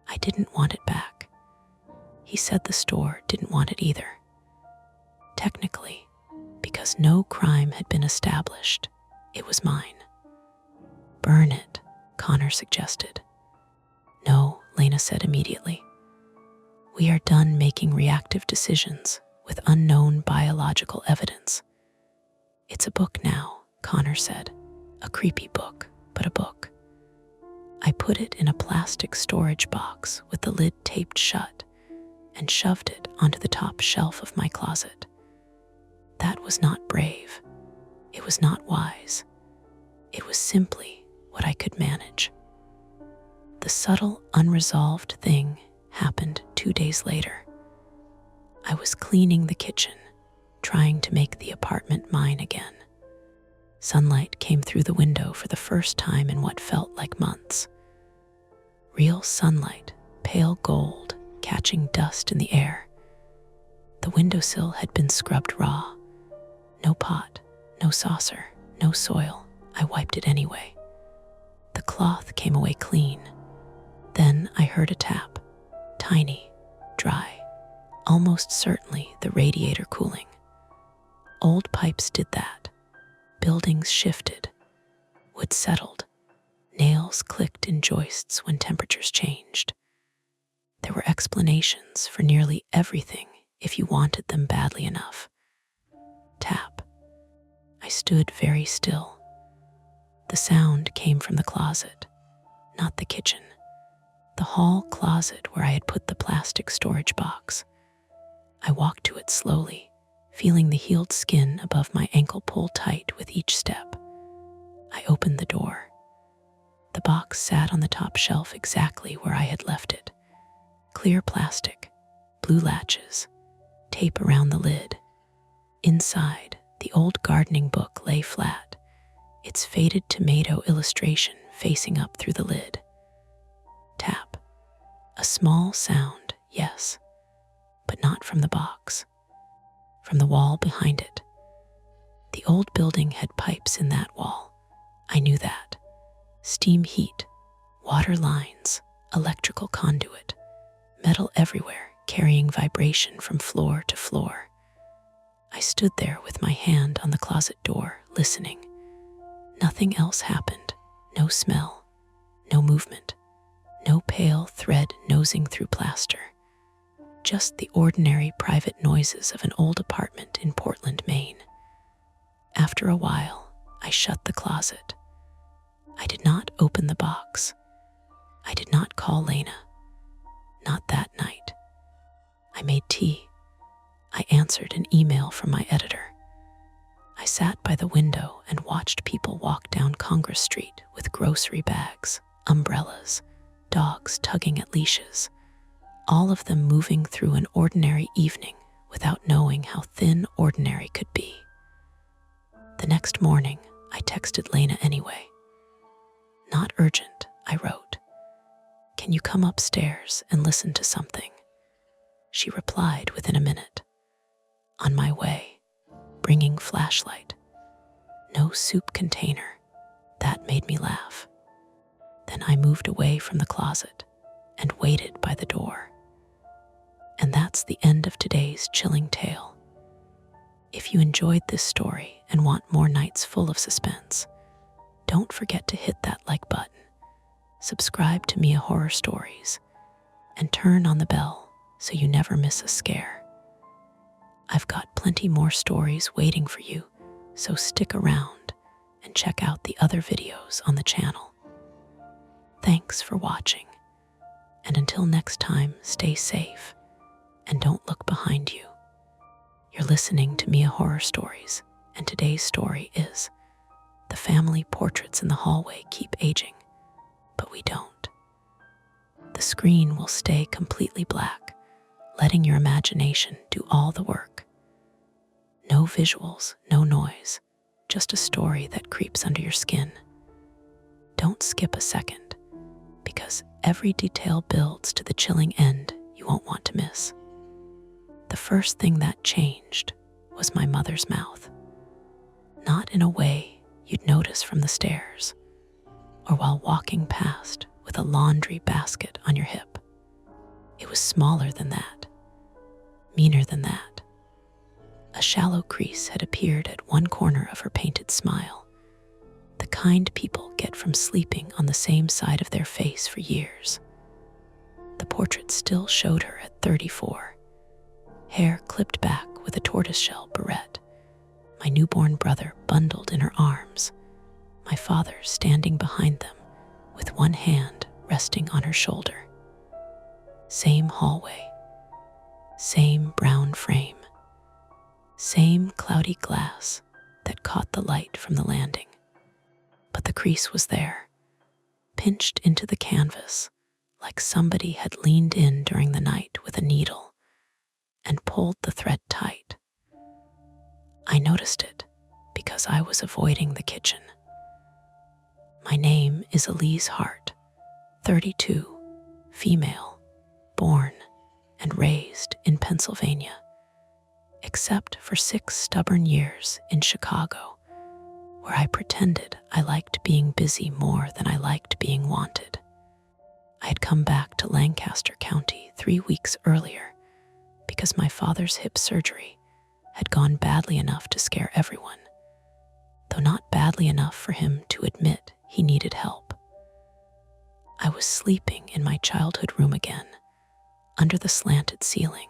S1: I didn't want it back. He said the store didn't want it either. Technically, because no crime had been established, it was mine. Burn it, Connor suggested. No, Lena said immediately. We are done making reactive decisions with unknown biological evidence. It's a book now, Connor said. A creepy book, but a book. I put it in a plastic storage box with the lid taped shut and shoved it onto the top shelf of my closet. That was not brave. It was not wise. It was simply what I could manage. The subtle, unresolved thing happened 2 days later. I was cleaning the kitchen, trying to make the apartment mine again. Sunlight came through the window for the first time in what felt like months. Real sunlight, pale gold, catching dust in the air. The windowsill had been scrubbed raw. No pot, no saucer, no soil. I wiped it anyway. The cloth came away clean. Then I heard a tap. Tiny, dry, almost certainly the radiator cooling. Old pipes did that. Buildings shifted. Wood settled. Nails clicked in joists when temperatures changed. There were explanations for nearly everything if you wanted them badly enough. Tap. I stood very still. The sound came from the closet, not the kitchen. The hall closet where I had put the plastic storage box. I walked to it slowly, feeling the healed skin above my ankle pull tight with each step. I opened the door. The box sat on the top shelf exactly where I had left it. Clear plastic, blue latches, tape around the lid. Inside, the old gardening book lay flat, its faded tomato illustration facing up through the lid. Tap. A small sound, yes, but not from the box. From the wall behind it. The old building had pipes in that wall. I knew that. Steam heat, water lines, electrical conduit, metal everywhere, carrying vibration from floor to floor. I stood there with my hand on the closet door, listening. Nothing else happened. No smell, no movement, no pale thread nosing through plaster. Just the ordinary private noises of an old apartment in Portland, Maine. After a while, I shut the closet. I did not open the box. I did not call Lena. Not that night. I made tea. I answered an email from my editor. I sat by the window and watched people walk down Congress Street with grocery bags, umbrellas, dogs tugging at leashes, all of them moving through an ordinary evening without knowing how thin ordinary could be. The next morning, I texted Lena anyway. Not urgent, I wrote. Can you come upstairs and listen to something? She replied within a minute. On my way, bringing flashlight. No soup container. That made me laugh. Then I moved away from the closet and waited by the door. And that's the end of today's chilling tale. If you enjoyed this story and want more nights full of suspense, don't forget to hit that like button, subscribe to Mia Horror Stories, and turn on the bell so you never miss a scare. I've got plenty more stories waiting for you, so stick around and check out the other videos on the channel. Thanks for watching, and until next time, stay safe and don't look behind you. You're listening to Mia Horror Stories, and today's story is The family portraits in the hallway keep aging, but we don't. The screen will stay completely black, letting your imagination do all the work. No visuals, no noise, just a story that creeps under your skin. Don't skip a second, because every detail builds to the chilling end you won't want to miss. The first thing that changed was my mother's mouth. Not in a way you'd notice from the stairs, or while walking past with a laundry basket on your hip. It was smaller than that, meaner than that. A shallow crease had appeared at one corner of her painted smile, the kind people get from sleeping on the same side of their face for years. The portrait still showed her at 34, hair clipped back with a tortoiseshell barrette, my newborn brother bundled in her arms, my father standing behind them with one hand resting on her shoulder. Same hallway, same brown frame, same cloudy glass that caught the light from the landing. But the crease was there, pinched into the canvas like somebody had leaned in during the night with a needle and pulled the thread tight. I noticed it because I was avoiding the kitchen. My name is Elise Hart, 32, female, born and raised in Pennsylvania, except for 6 stubborn years in Chicago, where I pretended I liked being busy more than I liked being wanted. I had come back to Lancaster County 3 weeks earlier because my father's hip surgery had gone badly enough to scare everyone, though not badly enough for him to admit he needed help. I was sleeping in my childhood room again, under the slanted ceiling,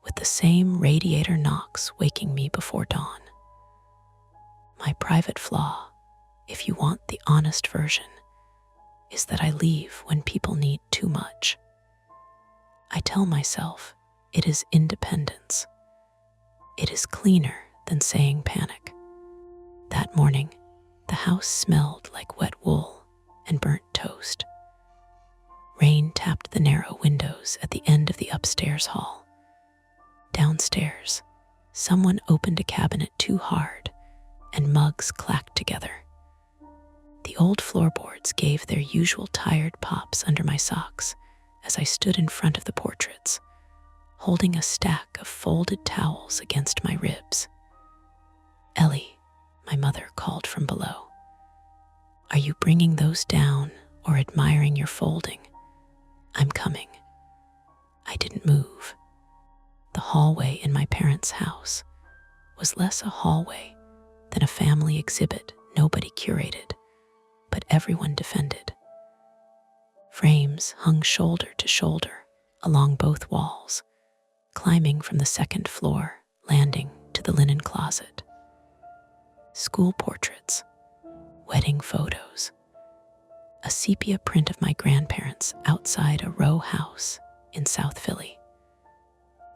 S1: with the same radiator knocks waking me before dawn. My private flaw, if you want the honest version, is that I leave when people need too much. I tell myself it is independence. It is cleaner than saying panic. That morning, the house smelled like wet wool and burnt toast. Rain tapped the narrow windows at the end of the upstairs hall. Downstairs, someone opened a cabinet too hard, and mugs clacked together. The old floorboards gave their usual tired pops under my socks as I stood in front of the portraits, holding a stack of folded towels against my ribs. "Ellie," my mother called from below. "Are you bringing those down or admiring your folding? I'm coming." I didn't move. The hallway in my parents' house was less a hallway than a family exhibit nobody curated, but everyone defended. Frames hung shoulder to shoulder along both walls, climbing from the second floor landing to the linen closet. School portraits, wedding photos, a sepia print of my grandparents outside a row house in South Philly,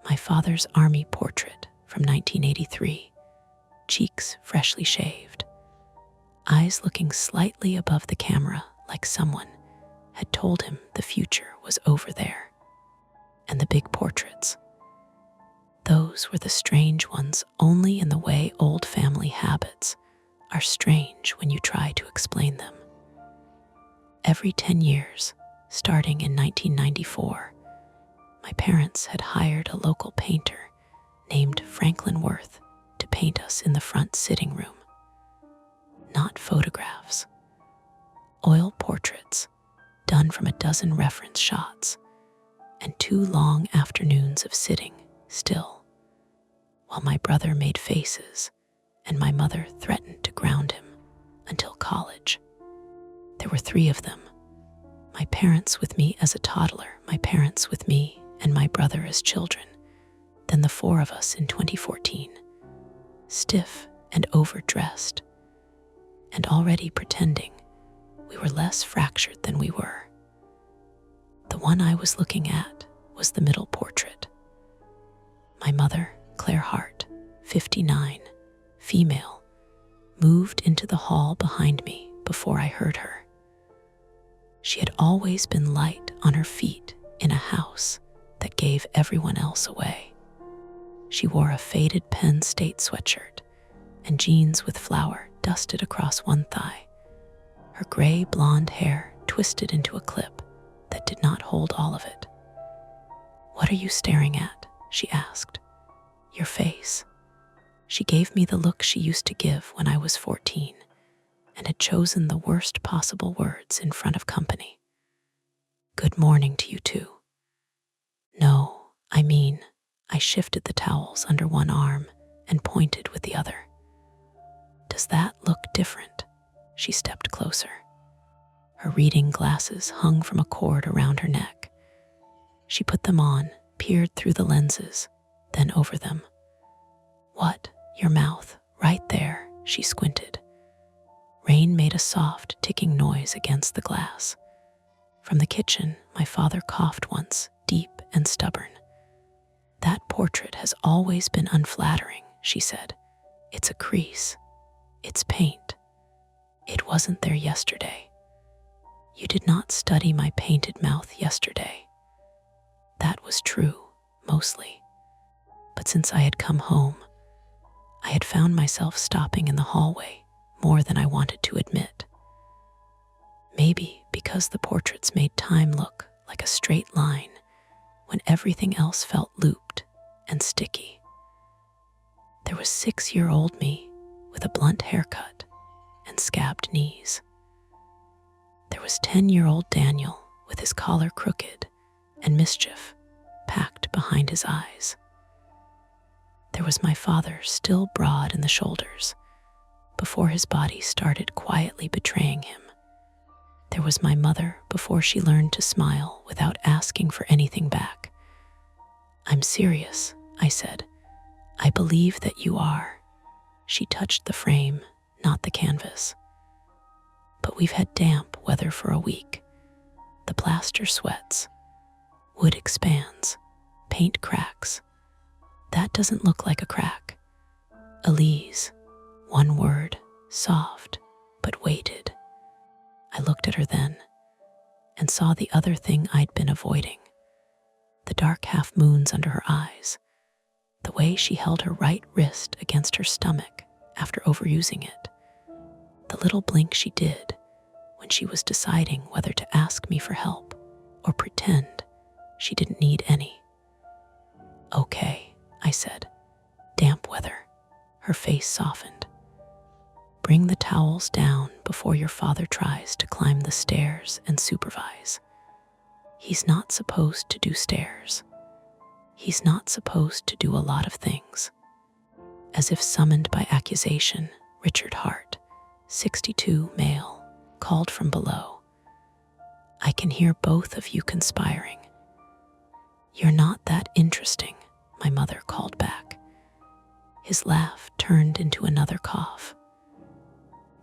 S1: my father's army portrait from 1983, cheeks freshly shaved, eyes looking slightly above the camera like someone had told him the future was over there, and the big portraits. Those were the strange ones only in the way old family habits are strange when you try to explain them. Every 10 years, starting in 1994, my parents had hired a local painter named Franklin Worth to paint us in the front sitting room. Not photographs, oil portraits done from a dozen reference shots, and 2 long afternoons of sitting still, while my brother made faces and my mother threatened to ground him until college. There were 3 of them, my parents with me as a toddler, my parents with me and my brother as children, then the 4 of us in 2014, stiff and overdressed, and already pretending we were less fractured than we were. The one I was looking at was the middle portrait. My mother, Claire Hart, 59, female, moved into the hall behind me before I heard her. She had always been light on her feet in a house that gave everyone else away. She wore a faded Penn State sweatshirt and jeans with flour dusted across one thigh. Her gray blonde hair twisted into a clip that did not hold all of it. "What are you staring at?" she asked. "Your face." She gave me the look she used to give when I was 14 and had chosen the worst possible words in front of company. "Good morning to you too." "No, I mean," I shifted the towels under one arm and pointed with the other. "Does that look different?" She stepped closer. Her reading glasses hung from a cord around her neck. She put them on, peered through the lenses, then over them. "What? Your mouth, right there," she squinted. Rain made a soft, ticking noise against the glass. From the kitchen, my father coughed once, deep and stubborn. "That portrait has always been unflattering," she said. "It's a crease. It's paint. It wasn't there yesterday. You did not study my painted mouth yesterday." That was true, mostly. But since I had come home, I had found myself stopping in the hallway more than I wanted to admit. Maybe because the portraits made time look like a straight line when everything else felt looped and sticky. There was 6-year-old me with a blunt haircut and scabbed knees. There was 10-year-old Daniel with his collar crooked and mischief packed behind his eyes. There was my father still broad in the shoulders before his body started quietly betraying him. There was my mother before she learned to smile without asking for anything back. "I'm serious," I said. "I believe that you are." She touched the frame, not the canvas. "But we've had damp weather for a week. The plaster sweats. Wood expands. Paint cracks. That doesn't look like a crack." "Elise," one word, soft, but weighted. I looked at her then and saw the other thing I'd been avoiding. The dark half moons under her eyes, the way she held her right wrist against her stomach after overusing it, the little blink she did when she was deciding whether to ask me for help or pretend she didn't need any. "Okay," I said. "Damp weather." Her face softened. "Bring the towels down before your father tries to climb the stairs and supervise. He's not supposed to do stairs. He's not supposed to do a lot of things." As if summoned by accusation, Richard Hart, 62 male, called from below. "I can hear both of you conspiring." "You're not that interesting," my mother called back. His laugh turned into another cough.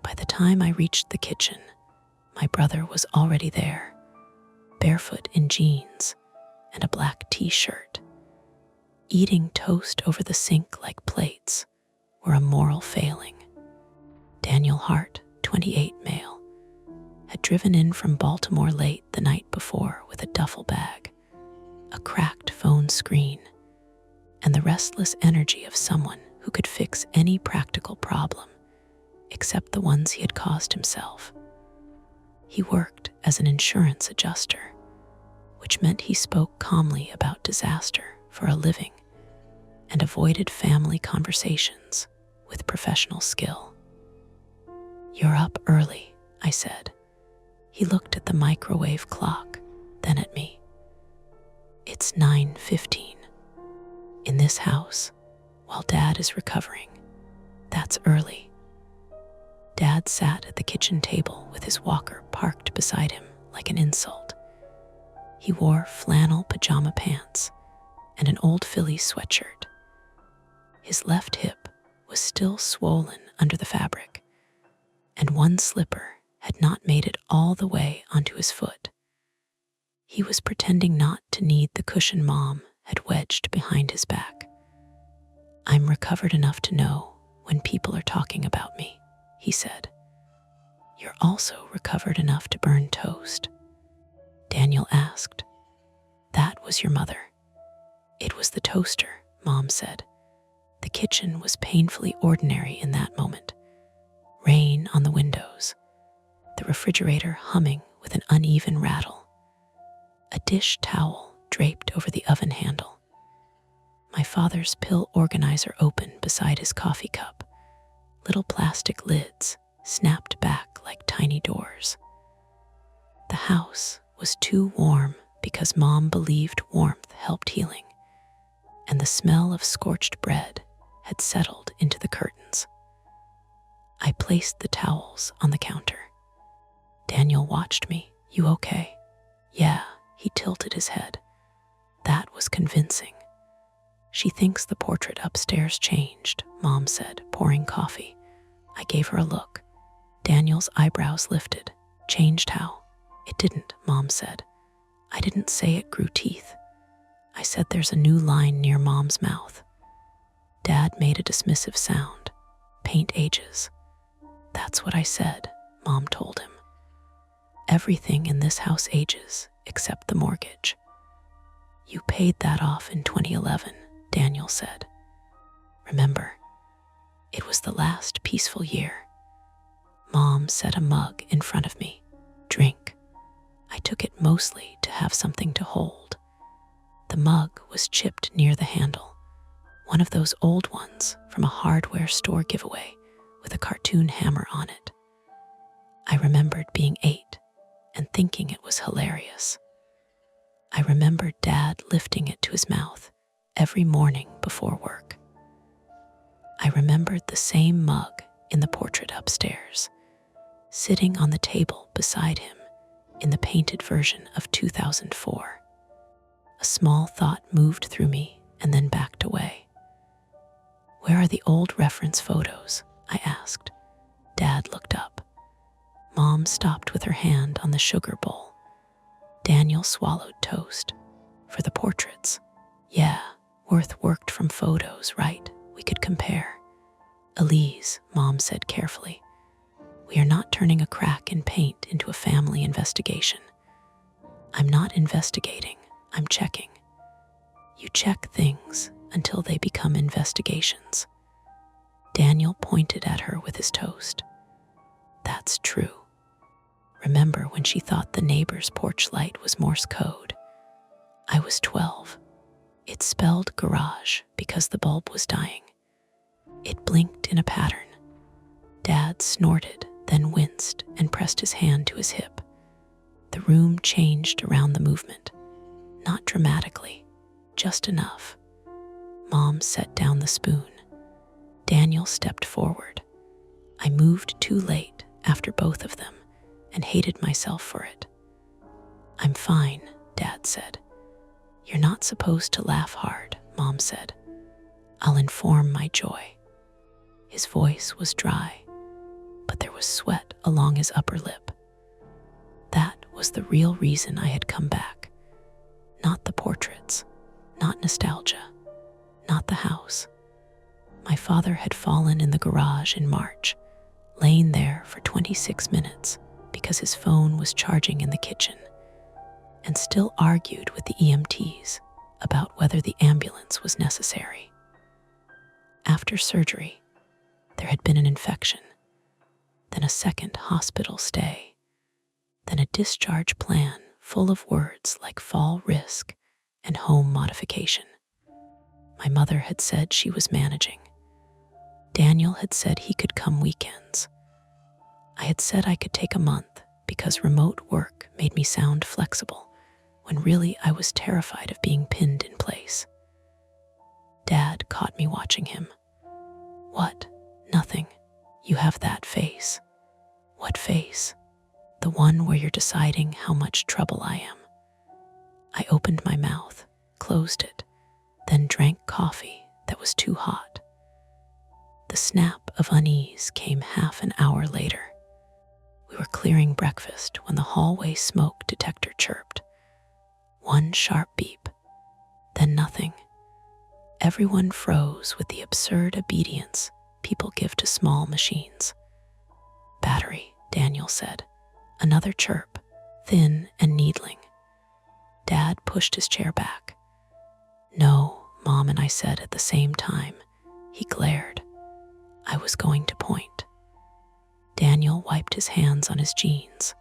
S1: By the time I reached the kitchen, my brother was already there, barefoot in jeans and a black t-shirt. Eating toast over the sink like plates were a moral failing. Daniel Hart, 28 male, had driven in from Baltimore late the night before with a duffel bag, a cracked phone screen, and the restless energy of someone who could fix any practical problem except the ones he had caused himself. He worked as an insurance adjuster, which meant he spoke calmly about disaster for a living and avoided family conversations with professional skill. "You're up early," I said. He looked at the microwave clock, then at me. "It's 9:15. In this house, while Dad is recovering, that's early." Dad sat at the kitchen table with his walker parked beside him like an insult. He wore flannel pajama pants and an old Philly sweatshirt. His left hip was still swollen under the fabric, and one slipper had not made it all the way onto his foot. He was pretending not to need the cushion Mom had wedged behind his back. "I'm recovered enough to know when people are talking about me," he said. "You're also recovered enough to burn toast?" Daniel asked. "That was your mother." "It was the toaster," Mom said. The kitchen was painfully ordinary in that moment. Rain on the windows, the refrigerator humming with an uneven rattle, a dish towel draped over the oven handle, my father's pill organizer open beside his coffee cup, little plastic lids snapped back like tiny doors. The house was too warm because Mom believed warmth helped healing, and the smell of scorched bread had settled into the curtains. I placed the towels on the counter. Daniel watched me. "You okay?" "Yeah," he tilted his head. That was convincing. "She thinks the portrait upstairs changed," Mom said, pouring coffee. I gave her a look. Daniel's eyebrows lifted. "Changed how?" "It didn't," Mom said. "I didn't say it grew teeth. I said there's a new line near Mom's mouth." Dad made a dismissive sound. "Paint ages." "That's what I said," Mom told him. "Everything in this house ages, except the mortgage." "You paid that off in 2011, Daniel said. "Remember, it was the last peaceful year." Mom set a mug in front of me. "Drink." I took it mostly to have something to hold. The mug was chipped near the handle, one of those old ones from a hardware store giveaway with a cartoon hammer on it. I remembered being 8 and thinking it was hilarious. I remembered Dad lifting it to his mouth every morning before work. I remembered the same mug in the portrait upstairs, sitting on the table beside him in the painted version of 2004. A small thought moved through me and then backed away. "Where are the old reference photos?" I asked. Dad looked up. Mom stopped with her hand on the sugar bowl. Daniel swallowed toast. "For the portraits?" "Yeah, Worth worked from photos, right? We could compare." "Elise," Mom said carefully, "we are not turning a crack in paint into a family investigation." "I'm not investigating, I'm checking." "You check things until they become investigations." Daniel pointed at her with his toast. "That's true. Remember when she thought the neighbor's porch light was Morse code?" I was 12. It spelled garage because the bulb was dying. It blinked in a pattern. Dad snorted, then winced and pressed his hand to his hip. The room changed around the movement. Not dramatically, just enough. Mom set down the spoon. Daniel stepped forward. I moved too late after both of them and hated myself for it. "I'm fine," Dad said. "You're not supposed to laugh hard," Mom said. "I'll inform my joy." His voice was dry, but there was sweat along his upper lip. That was the real reason I had come back. Not the portraits, not nostalgia, not the house. My father had fallen in the garage in March, lain there for 26 minutes because his phone was charging in the kitchen, and still argued with the EMTs about whether the ambulance was necessary. After surgery, there had been an infection, then a second hospital stay, then a discharge plan full of words like fall risk and home modification. My mother had said she was managing. Daniel had said he could come weekends. I had said I could take a month because remote work made me sound flexible, when really I was terrified of being pinned in place. Dad caught me watching him. "What? Nothing. You have that face." "What face?" "The one where you're deciding how much trouble I am." I opened my mouth, closed it, then drank coffee that was too hot. The snap of unease came half an hour later. We were clearing breakfast when the hallway smoke detector chirped. One sharp beep, then nothing. Everyone froze with the absurd obedience people give to small machines. Battery, Daniel said. Another chirp, thin and needling. Dad pushed his chair back. No, Mom and I said at the same time. He glared. I was going to point. Daniel wiped his hands on his jeans.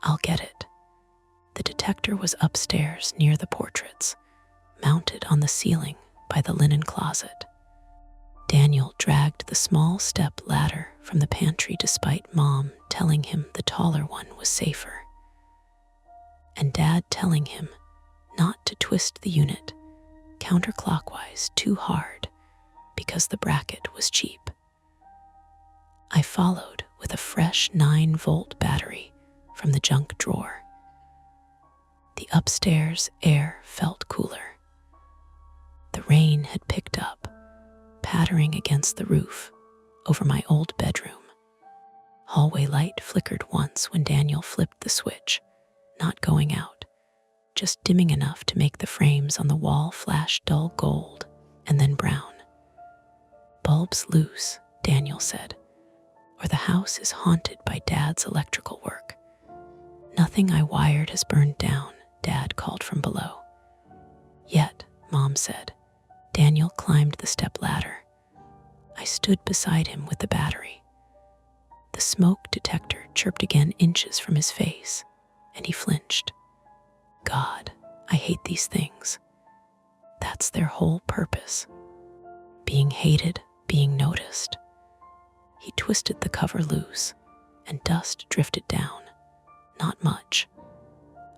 S1: I'll get it. The detector was upstairs near the portraits, mounted on the ceiling by the linen closet. Daniel dragged the small step ladder from the pantry despite Mom telling him the taller one was safer, and Dad telling him not to twist the unit counterclockwise too hard because the bracket was cheap. I followed with a fresh 9-volt battery from the junk drawer. The upstairs air felt cooler. The rain had picked up, pattering against the roof over my old bedroom. Hallway light flickered once when Daniel flipped the switch, not going out, just dimming enough to make the frames on the wall flash dull gold and then brown. Bulbs loose, Daniel said, or the house is haunted by Dad's electrical work. Nothing I wired has burned down, Dad called from below. Yet, Mom said. Daniel climbed the step ladder. I stood beside him with the battery. The smoke detector chirped again inches from his face, and he flinched. God, I hate these things. That's their whole purpose. Being hated, being noticed. He twisted the cover loose, and dust drifted down. Not much.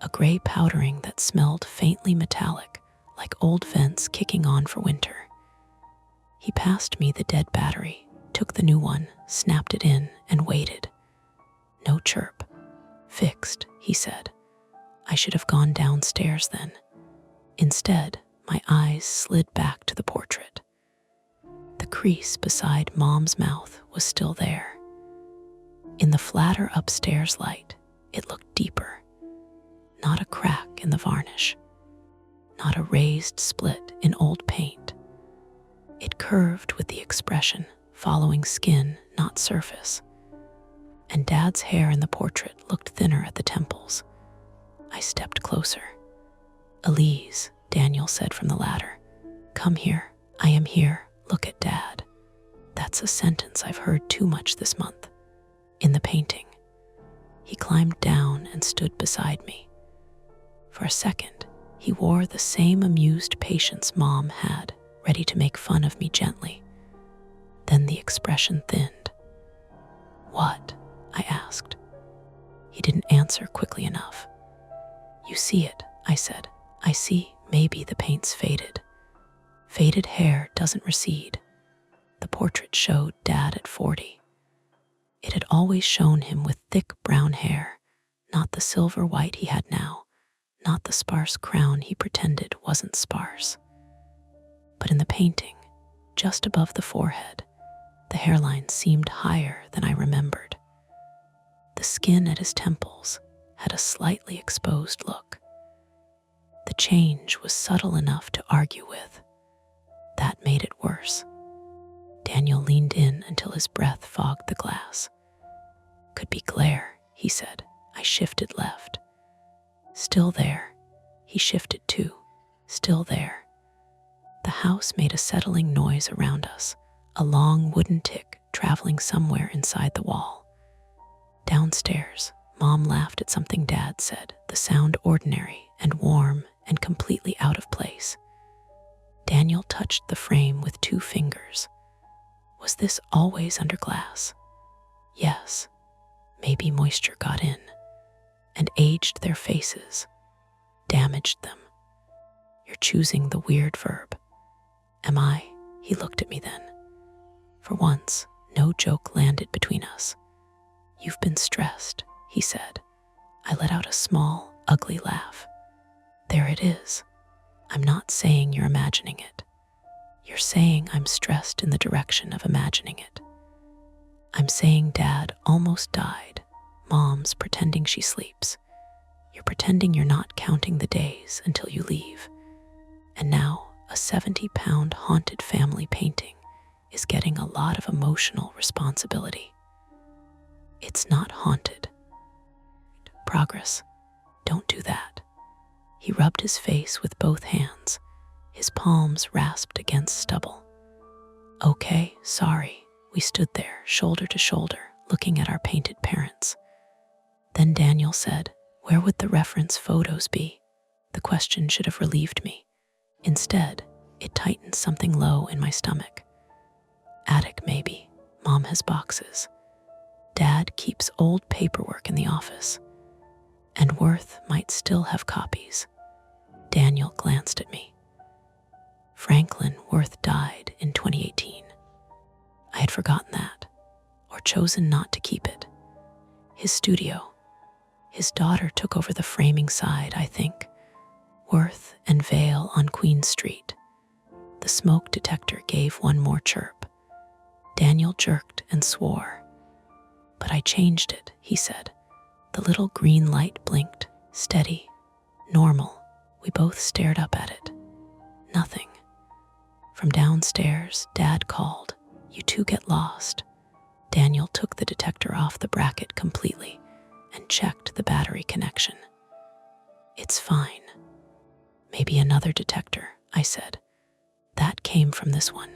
S1: A gray powdering that smelled faintly metallic, like old vents kicking on for winter. He passed me the dead battery, took the new one, snapped it in, and waited. No chirp. Fixed, he said. I should have gone downstairs then. Instead, my eyes slid back to the portrait. The crease beside Mom's mouth was still there. In the flatter upstairs light, it looked deeper. Not a crack in the varnish. Not a raised split in old paint. It curved with the expression, following skin, not surface. And Dad's hair in the portrait looked thinner at the temples. I stepped closer. Elise, Daniel said from the ladder. Come here, I am here, look at Dad. That's a sentence I've heard too much this month. In the painting. He climbed down and stood beside me. For a second, he wore the same amused patience Mom had, ready to make fun of me gently. Then the expression thinned. What? I asked. He didn't answer quickly enough. You see it, I said. I see, maybe the paint's faded. Faded hair doesn't recede. The portrait showed Dad at 40. It had always shown him with thick brown hair, not the silver white he had now, not the sparse crown he pretended wasn't sparse. But in the painting, just above the forehead, the hairline seemed higher than I remembered. The skin at his temples had a slightly exposed look. The change was subtle enough to argue with. That made it worse. Daniel leaned in until his breath fogged the glass. Could be glare, he said. I shifted left. Still there. He shifted too. Still there. The house made a settling noise around us, a long wooden tick traveling somewhere inside the wall. Downstairs, Mom laughed at something Dad said, the sound ordinary and warm and completely out of place. Daniel touched the frame with 2 fingers. Was this always under glass? Yes. Maybe moisture got in and aged their faces, damaged them. You're choosing the weird verb. Am I? He looked at me then. For once, no joke landed between us. You've been stressed, he said. I let out a small, ugly laugh. There it is. I'm not saying you're imagining it. You're saying I'm stressed in the direction of imagining it. I'm saying Dad almost died. Mom's pretending she sleeps. You're pretending you're not counting the days until you leave. And now, a 70-pound haunted family painting is getting a lot of emotional responsibility. It's not haunted. Progress. Don't do that. He rubbed his face with both hands, his palms rasped against stubble. Okay, sorry. We stood there, shoulder to shoulder, looking at our painted parents. Then Daniel said, "Where would the reference photos be?" The question should have relieved me. Instead, it tightened something low in my stomach. Attic, maybe. Mom has boxes. Dad keeps old paperwork in the office. And Worth might still have copies. Daniel glanced at me. Franklin Worth died in 2018. I had forgotten that, or chosen not to keep it. His studio. His daughter took over the framing side, I think. Worth and Vale on Queen Street. The smoke detector gave one more chirp. Daniel jerked and swore. But I changed it, he said. The little green light blinked, steady, normal. We both stared up at it. Nothing. From downstairs, Dad called, "You two get lost." Daniel took the detector off the bracket completely and checked the battery connection. "It's fine." "Maybe another detector," I said. "That came from this one."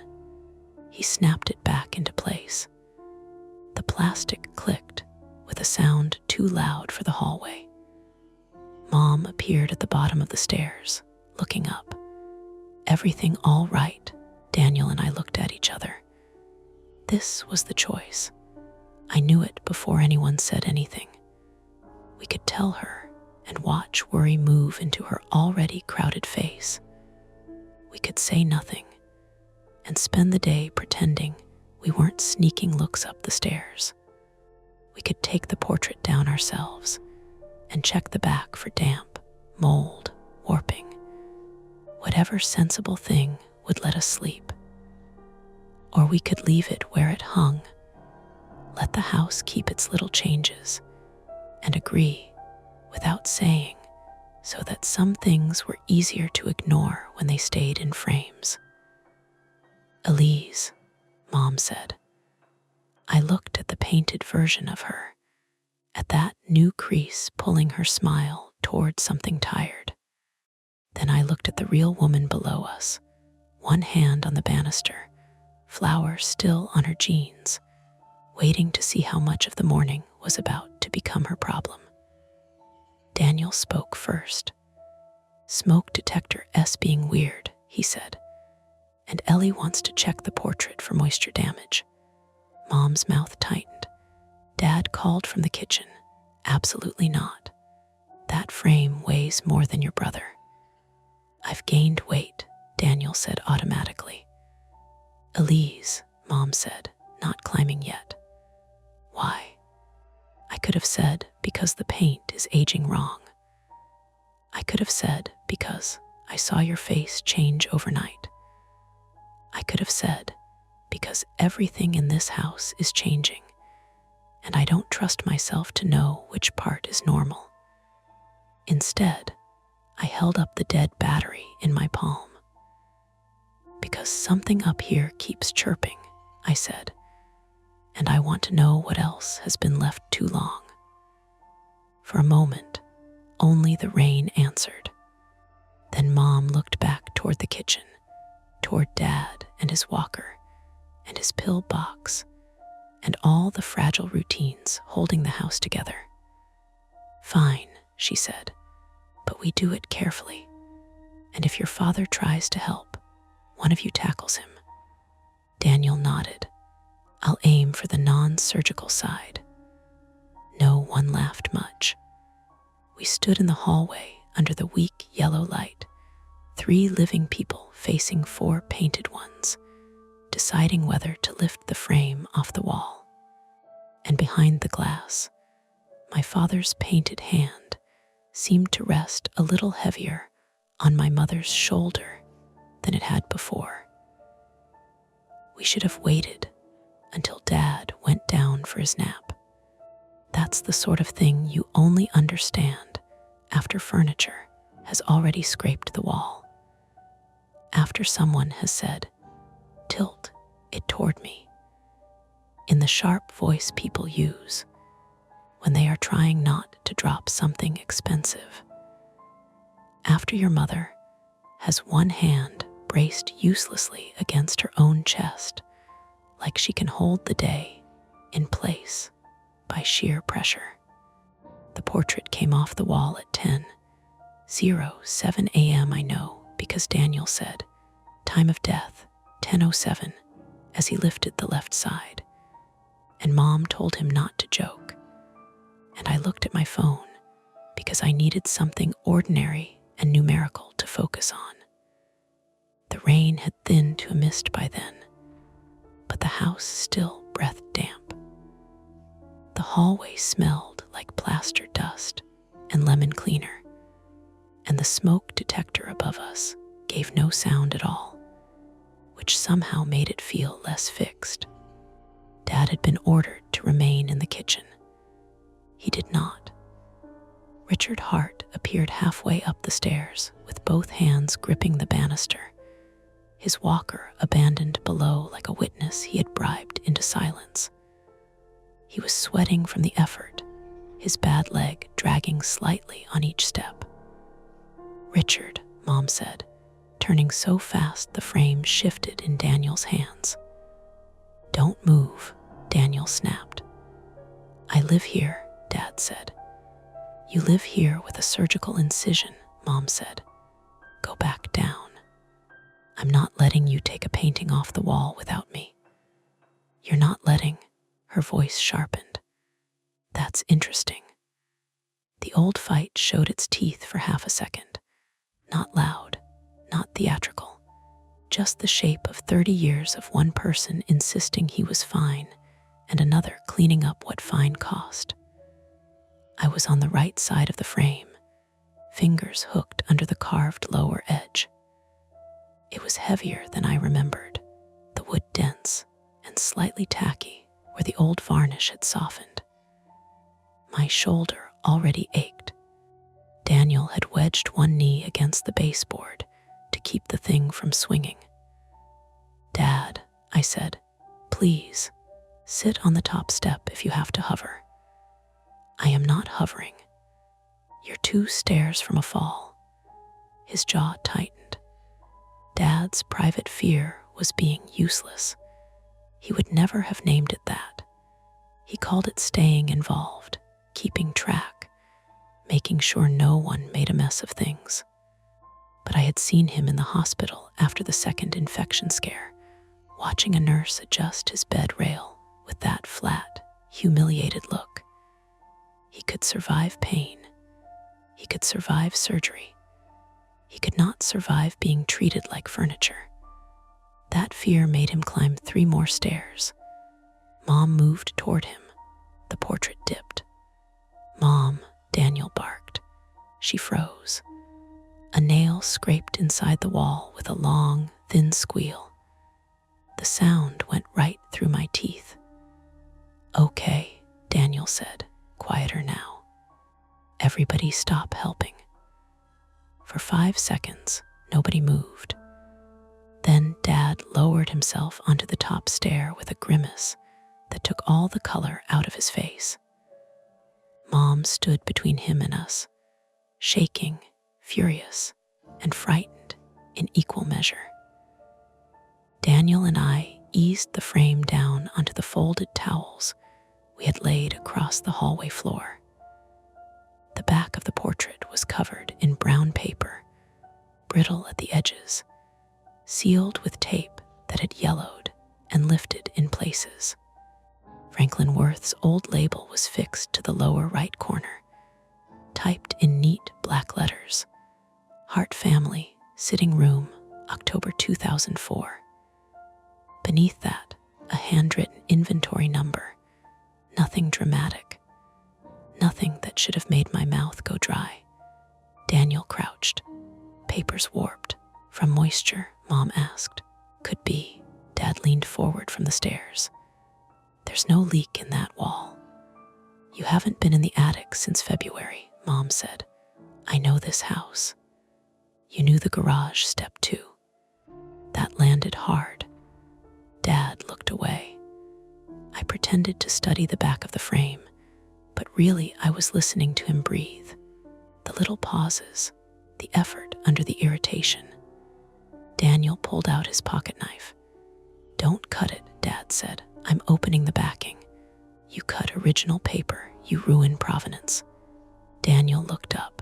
S1: He snapped it back into place. The plastic clicked with a sound too loud for the hallway. Mom appeared at the bottom of the stairs, looking up. Everything all right? Daniel and I looked at each other. This was the choice. I knew it before anyone said anything. We could tell her and watch worry move into her already crowded face. We could say nothing and spend the day pretending we weren't sneaking looks up the stairs. We could take the portrait down ourselves and check the back for damp, mold, warping. Whatever sensible thing would let us sleep. Or we could leave it where it hung, let the house keep its little changes, and agree without saying, so that some things were easier to ignore when they stayed in frames. "Elise," Mom said. I looked at the painted version of her, at that new crease pulling her smile toward something tired. Then I looked at the real woman below us, one hand on the banister, flour still on her jeans, waiting to see how much of the morning was about to become her problem. Daniel spoke first. "Smoke detector S being weird," he said. "And Ellie wants to check the portrait for moisture damage." Mom's mouth tightened. Dad called from the kitchen. "Absolutely not. That frame weighs more than your brother." "I've gained weight," Daniel said automatically. "Elise," Mom said, not climbing yet. "Why?" I could have said, "Because the paint is aging wrong." I could have said, "Because I saw your face change overnight." I could have said, "Because everything in this house is changing, and I don't trust myself to know which part is normal." Instead, I held up the dead battery in my palm. "Because something up here keeps chirping," I said, "and I want to know what else has been left too long." For a moment, only the rain answered. Then Mom looked back toward the kitchen, toward Dad and his walker, and his pill box, and all the fragile routines holding the house together. "Fine," she said, "but we do it carefully. And if your father tries to help, one of you tackles him." Daniel nodded. "I'll aim for the non-surgical side." No one laughed much. We stood in the hallway under the weak yellow light, 3 living people facing 4 painted ones, deciding whether to lift the frame off the wall. And behind the glass, my father's painted hand seemed to rest a little heavier on my mother's shoulder than it had before. We should have waited until Dad went down for his nap. That's the sort of thing you only understand after furniture has already scraped the wall. After someone has said, "Tilt it toward me," in the sharp voice people use when they are trying not to drop something expensive. After your mother has one hand braced uselessly against her own chest, like she can hold the day in place by sheer pressure. The portrait came off the wall at 10:07 a.m. I know, because Daniel said, "Time of death, 10:07, as he lifted the left side. And Mom told him not to joke. And I looked at my phone because I needed something ordinary and numerical to focus on. The rain had thinned to a mist by then, but the house still breathed damp. The hallway smelled like plaster dust and lemon cleaner, and the smoke detector above us gave no sound at all, which somehow made it feel less fixed. Dad had been ordered to remain in the kitchen. He did not. Richard Hart appeared halfway up the stairs with both hands gripping the banister, his walker abandoned below like a witness he had bribed into silence. He was sweating from the effort, his bad leg dragging slightly on each step. "Richard," Mom said, turning so fast the frame shifted in Daniel's hands. "Don't move," Daniel snapped. "I live here," Dad said. "You live here with a surgical incision," Mom said. "Go back down. I'm not letting you take a painting off the wall without me." "You're not letting," her voice sharpened. "That's interesting." The old fight showed its teeth for half a second. Not loud, not theatrical, just the shape of 30 years of one person insisting he was fine and another cleaning up what fine cost. I was on the right side of the frame, fingers hooked under the carved lower edge. It was heavier than I remembered, the wood dense and slightly tacky where the old varnish had softened. My shoulder already ached. Daniel had wedged one knee against the baseboard to keep the thing from swinging. "Dad," I said, "please, sit on the top step if you have to hover." "I am not hovering. You're 2 stairs from a fall." His jaw tightened. Dad's private fear was being useless. He would never have named it that. He called it staying involved, keeping track, making sure no one made a mess of things. But I had seen him in the hospital after the second infection scare, watching a nurse adjust his bed rail with that flat, humiliated look. He could survive pain. He could survive surgery. He could not survive being treated like furniture. That fear made him climb 3 more stairs. Mom moved toward him. The portrait dipped. "Mom," Daniel barked. She froze. A nail scraped inside the wall with a long, thin squeal. The sound went right through my teeth. "Okay," Daniel said, quieter now. "Everybody stop helping." For 5 seconds, nobody moved. Then Dad lowered himself onto the top stair with a grimace that took all the color out of his face. Mom stood between him and us, shaking, furious, and frightened in equal measure. Daniel and I eased the frame down onto the folded towels we had laid across the hallway floor. The back of the portrait was covered in brown paper, brittle at the edges, sealed with tape that had yellowed and lifted in places. Franklin Worth's old label was fixed to the lower right corner, typed in neat black letters. Hart Family, Sitting Room, October 2004. Beneath that, a handwritten inventory number. Nothing dramatic. Nothing that should have made my mouth go dry. Daniel crouched, papers warped. "From moisture?" Mom asked. "Could be." Dad leaned forward from the stairs. "There's no leak in that wall." "You haven't been in the attic since February," Mom said. "I know this house." "You knew the garage step too." That landed hard. Dad looked away. I pretended to study the back of the frame, but but really I was listening to him breathe. The little pauses, the effort under the irritation. Daniel pulled out his pocket knife. "Don't cut it," Dad said. "I'm opening the backing." "You cut original paper, you ruin provenance." Daniel looked up.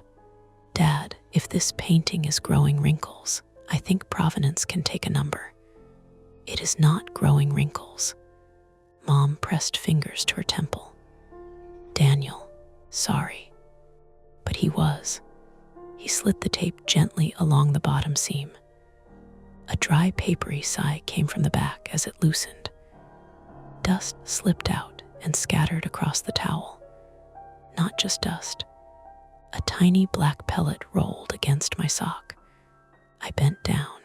S1: "Dad, if this painting is growing wrinkles, I think provenance can take a number." "It is not growing wrinkles." Mom pressed fingers to her temple. "Daniel, sorry." But he was. He slid the tape gently along the bottom seam. A dry, papery sigh came from the back as it loosened. Dust slipped out and scattered across the towel. Not just dust. A tiny black pellet rolled against my sock. I bent down.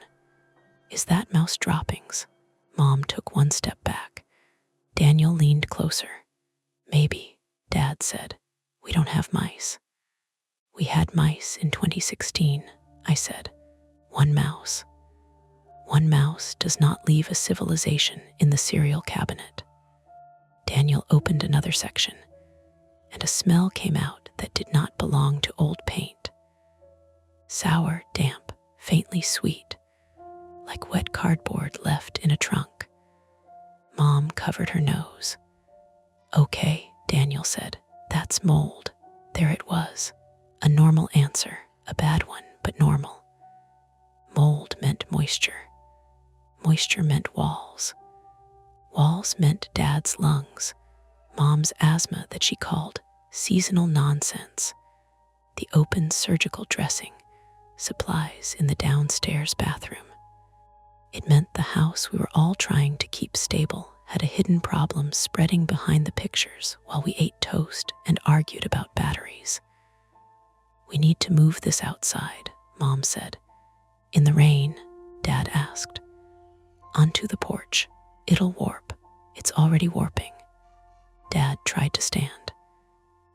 S1: "Is that mouse droppings?" Mom took one step back. Daniel leaned closer. "Maybe," Dad said. "We don't have mice." "We had mice in 2016, I said. "One mouse." "One mouse does not leave a civilization in the cereal cabinet." Daniel opened another section, and a smell came out that did not belong to old paint. Sour, damp, faintly sweet, like wet cardboard left in a trunk. Mom covered her nose. "Okay," Daniel said. "That's mold." There it was. A normal answer, a bad one, but normal. Mold meant moisture. Moisture meant walls. Walls meant Dad's lungs, Mom's asthma that she called seasonal nonsense, the open surgical dressing, supplies in the downstairs bathroom. It meant the house we were all trying to keep stable had a hidden problem spreading behind the pictures while we ate toast and argued about batteries. "We need to move this outside," Mom said. "In the rain?" Dad asked. "Onto the porch. It'll warp. It's already warping." Dad tried to stand.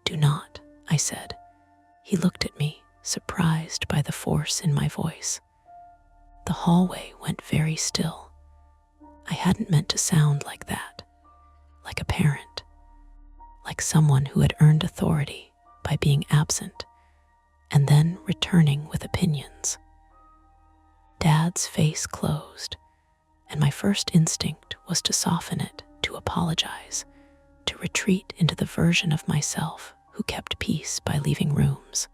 S1: "Do not," I said. He looked at me, surprised by the force in my voice. The hallway went very still. I hadn't meant to sound like that, like a parent, like someone who had earned authority by being absent and then returning with opinions. Dad's face closed, and my first instinct was to soften it, to apologize, to retreat into the version of myself who kept peace by leaving rooms.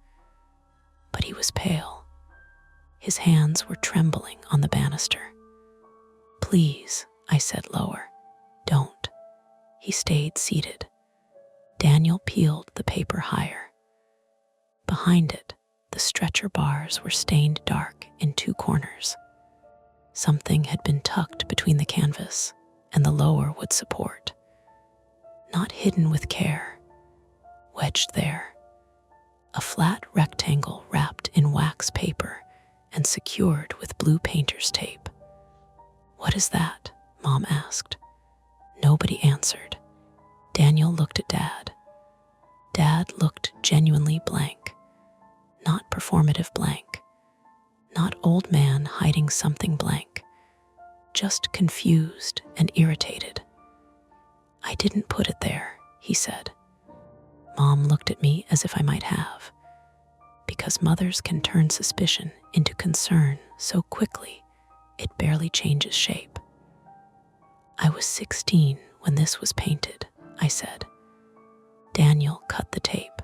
S1: But he was pale. His hands were trembling on the banister. "Please," I said lower. "Don't." He stayed seated. Daniel peeled the paper higher. Behind it, the stretcher bars were stained dark in two corners. Something had been tucked between the canvas and the lower wood support. Not hidden with care, wedged there. A flat rectangle wrapped in wax paper and secured with blue painter's tape. "What is that?" Mom asked. Nobody answered. Daniel looked at Dad. Dad looked genuinely blank. Not performative blank. Not old man hiding something blank. Just confused and irritated. "I didn't put it there," he said. Mom looked at me as if I might have, because mothers can turn suspicion into concern so quickly it barely changes shape. "I was 16 when this was painted," I said. Daniel cut the tape.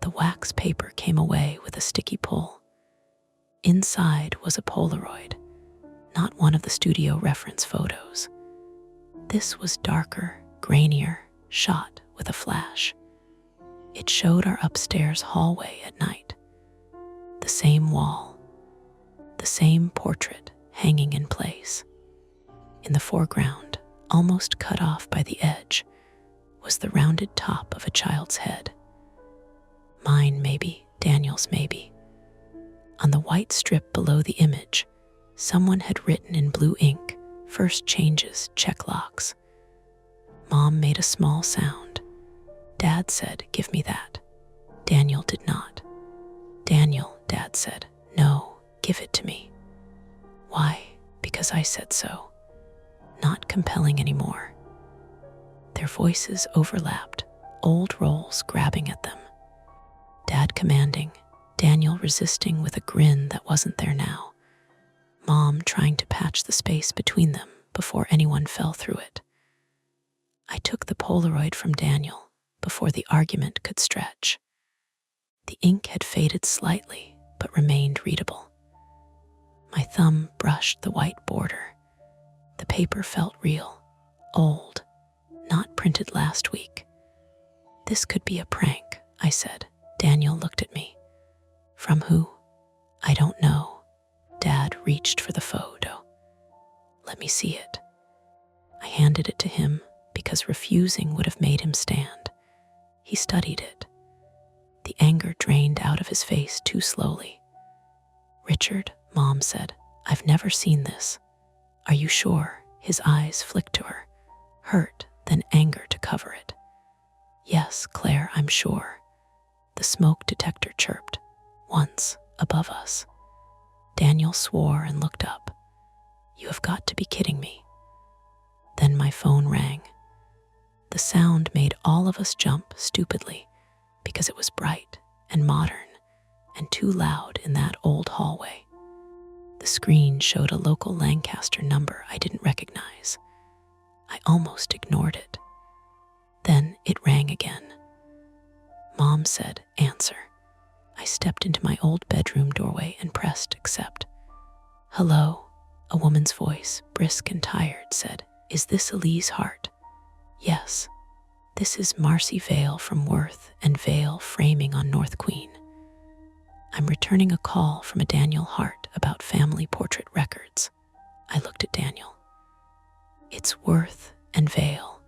S1: The wax paper came away with a sticky pull. Inside was a Polaroid, not one of the studio reference photos. This was darker, grainier, shot with a flash. It showed our upstairs hallway at night. The same wall, the same portrait hanging in place. In the foreground, almost cut off by the edge, was the rounded top of a child's head. Mine maybe, Daniel's maybe. On the white strip below the image, someone had written in blue ink, "First changes, check locks." Mom made a small sound. Dad said, "Give me that." Daniel did not. "Daniel," Dad said, "no, give it to me." "Why?" "Because I said so." Not compelling anymore. Their voices overlapped, old rolls grabbing at them. Dad commanding, Daniel resisting with a grin that wasn't there now. Mom trying to patch the space between them before anyone fell through it. I took the Polaroid from Daniel before the argument could stretch. The ink had faded slightly, but remained readable. My thumb brushed the white border. The paper felt real, old, not printed last week. This could be a prank, I said. Daniel looked at me. From who? I don't know. Dad reached for the photo. Let me see it. I handed it to him because refusing would have made him stand. He studied it. The anger drained out of his face too slowly. Richard, Mom said, I've never seen this. Are you sure? His eyes flicked to her, hurt, then anger to cover it. Yes, Claire, I'm sure. The smoke detector chirped, once, above us. Daniel swore and looked up. You have got to be kidding me. Then my phone rang. The sound made all of us jump stupidly because it was bright and modern and too loud in that old hallway. The screen showed a local Lancaster number I didn't recognize. I almost ignored it. Then it rang again. Mom said, answer. I stepped into my old bedroom doorway and pressed accept. Hello, a woman's voice, brisk and tired, said, Is this Elise Hart? Yes. This is Marcy Vale from Worth and Vale Framing on North Queen. I'm returning a call from a Daniel Hart about family portrait records. I looked at Daniel. It's Worth and Vale,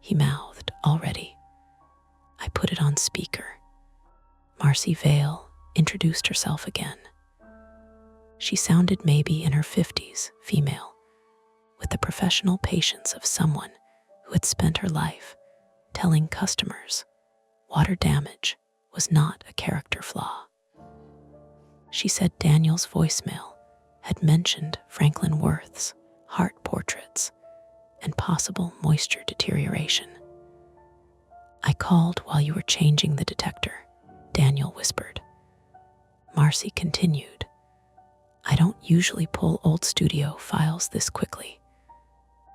S1: he mouthed already. I put it on speaker. Marcy Vale introduced herself again. She sounded maybe in her 50s, female, with the professional patience of someone who had spent her life telling customers water damage was not a character flaw. She said Daniel's voicemail had mentioned Franklin Worth's heart portraits and possible moisture deterioration. I called while you were changing the detector, Daniel whispered. Marcy continued. I don't usually pull old studio files this quickly,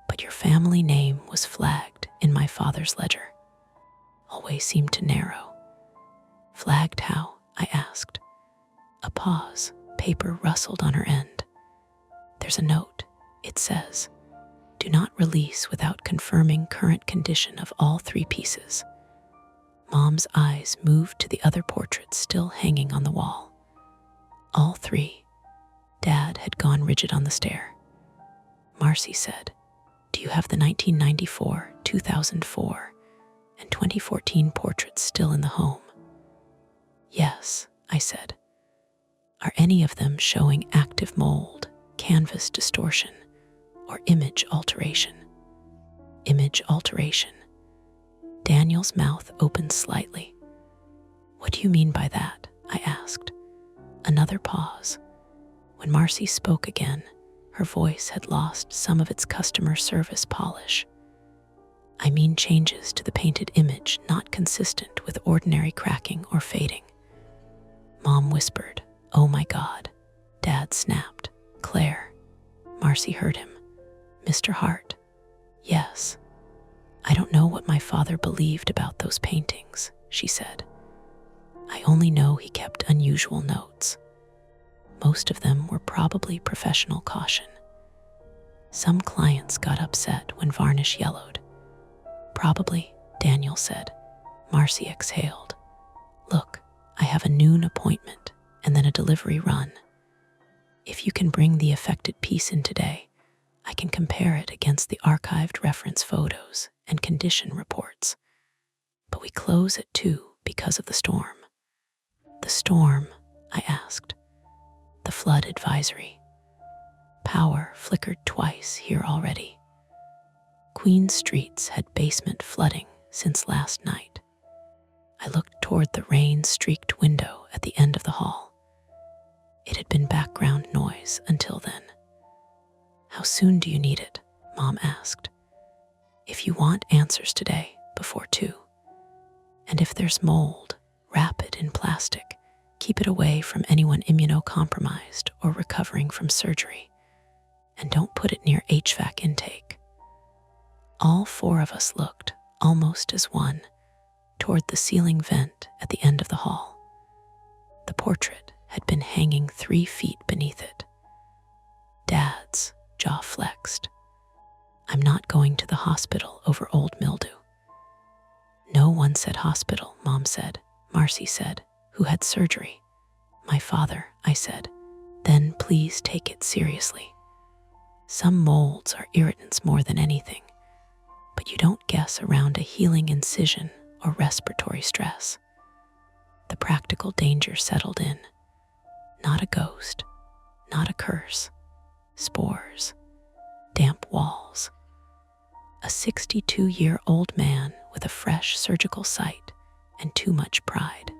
S1: but your family name was flagged in my father's ledger. Always seemed to narrow. Flagged how? I asked. A pause. Paper rustled on her end. There's a note. It says, do not release without confirming current condition of all 3 pieces. Mom's eyes moved to the other portraits still hanging on the wall. All 3. Dad had gone rigid on the stair. Marcy said, do you have the 1994, 2004, and 2014 portraits still in the home? Yes, I said. Are any of them showing active mold, canvas distortion, or image alteration? Image alteration. Daniel's mouth opened slightly. What do you mean by that? I asked. Another pause. When Marcy spoke again, her voice had lost some of its customer service polish. I mean changes to the painted image not consistent with ordinary cracking or fading. Mom whispered, oh my God. Dad snapped, Claire. Marcy heard him. Mr. Hart. Yes. I don't know what my father believed about those paintings, she said. I only know he kept unusual notes. Most of them were probably professional caution. Some clients got upset when varnish yellowed. Probably, Daniel said. Marcy exhaled. Look, I have a noon appointment and then a delivery run. If you can bring the affected piece in today, I can compare it against the archived reference photos and condition reports. But we close at 2 because of the storm. The storm, I asked. The flood advisory. Power flickered twice here already. Queen streets had basement flooding since last night. I looked toward the rain-streaked window at the end of the hall. It had been background noise until then. How soon do you need it? Mom asked. If you want answers today, before 2. And if there's mold, wrap it in plastic. Keep it away from anyone immunocompromised or recovering from surgery. And don't put it near HVAC intake. All four of us looked, almost as one, toward the ceiling vent at the end of the hall. The portrait had been hanging 3 feet beneath it. Dad's jaw flexed. I'm not going to the hospital over old mildew. No one said hospital, Mom said. Marcy said, who had surgery. My father, I said. Then please take it seriously. Some molds are irritants more than anything, but you don't guess around a healing incision or respiratory stress. The practical danger settled in. Not a ghost, not a curse. Spores, damp walls. A 62-year-old man with a fresh surgical site and too much pride.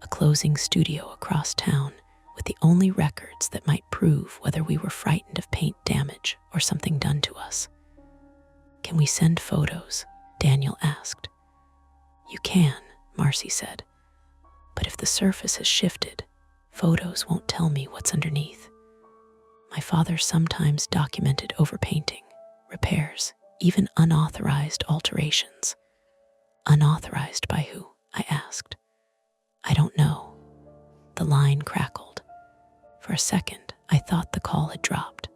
S1: A closing studio across town with the only records that might prove whether we were frightened of paint damage or something done to us. Can we send photos? Daniel asked. You can, Marcy said. But if the surface has shifted, photos won't tell me what's underneath. My father sometimes documented overpainting, repairs, even unauthorized alterations. Unauthorized by who? I asked. I don't know. The line crackled. For a second, I thought the call had dropped.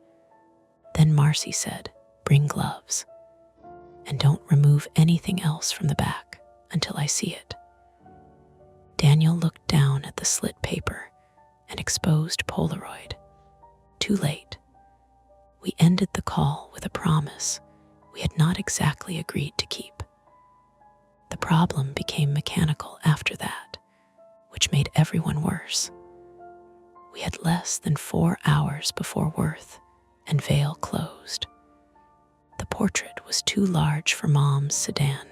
S1: Then Marcy said, bring gloves. And don't remove anything else from the back until I see it. Daniel looked down at the slit paper and exposed Polaroid. Too late. We ended the call with a promise we had not exactly agreed to keep. The problem became mechanical after that, which made everyone worse. We had less than 4 hours before Worth and Vale closed. The portrait was too large for Mom's sedan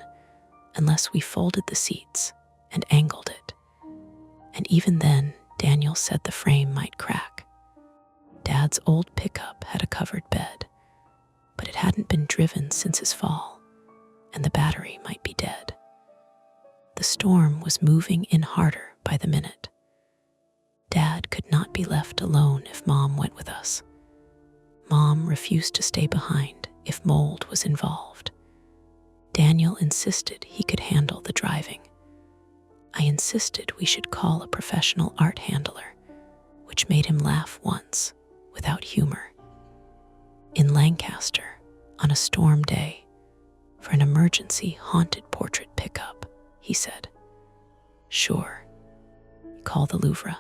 S1: unless we folded the seats and angled it. And even then, Daniel said the frame might crack. Dad's old pickup had a covered bed, but it hadn't been driven since his fall, and the battery might be dead. The storm was moving in harder by the minute. Dad could not be left alone if Mom went with us. Mom refused to stay behind if mold was involved. Daniel insisted he could handle the driving. I insisted we should call a professional art handler, which made him laugh once, without humor. In Lancaster, on a storm day, for an emergency haunted portrait pickup, he said. Sure. Call the Louvre.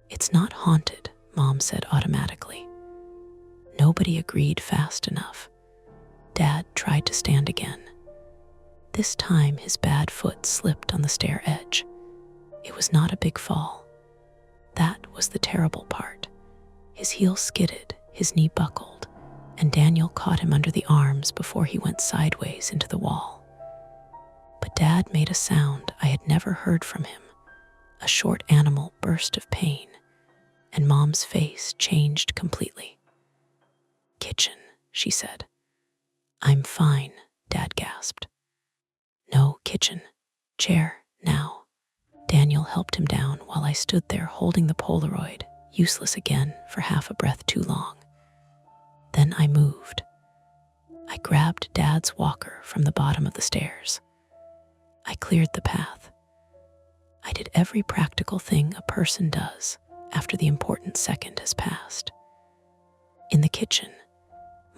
S1: It's not haunted, Mom said automatically. Nobody agreed fast enough. Dad tried to stand again. This time his bad foot slipped on the stair edge. It was not a big fall. That was the terrible part. His heel skidded, his knee buckled, and Daniel caught him under the arms before he went sideways into the wall. But Dad made a sound I had never heard from him, a short animal burst of pain, and Mom's face changed completely. Kitchen, she said. I'm fine, Dad gasped. No, kitchen. Chair, now. Daniel helped him down while I stood there holding the Polaroid, useless again for half a breath too long. Then I moved. I grabbed Dad's walker from the bottom of the stairs. I cleared the path. I did every practical thing a person does after the important second has passed. In the kitchen,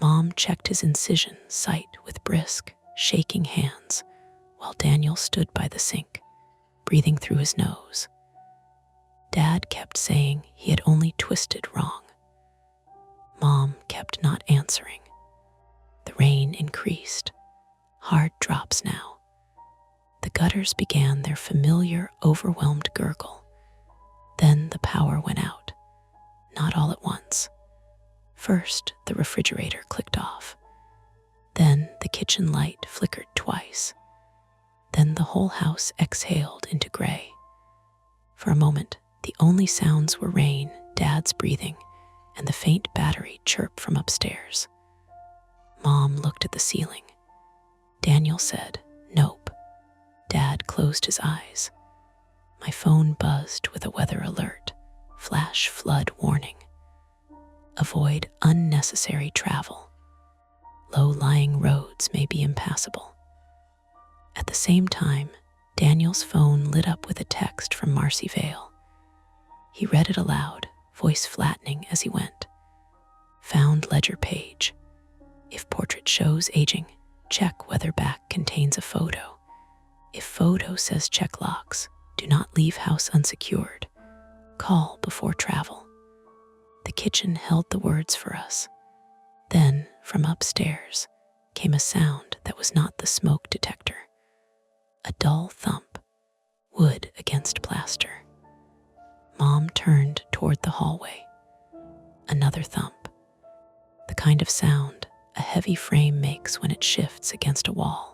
S1: Mom checked his incision site with brisk, shaking hands while Daniel stood by the sink, breathing through his nose. Dad kept saying he had only twisted wrong. Mom kept not answering. The rain increased, hard drops now. The gutters began their familiar, overwhelmed gurgle. Then the power went out, not all at once. First, the refrigerator clicked off. Then the kitchen light flickered twice. Then the whole house exhaled into gray. For a moment, the only sounds were rain, Dad's breathing, and the faint battery chirp from upstairs. Mom looked at the ceiling. Daniel said, "Nope." Dad closed his eyes. My phone buzzed with a weather alert, flash flood warning. Avoid unnecessary travel. Low-lying roads may be impassable. At the same time, Daniel's phone lit up with a text from Marcy Vale. He read it aloud, voice flattening as he went. Found ledger page. If portrait shows aging, check whether back contains a photo. If photo says check locks, do not leave house unsecured. Call before travel. The kitchen held the words for us. Then, from upstairs, came a sound that was not the smoke detector. A dull thump, wood against plaster. Mom turned toward the hallway. Another thump. The kind of sound a heavy frame makes when it shifts against a wall.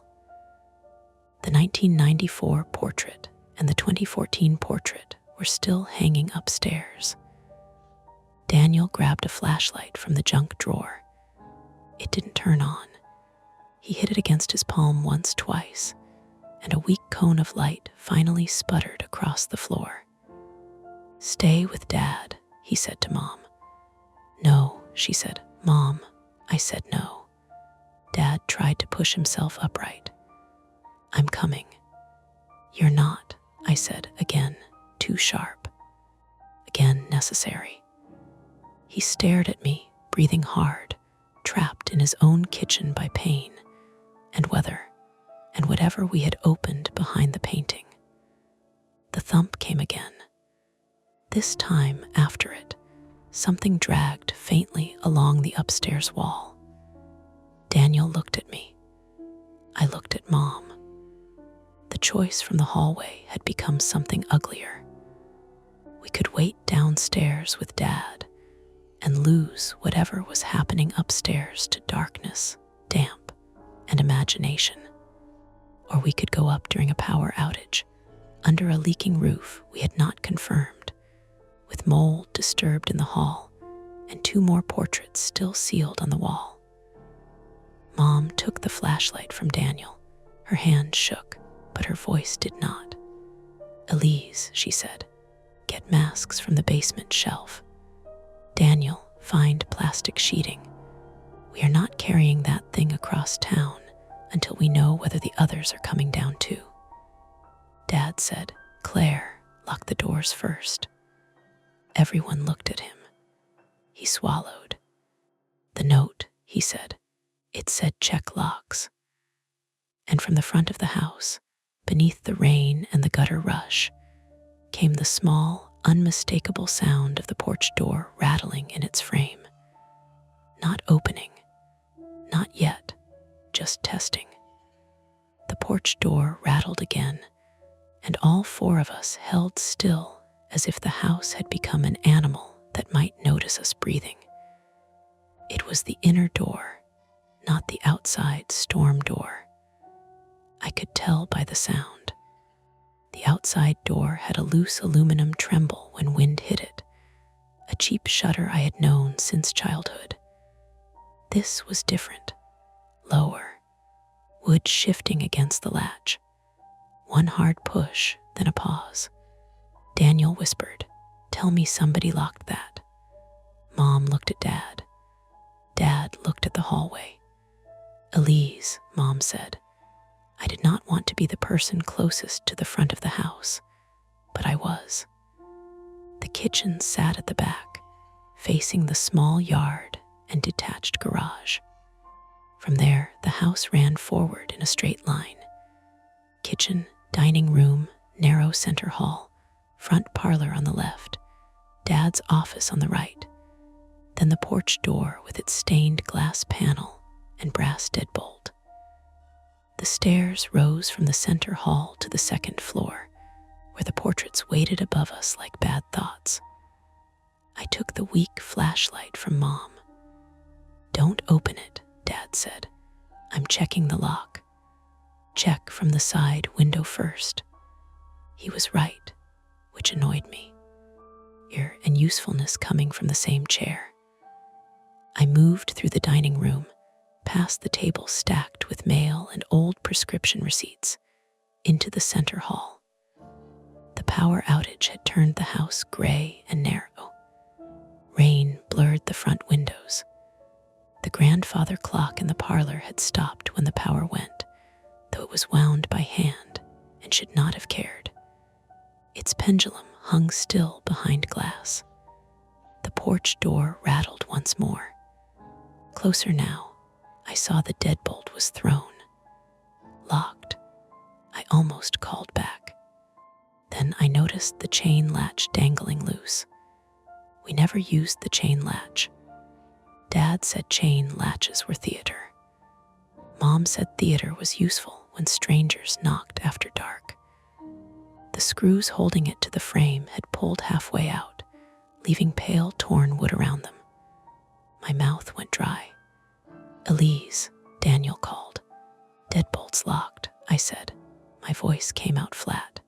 S1: The 1994 portrait and the 2014 portrait were still hanging upstairs. Daniel grabbed a flashlight from the junk drawer. It didn't turn on. He hit it against his palm once, twice, and a weak cone of light finally sputtered across the floor. "Stay with Dad," he said to Mom. "No," she said. "Mom," I said no. Dad tried to push himself upright. "I'm coming." "You're not," I said again, too sharp. Again necessary. He stared at me, breathing hard, trapped in his own kitchen by pain and weather and whatever we had opened behind the painting. The thump came again. This time, after it, something dragged faintly along the upstairs wall. Daniel looked at me. I looked at Mom. The choice from the hallway had become something uglier. We could wait downstairs with Dad and lose whatever was happening upstairs to darkness, damp, and imagination. Or we could go up during a power outage, under a leaking roof we had not confirmed, with mold disturbed in the hall and 2 more portraits still sealed on the wall. Mom took the flashlight from Daniel. Her hand shook, but her voice did not. "Elise," she said, "get masks from the basement shelf. Daniel, find plastic sheeting. We are not carrying that thing across town until we know whether the others are coming down too." Dad said, "Claire, lock the doors first." Everyone looked at him. He swallowed. "The note," he said. It said check locks. And from the front of the house, beneath the rain and the gutter rush, came the small, unmistakable sound of the porch door rattling in its frame. Not opening. Not yet. Just testing. The porch door rattled again, and all 4 of us held still as if the house had become an animal that might notice us breathing. It was the inner door, not the outside storm door. I could tell by the sound. The outside door had a loose aluminum tremble when wind hit it, a cheap shutter I had known since childhood. This was different, lower, wood shifting against the latch. One hard push, then a pause. Daniel whispered, "Tell me somebody locked that." Mom looked at Dad. Dad looked at the hallway. "Elise," Mom said. I did not want to be the person closest to the front of the house, but I was. The kitchen sat at the back, facing the small yard and detached garage. From there, the house ran forward in a straight line. Kitchen, dining room, narrow center hall, front parlor on the left, Dad's office on the right, then the porch door with its stained glass panel and brass deadbolt. The stairs rose from the center hall to the 2nd floor, where the portraits waited above us like bad thoughts. I took the weak flashlight from Mom. "Don't open it," Dad said. "I'm checking the lock. Check from the side window first." He was right, which annoyed me. Ear and usefulness coming from the same chair. I moved through the dining room, past the table stacked with mail and old prescription receipts, into the center hall. The power outage had turned the house gray and narrow. Rain blurred the front windows. The grandfather clock in the parlor had stopped when the power went, though it was wound by hand and should not have cared. Its pendulum hung still behind glass. The porch door rattled once more. Closer now, I saw the deadbolt was thrown. Locked. I almost called back. Then I noticed the chain latch dangling loose. We never used the chain latch. Dad said chain latches were theater. Mom said theater was useful when strangers knocked after dark. The screws holding it to the frame had pulled halfway out, leaving pale, torn wood around them. My mouth went dry. "Elise," Daniel called. "Deadbolt's locked," I said. My voice came out flat.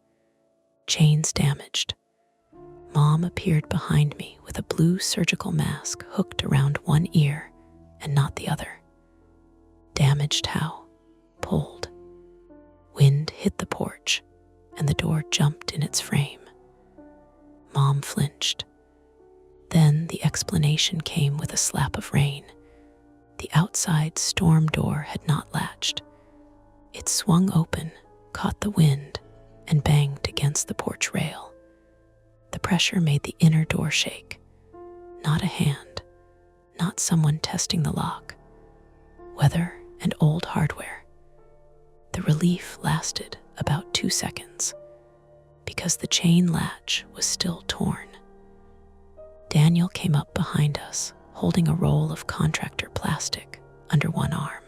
S1: "Chain's damaged." Mom appeared behind me with a blue surgical mask hooked around one ear and not the other. "Damaged how?" "Pulled." Wind hit the porch, and the door jumped in its frame. Mom flinched. Then the explanation came with a slap of rain. The outside storm door had not latched. It swung open, caught the wind, and banged against the porch rail. The pressure made the inner door shake. Not a hand, not someone testing the lock. Weather and old hardware. The relief lasted about 2 seconds, because the chain latch was still torn. Daniel came up behind us, holding a roll of contractor plastic under one arm.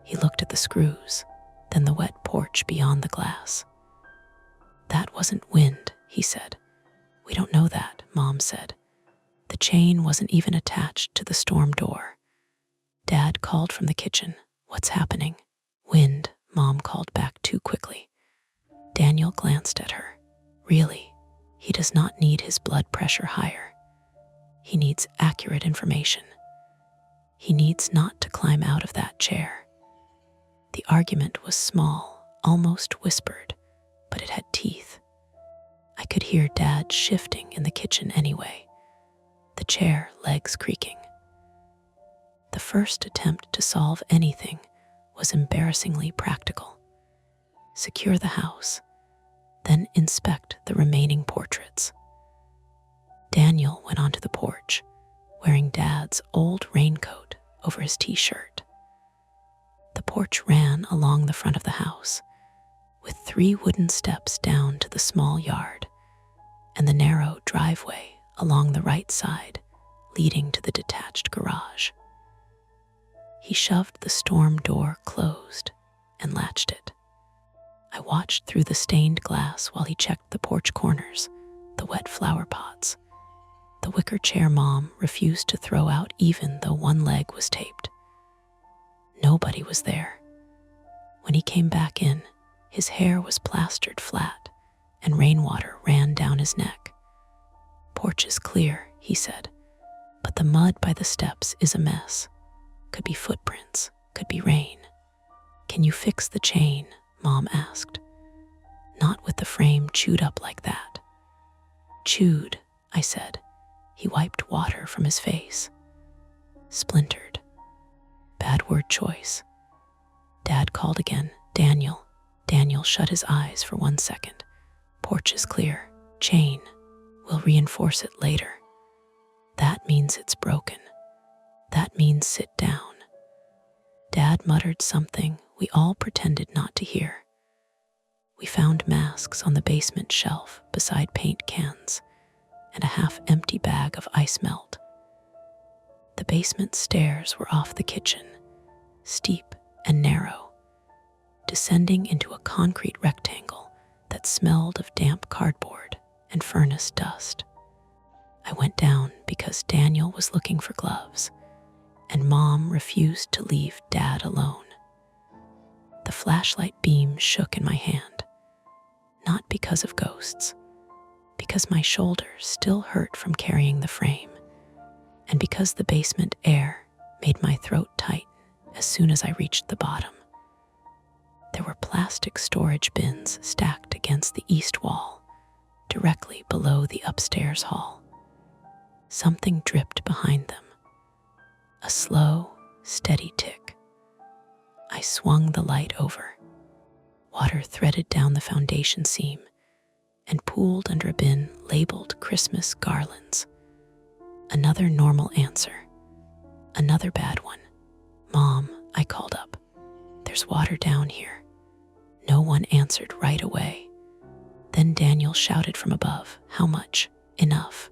S1: He looked at the screws, then the wet porch beyond the glass. "That wasn't wind," he said. "We don't know that," Mom said. "The chain wasn't even attached to the storm door." Dad called from the kitchen. "What's happening?" "Wind," Mom called back too quickly. Daniel glanced at her. "Really, he does not need his blood pressure higher. He needs accurate information. He needs not to climb out of that chair." The argument was small, almost whispered, but it had teeth. I could hear Dad shifting in the kitchen anyway, the chair legs creaking. The first attempt to solve anything was embarrassingly practical. Secure the house, then inspect the remaining portraits. Daniel went onto the porch, wearing Dad's old raincoat over his t-shirt. The porch ran along the front of the house, with 3 wooden steps down to the small yard, and the narrow driveway along the right side leading to the detached garage. He shoved the storm door closed and latched it. I watched through the stained glass while he checked the porch corners, the wet flower pots, the wicker chair Mom refused to throw out even though one leg was taped. Nobody was there. When he came back in, his hair was plastered flat and rainwater ran down his neck. "Porch is clear," he said, "but the mud by the steps is a mess. Could be footprints, could be rain." "Can you fix the chain?" Mom asked. "Not with the frame chewed up like that." "Chewed," I said. He wiped water from his face. "Splintered." Bad word choice. Dad called again. "Daniel." Daniel shut his eyes for 1 second. "Porch is clear. Chain. We'll reinforce it later." "That means it's broken. That means sit down." Dad muttered something we all pretended not to hear. We found masks on the basement shelf beside paint cans and a half-empty bag of ice melt. The basement stairs were off the kitchen, steep and narrow, descending into a concrete rectangle that smelled of damp cardboard and furnace dust. I went down because Daniel was looking for gloves, and Mom refused to leave Dad alone. The flashlight beam shook in my hand, not because of ghosts, because my shoulders still hurt from carrying the frame, and because the basement air made my throat tighten as soon as I reached the bottom. There were plastic plastic storage bins stacked against the east wall, directly below the upstairs hall. Something dripped behind them. A slow, steady tick. I swung the light over. Water threaded down the foundation seam and pooled under a bin labeled Christmas garlands. Another normal answer. Another bad one. "Mom," I called up. "There's water down here." No one answered right away. Then Daniel shouted from above, "How much?" "Enough."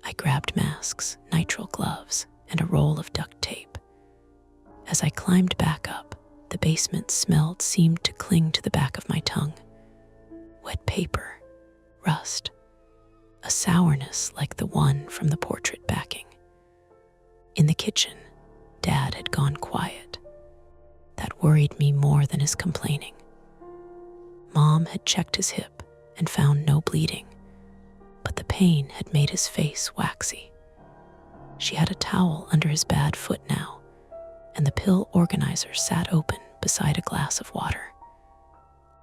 S1: I grabbed masks, nitrile gloves, and a roll of duct tape. As I climbed back up, the basement smell seemed to cling to the back of my tongue. Wet paper, rust, a sourness like the one from the portrait backing. In the kitchen, Dad had gone quiet. That worried me more than his complaining. Mom had checked his hip and found no bleeding, but the pain had made his face waxy. She had a towel under his bad foot now, and the pill organizer sat open beside a glass of water.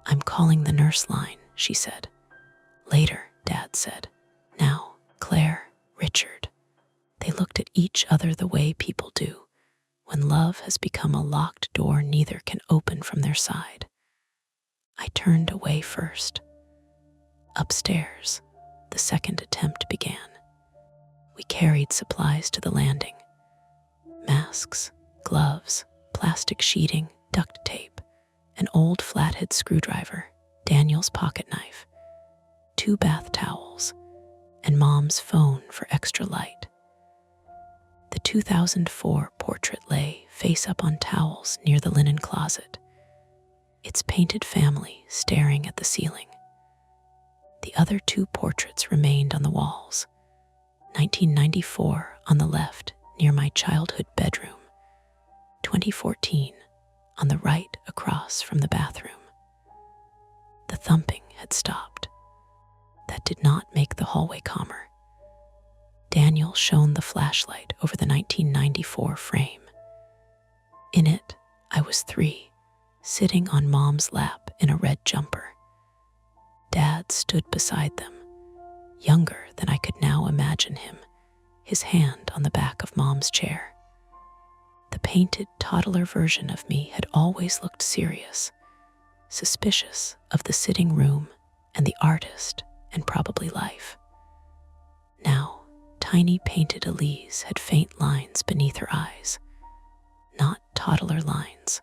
S1: "I'm calling the nurse line," she said. "Later," Dad said. "Now, Claire, Richard." They looked at each other the way people do when love has become a locked door neither can open from their side. I turned away first. Upstairs, the second attempt began. We carried supplies to the landing. Masks, gloves, plastic sheeting, duct tape, an old flathead screwdriver, Daniel's pocket knife, 2 bath towels, and Mom's phone for extra light. The 2004 portrait lay face up on towels near the linen closet, its painted family staring at the ceiling. The other 2 portraits remained on the walls. 1994 on the left near my childhood bedroom, 2014 on the right across from the bathroom. The thumping had stopped. That did not make the hallway calmer. Daniel shone the flashlight over the 1994 frame. In it, I was 3, sitting on Mom's lap in a red jumper. Dad stood beside them, younger than I could now imagine him, his hand on the back of Mom's chair. The painted toddler version of me had always looked serious, suspicious of the sitting room and the artist and probably life. Now, tiny painted Elise had faint lines beneath her eyes, not toddler lines,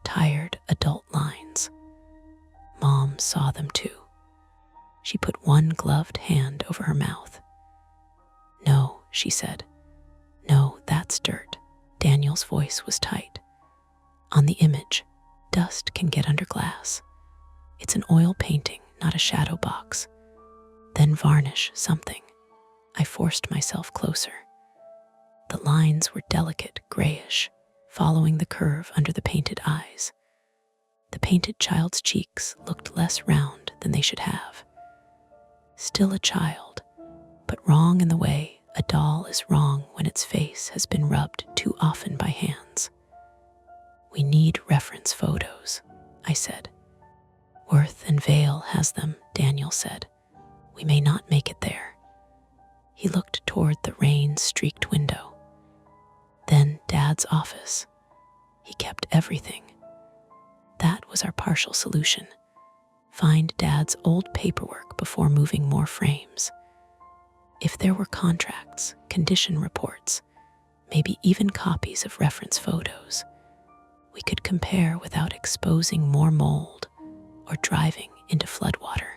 S1: tired adult lines. Mom saw them too. She put one gloved hand over her mouth. "No," she said. "No, that's dirt." Daniel's voice was tight. "On the image, dust can get under glass. It's an oil painting, not a shadow box. Then varnish something." I forced myself closer. The lines were delicate, grayish, following the curve under the painted eyes. The painted child's cheeks looked less round than they should have. Still a child, but wrong in the way a doll is wrong when its face has been rubbed too often by hands. "We need reference photos," I said. "Worth and Vale has them," Daniel said. "We may not make it there." He looked toward the rain-streaked window. Then Dad's office. He kept everything. That was our partial solution. Find Dad's old paperwork before moving more frames. If there were contracts, condition reports, maybe even copies of reference photos, we could compare without exposing more mold or driving into floodwater.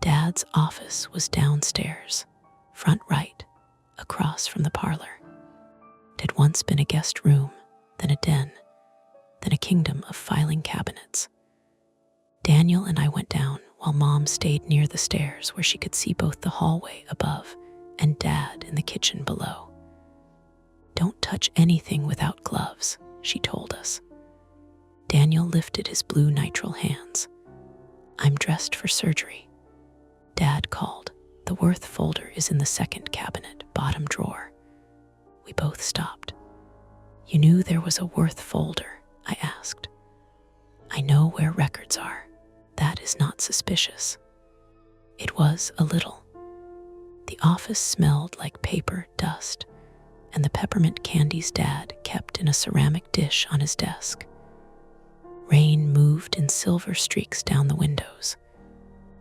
S1: Dad's office was downstairs, front right, across from the parlor. It had once been a guest room, then a den, then a kingdom of filing cabinets. Daniel and I went down while Mom stayed near the stairs where she could see both the hallway above and Dad in the kitchen below. "Don't touch anything without gloves," she told us. Daniel lifted his blue nitrile hands. "I'm dressed for surgery." Dad called. "The Worth folder is in the second cabinet, bottom drawer." We both stopped. "You knew there was a Worth folder?" I asked. "I I know where records are. That is not suspicious. It was a little. The office smelled like paper dust, and the peppermint candies Dad kept in a ceramic dish on his desk. Rain moved in silver streaks down the windows.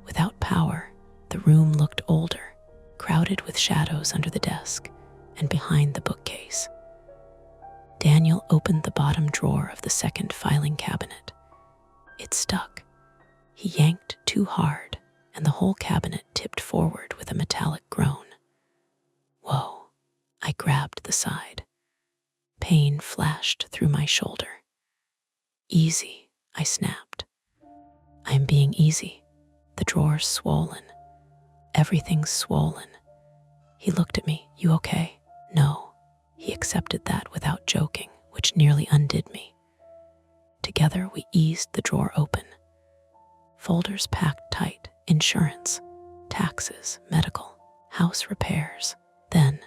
S1: Without power, the room looked older, crowded with shadows under the desk and behind the bookcase. Daniel opened the bottom drawer of the second filing cabinet. It stuck. He yanked too hard, and the whole cabinet tipped forward with a metallic groan. Whoa, I grabbed the side. Pain flashed through my shoulder. Easy, I snapped. I am being easy. The drawer's swollen. Everything's swollen. He looked at me. You okay? No. He accepted that without joking, which nearly undid me. Together we eased the drawer open. Folders packed tight, insurance, taxes, medical, house repairs, then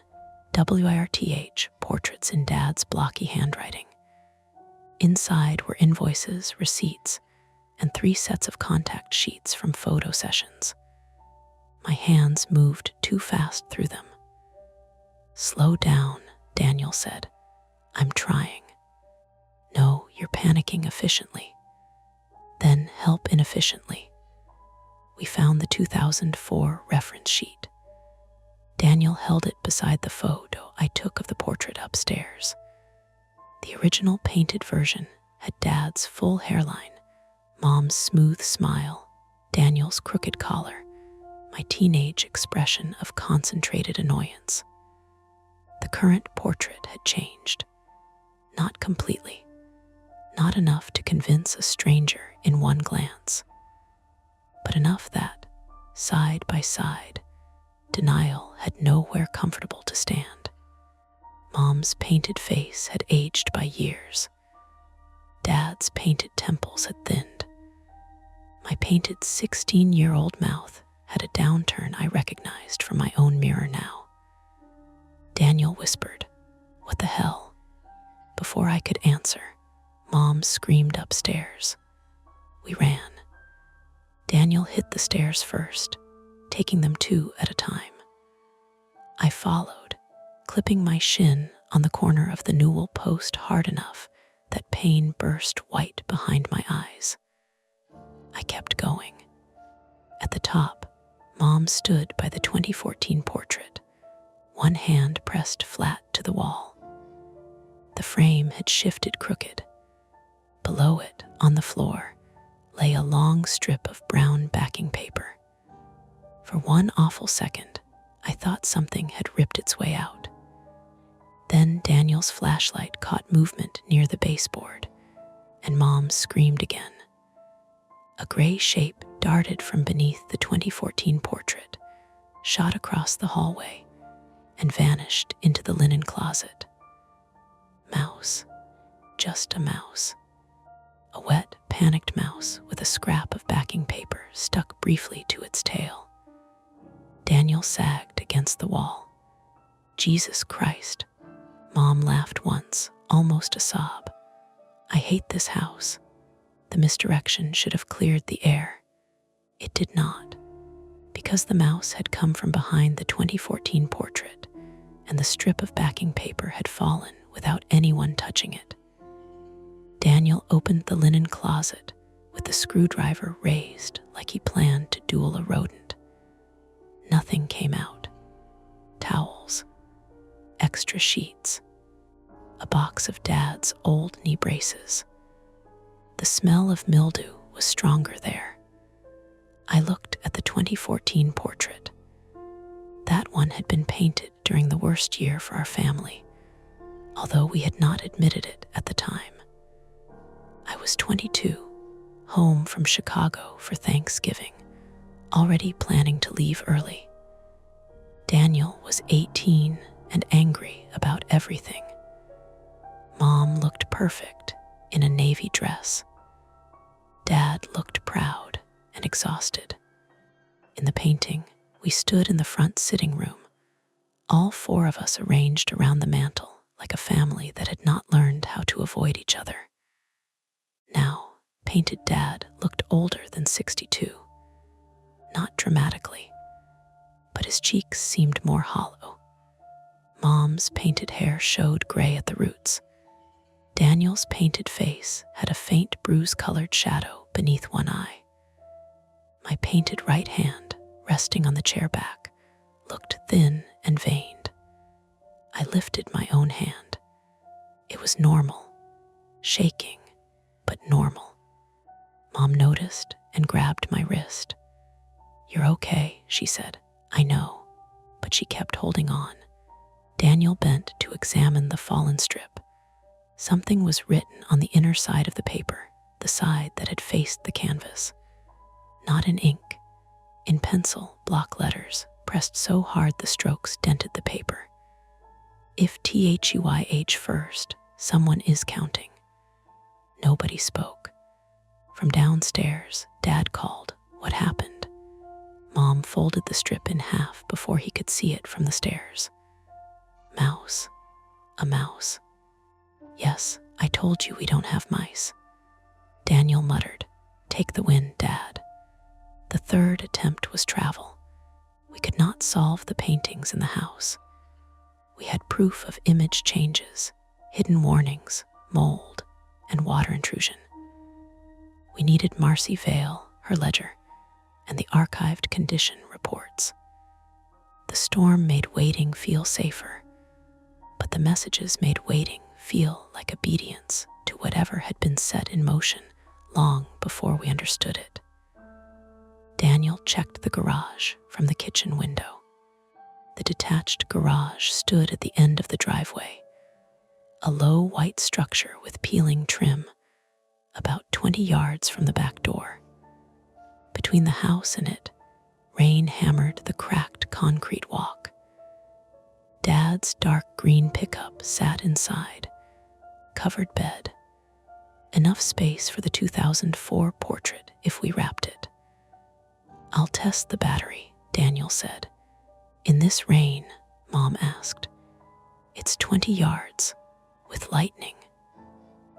S1: WIRTH, portraits in Dad's blocky handwriting. Inside were invoices, receipts, and 3 sets of contact sheets from photo sessions. My hands moved too fast through them. Slow down, Daniel said. I'm trying. No, you're panicking efficiently. Then help inefficiently. We found the 2004 reference sheet. Daniel held it beside the photo I took of the portrait upstairs. The original painted version had Dad's full hairline, Mom's smooth smile, Daniel's crooked collar, my teenage expression of concentrated annoyance. The current portrait had changed. Not completely. Not enough to convince a stranger in one glance, but enough that, side by side, denial had nowhere comfortable to stand. Mom's painted face had aged by years. Dad's painted temples had thinned. My painted 16-year-old mouth had a downturn I recognized from my own mirror now. Daniel whispered, "What the hell?" Before I could answer, Mom screamed upstairs. We ran. Daniel hit the stairs first, taking them 2 at a time. I followed, clipping my shin on the corner of the newel post hard enough that pain burst white behind my eyes. I kept going. At the top, Mom stood by the 2014 portrait, one hand pressed flat to the wall. The frame had shifted crooked. Below it, on the floor, lay a long strip of brown backing paper. For one awful second, I thought something had ripped its way out. Then Daniel's flashlight caught movement near the baseboard, and Mom screamed again. A gray shape darted from beneath the 2014 portrait, shot across the hallway, and vanished into the linen closet. Mouse. Just a mouse. A wet, panicked mouse with a scrap of backing paper stuck briefly to its tail. Daniel sagged against the wall. Jesus Christ. Mom laughed once, almost a sob. I hate this house. The misdirection should have cleared the air. It did not, because the mouse had come from behind the 2014 portrait, and the strip of backing paper had fallen without anyone touching it. Daniel opened the linen closet with the screwdriver raised like he planned to duel a rodent. Nothing came out. Towels, extra sheets, a box of Dad's old knee braces. The smell of mildew was stronger there. I looked at the 2014 portrait. That one had been painted during the worst year for our family, although we had not admitted it at the time. I was 22, home from Chicago for Thanksgiving, already planning to leave early. Daniel was 18 and angry about everything. Mom looked perfect in a navy dress. Dad looked proud and exhausted. In the painting, we stood in the front sitting room, all 4 of us arranged around the mantel like a family that had not learned how to avoid each other. Now, painted Dad looked older than 62. Not dramatically, but his cheeks seemed more hollow. Mom's painted hair showed gray at the roots. Daniel's painted face had a faint bruise-colored shadow beneath one eye. My painted right hand, resting on the chair back, looked thin and veined. I lifted my own hand. It was normal, shaking, but normal. Mom noticed and grabbed my wrist. "You're okay," she said. "I know," but she kept holding on. Daniel bent to examine the fallen strip. Something was written on the inner side of the paper, the side that had faced the canvas. Not in ink, in pencil block letters, pressed so hard the strokes dented the paper. "If THUYH first, someone is counting." Nobody spoke. From downstairs, Dad called, "What happened?" Mom folded the strip in half before he could see it from the stairs. "Mouse. A mouse." "Yes, I told you we don't have mice." Daniel muttered, "Take the win, Dad." The third attempt was travel. We could not solve the paintings in the house. We had proof of image changes, hidden warnings, mold, and water intrusion. We needed Marcy Vale, her ledger, and the archived condition reports. The storm made waiting feel safer, but the messages made waiting feel like obedience to whatever had been set in motion long before we understood it. Daniel checked the garage from the kitchen window. The detached garage stood at the end of the driveway, a low white structure with peeling trim, about 20 yards from the back door. Between the house and it, rain hammered the cracked concrete walk. Dad's dark green pickup sat inside, covered bed, enough space for the 2004 portrait if we wrapped it. "I'll test the battery," Daniel said. "In this rain?" Mom asked. "It's 20 yards, with lightning."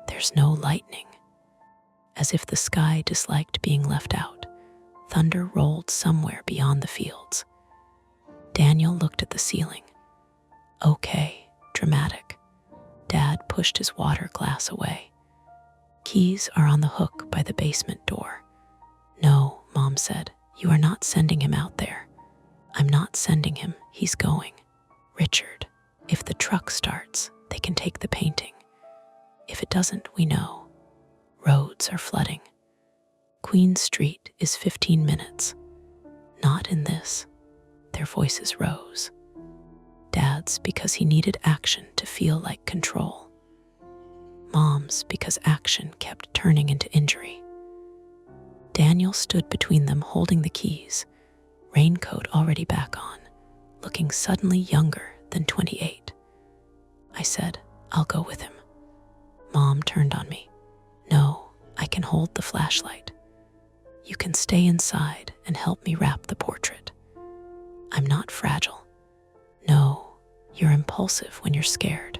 S1: "There's no lightning." As if the sky disliked being left out, thunder rolled somewhere beyond the fields. Daniel looked at the ceiling. "Okay, dramatic." Dad pushed his water glass away. "Keys are on the hook by the basement door." "No," Mom said, "you are not sending him out there." "I'm not sending him, he's going." "Richard, if the truck starts, they can take the painting. If it doesn't, we know. Roads are flooding. Queen Street is 15 minutes. Not in this." Their voices rose. Dad's because he needed action to feel like control. Mom's because action kept turning into injury. Daniel stood between them holding the keys, raincoat already back on, looking suddenly younger than 28. I said, "I'll go with him." Mom turned on me. "No, I can hold the flashlight. You can stay inside and help me wrap the portrait." "I'm not fragile." "No, you're impulsive when you're scared."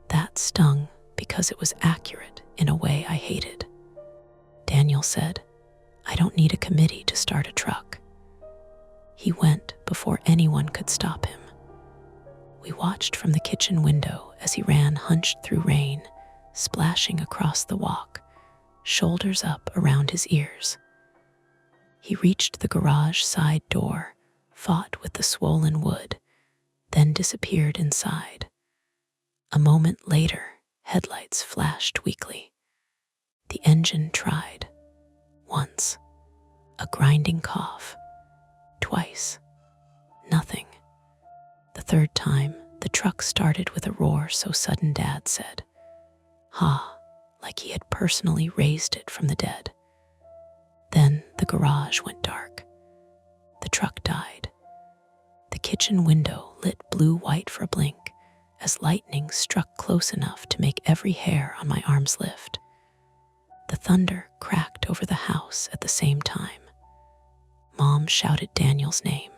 S1: That stung because it was accurate in a way I hated. Daniel said, "I don't need a committee to start a truck." He went before anyone could stop him. We watched from the kitchen window as he ran hunched through rain, splashing across the walk, shoulders up around his ears. He reached the garage side door, fought with the swollen wood, then disappeared inside. A moment later, headlights flashed weakly. The engine tried. Once. A grinding cough. Twice. Nothing. The third time, the truck started with a roar so sudden Dad said, "Ha," like he had personally raised it from the dead. Then the garage went dark. The truck died. The kitchen window lit blue-white for a blink as lightning struck close enough to make every hair on my arms lift. The thunder cracked over the house at the same time. Mom shouted Daniel's name.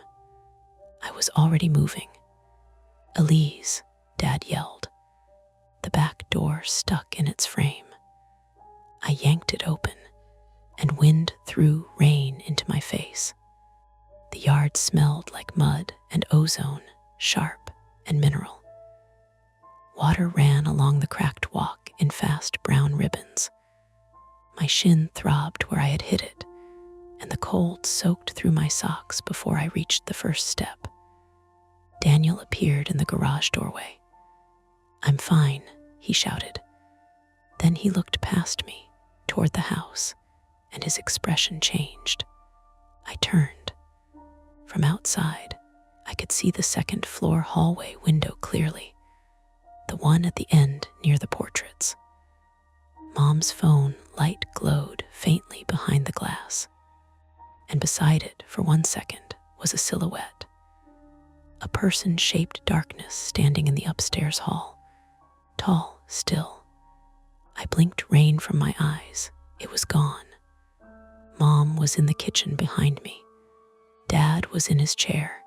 S1: I was already moving. "Elise," Dad yelled. The back door stuck in its frame. I yanked it open, and wind threw rain into my face. The yard smelled like mud and ozone, sharp and mineral. Water ran along the cracked walk in fast brown ribbons. My shin throbbed where I had hit it, and the cold soaked through my socks before I reached the first step. Daniel appeared in the garage doorway. "I'm fine," he shouted. Then he looked past me, toward the house, and his expression changed. I turned. From outside, I could see the second-floor hallway window clearly, the one at the end near the portraits. Mom's phone light glowed faintly behind the glass, and beside it, for 1 second, was a silhouette. A person-shaped darkness standing in the upstairs hall, tall, still. I blinked rain from my eyes. It was gone. Mom was in the kitchen behind me. Dad was in his chair.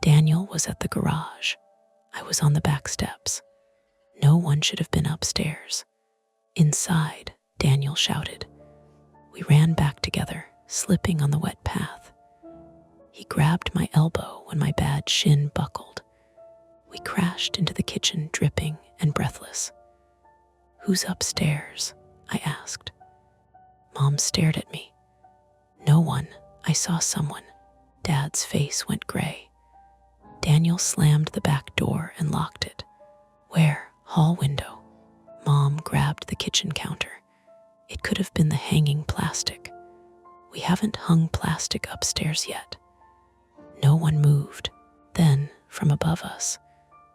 S1: Daniel was at the garage. I was on the back steps. No one should have been upstairs. "Inside," Daniel shouted. We ran back together, slipping on the wet path. He grabbed my elbow when my bad shin buckled. We crashed into the kitchen, dripping and breathless. "Who's upstairs?" I asked. Mom stared at me. "No one. I saw someone." Dad's face went gray. Daniel slammed the back door and locked it. "Where?" "Hall window." Mom grabbed the kitchen counter. It could have been the hanging plastic. "We haven't hung plastic upstairs yet." No one moved. Then, from above us,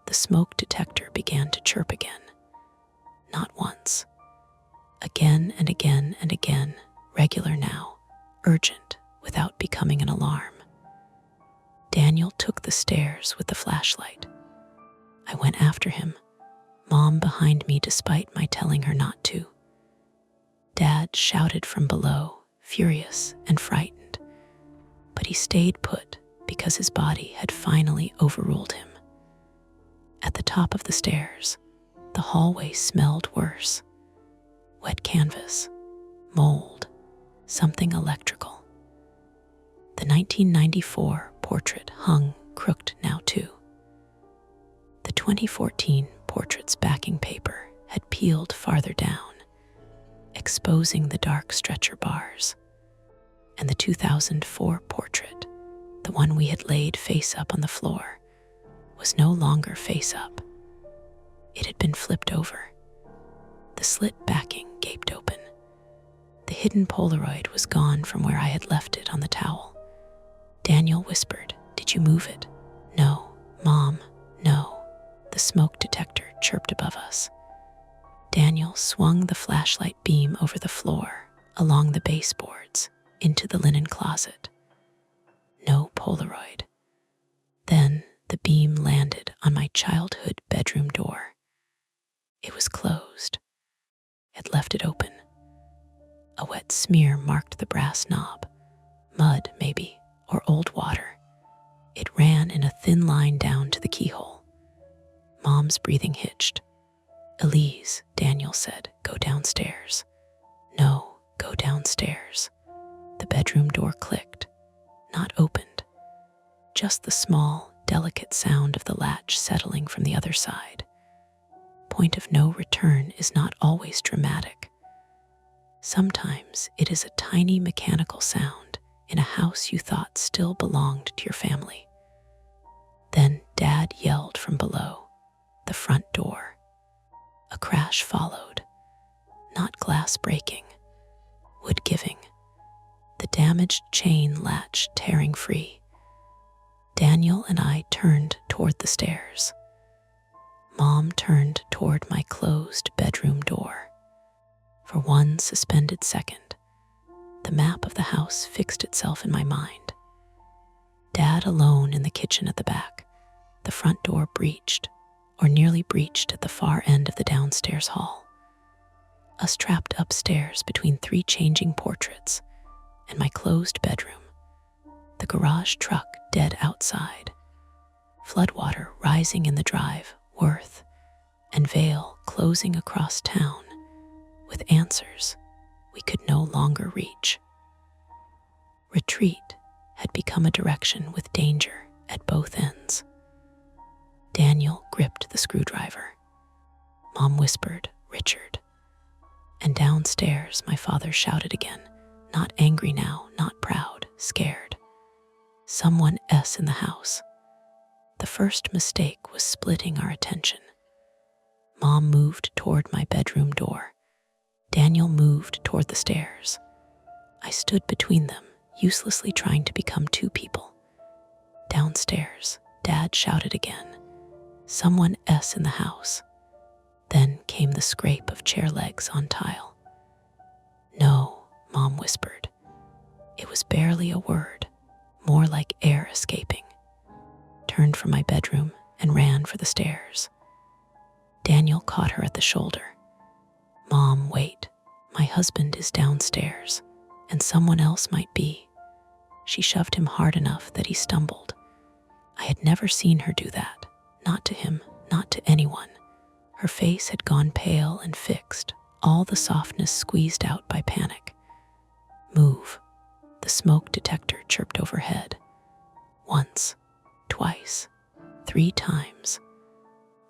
S1: the smoke detector began to chirp again. Not once. Again and again and again, regular now, urgent, without becoming an alarm. Daniel took the stairs with the flashlight. I went after him, Mom behind me despite my telling her not to. Dad shouted from below, furious and frightened, but he stayed put because his body had finally overruled him. At the top of the stairs, the hallway smelled worse. Wet canvas, mold, something electrical. The 1994 portrait hung crooked now too. The 2014 portrait's backing paper had peeled farther down, exposing the dark stretcher bars. And the 2004 portrait, the one we had laid face up on the floor, was no longer face up. It had been flipped over. The slit backing gaped open. The hidden Polaroid was gone from where I had left it on the towel. Daniel whispered, "Did you move it?" "No, Mom, no." The smoke detector chirped above us. Daniel swung the flashlight beam over the floor, along the baseboards, into the linen closet. No Polaroid. Then the beam landed on my childhood bedroom door. It was closed. It left it open. A wet smear marked the brass knob. Mud, maybe, or old water. It ran in a thin line down to the keyhole. Mom's breathing hitched. "Elise," Daniel said, "go downstairs." "No, go downstairs." The bedroom door clicked, not opened. Just the small, delicate sound of the latch settling from the other side. Point of no return is not always dramatic. Sometimes it is a tiny mechanical sound in a house you thought still belonged to your family. Then Dad yelled from below, the front door. A crash followed, not glass breaking, wood giving, the damaged chain latch tearing free. Daniel and I turned toward the stairs. Mom turned toward my closed bedroom door. For one suspended second, the map of the house fixed itself in my mind. Dad alone in the kitchen at the back, the front door breached, or nearly breached at the far end of the downstairs hall. Us trapped upstairs between 3 changing portraits, and my closed bedroom. The garage truck dead outside. Floodwater rising in the drive, Worth, and Vale closing across town, with answers we could no longer reach. Retreat had become a direction with danger at both ends. Daniel gripped the screwdriver. Mom whispered, "Richard." And downstairs, my father shouted again, not angry now, not proud, scared. "Someone in the house." The first mistake was splitting our attention. Mom moved toward my bedroom door. Daniel moved toward the stairs. I stood between them, uselessly trying to become two people. Downstairs, Dad shouted again, "Someone in the house." Then came the scrape of chair legs on tile. "No," Mom whispered. It was barely a word, more like air escaping. Turned from my bedroom and ran for the stairs. Daniel caught her at the shoulder. "Mom, wait. My husband is downstairs, and someone else might be." She shoved him hard enough that he stumbled. I had never seen her do that, not to him, not to anyone. Her face had gone pale and fixed, all the softness squeezed out by panic. "Move," the smoke detector chirped overhead. Once, twice, 3 times.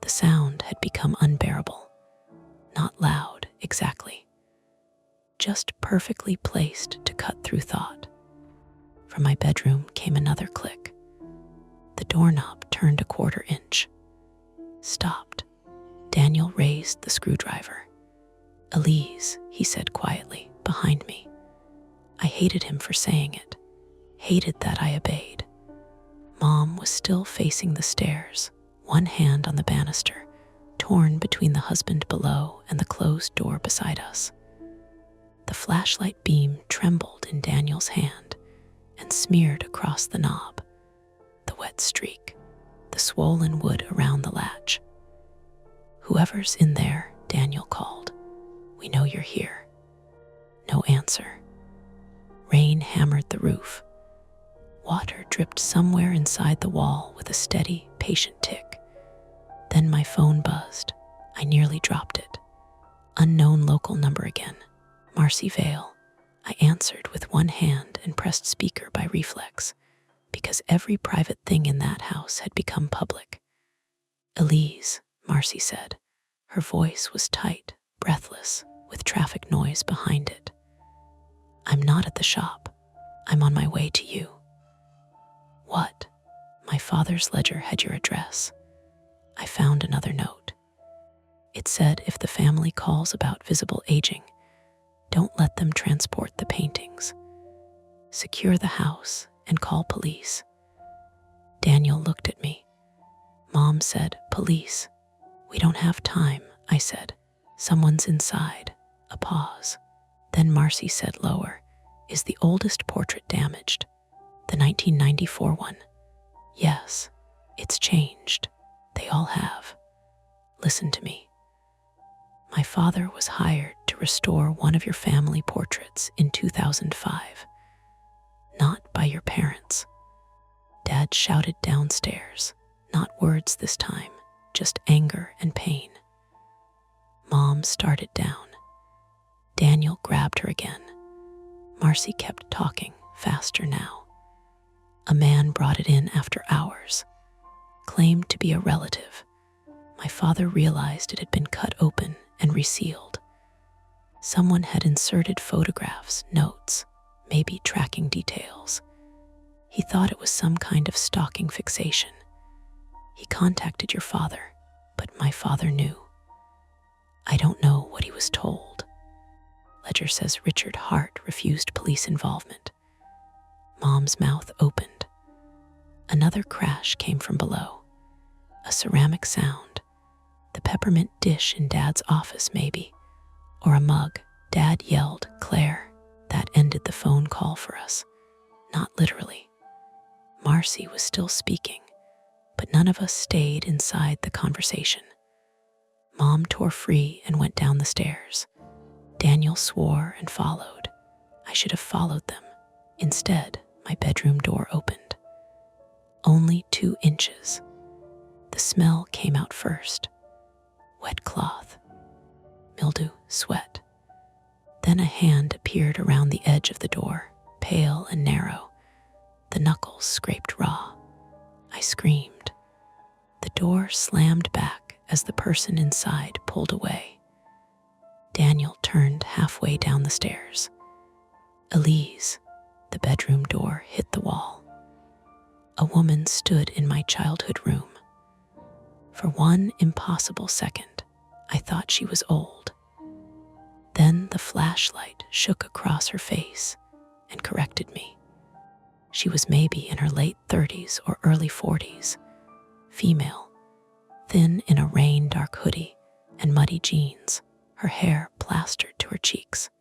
S1: The sound had become unbearable. Not loud, exactly. Just perfectly placed to cut through thought. From my bedroom came another click. The doorknob turned a 1/4 inch. Stopped. Daniel raised the screwdriver. "Elise," he said quietly, behind me. I hated him for saying it. Hated that I obeyed. Mom was still facing the stairs, one hand on the banister, torn between the husband below and the closed door beside us. The flashlight beam trembled in Daniel's hand and smeared across the knob. The wet streak, the swollen wood around the latch. "Whoever's in there," Daniel called. "We know you're here." No answer. Rain hammered the roof. Water dripped somewhere inside the wall with a steady, patient tick. Then my phone buzzed. I nearly dropped it. Unknown local number again. Marcy Vale. I answered with one hand and pressed speaker by reflex, because every private thing in that house had become public. "Elise," Marcy said. Her voice was tight, breathless, with traffic noise behind it. "I'm not at the shop. I'm on my way to you." "What?" "My father's ledger had your address." I found another note. It said, "If the family calls about visible aging, don't let them transport the paintings. Secure the house and call police." Daniel looked at me. Mom said, "Police." "We don't have time," I said. "Someone's inside." A pause. Then Marcy said lower, "Is the oldest portrait damaged? The 1994 one?" "Yes, it's changed. They all have." "Listen to me. My father was hired to restore one of your family portraits in 2005. Not by your parents." Dad shouted downstairs, not words this time, just anger and pain. Mom started down. Daniel grabbed her again. Marcy kept talking, faster now. "A man brought it in after hours. Claimed to be a relative. My father realized it had been cut open and resealed. Someone had inserted photographs, notes, maybe tracking details. He thought it was some kind of stalking fixation. He contacted your father, but my father knew. I don't know what he was told. Ledger says Richard Hart refused police involvement." Mom's mouth opened. Another crash came from below. A ceramic sound. The peppermint dish in Dad's office, maybe. Or a mug. Dad yelled, "Claire." That ended the phone call for us. Not literally. Marcy was still speaking, but none of us stayed inside the conversation. Mom tore free and went down the stairs. Daniel swore and followed. I should have followed them. Instead, my bedroom door opened. Only 2 inches. The smell came out first. Wet cloth. Mildew, sweat. Then a hand appeared around the edge of the door, pale and narrow. The knuckles scraped raw. I screamed. The door slammed back as the person inside pulled away. Daniel turned halfway down the stairs. Elise, the bedroom door hit the wall. A woman stood in my childhood room. For one impossible second, I thought she was old. Then the flashlight shook across her face and corrected me. She was maybe in her late 30s or early 40s, female, thin in a rain-dark hoodie and muddy jeans, her hair plastered to her cheeks.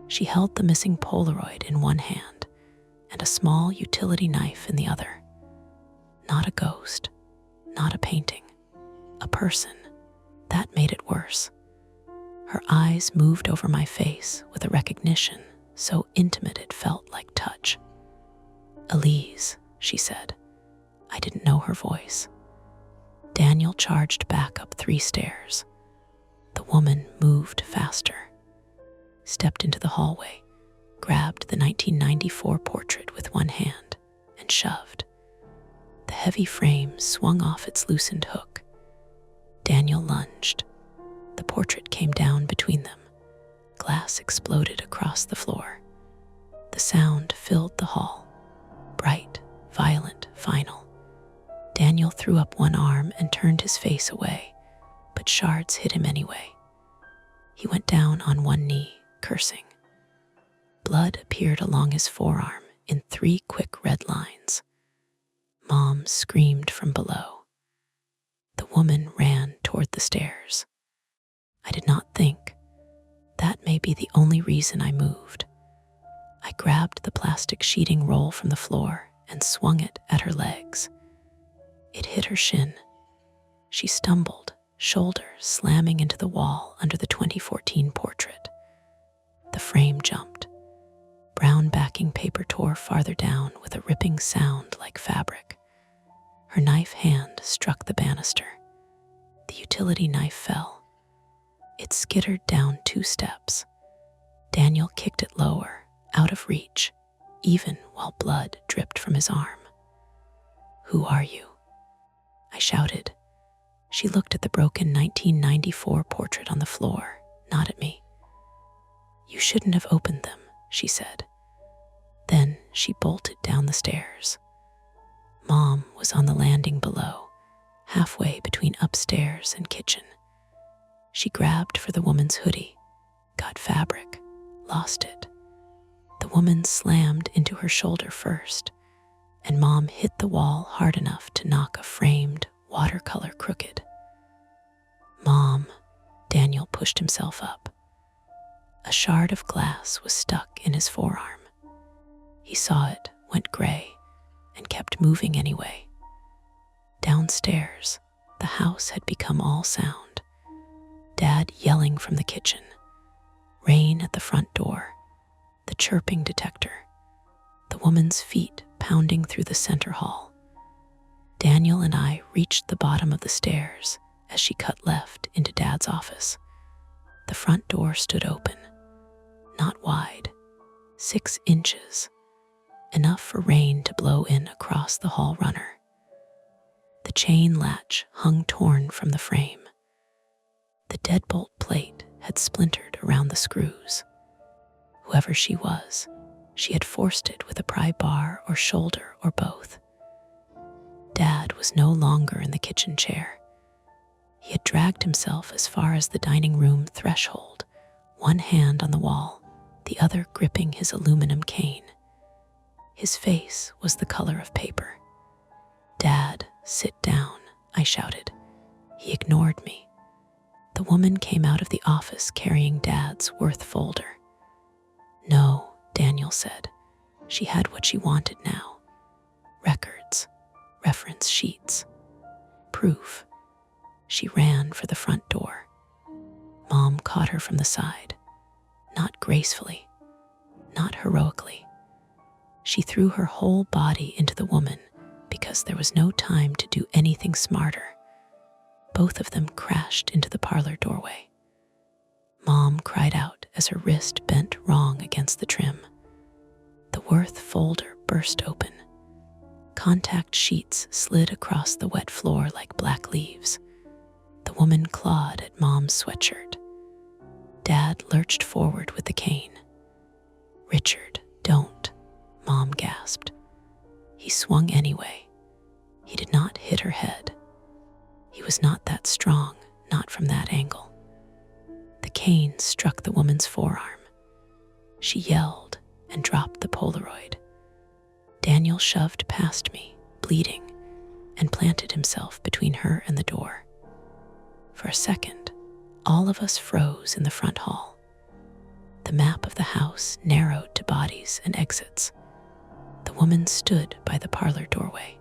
S1: She held the missing Polaroid in one hand and a small utility knife in the other. Not a ghost, not a painting, a person. That made it worse. Her eyes moved over my face with a recognition so intimate it felt like touch. "Elise," she said. I didn't know her voice. Daniel charged back up 3 stairs. The woman moved faster, stepped into the hallway, grabbed the 1994 portrait with one hand, and shoved. The heavy frame swung off its loosened hook. Daniel lunged. The portrait came down between them. Glass exploded across the floor. The sound filled the hall. Bright, violent, final. Daniel threw up one arm and turned his face away, but shards hit him anyway. He went down on one knee, cursing. Blood appeared along his forearm in 3 quick red lines. Mom screamed from below. The woman ran toward the stairs. I did not think. That may be the only reason I moved. I grabbed the plastic sheeting roll from the floor and swung it at her legs. It hit her shin. She stumbled, shoulder slamming into the wall under the 2014 portrait. The frame jumped. Brown backing paper tore farther down with a ripping sound like fabric. Her knife hand struck the banister. The utility knife fell. It skittered down 2 steps. Daniel kicked it lower, out of reach, even while blood dripped from his arm. "Who are you?" I shouted. She looked at the broken 1994 portrait on the floor, not at me. "You shouldn't have opened them," she said. Then she bolted down the stairs. Mom was on the landing below, halfway between upstairs and kitchen. She grabbed for the woman's hoodie, got fabric, lost it. The woman slammed into her shoulder first, and Mom hit the wall hard enough to knock a framed watercolor crooked. "Mom," Daniel pushed himself up. A shard of glass was stuck in his forearm. He saw it, went gray, and kept moving anyway. Downstairs, the house had become all sound. Dad yelling from the kitchen, rain at the front door, the chirping detector, the woman's feet pounding through the center hall. Daniel and I reached the bottom of the stairs as she cut left into Dad's office. The front door stood open, not wide, 6 inches, enough for rain to blow in across the hall runner. The chain latch hung torn from the frame. The deadbolt plate had splintered around the screws. Whoever she was, she had forced it with a pry bar or shoulder or both. Dad was no longer in the kitchen chair. He had dragged himself as far as the dining room threshold, one hand on the wall, the other gripping his aluminum cane. His face was the color of paper. "Dad, sit down," I shouted. He ignored me. The woman came out of the office carrying Dad's Worth folder. "No," Daniel said. She had what she wanted now. Records, reference sheets, proof. She ran for the front door. Mom caught her from the side. Not gracefully, not heroically. She threw her whole body into the woman because there was no time to do anything smarter. Both of them crashed into the parlor doorway. Mom cried out as her wrist bent wrong against the trim. The Worth folder burst open. Contact sheets slid across the wet floor like black leaves. The woman clawed at Mom's sweatshirt. Dad lurched forward with the cane. "Richard, don't," Mom gasped. He swung anyway. He did not hit her head. He was not that strong, not from that angle. The cane struck the woman's forearm. She yelled and dropped the Polaroid. Daniel shoved past me, bleeding, and planted himself between her and the door. For a second, all of us froze in the front hall. The map of the house narrowed to bodies and exits. The woman stood by the parlor doorway.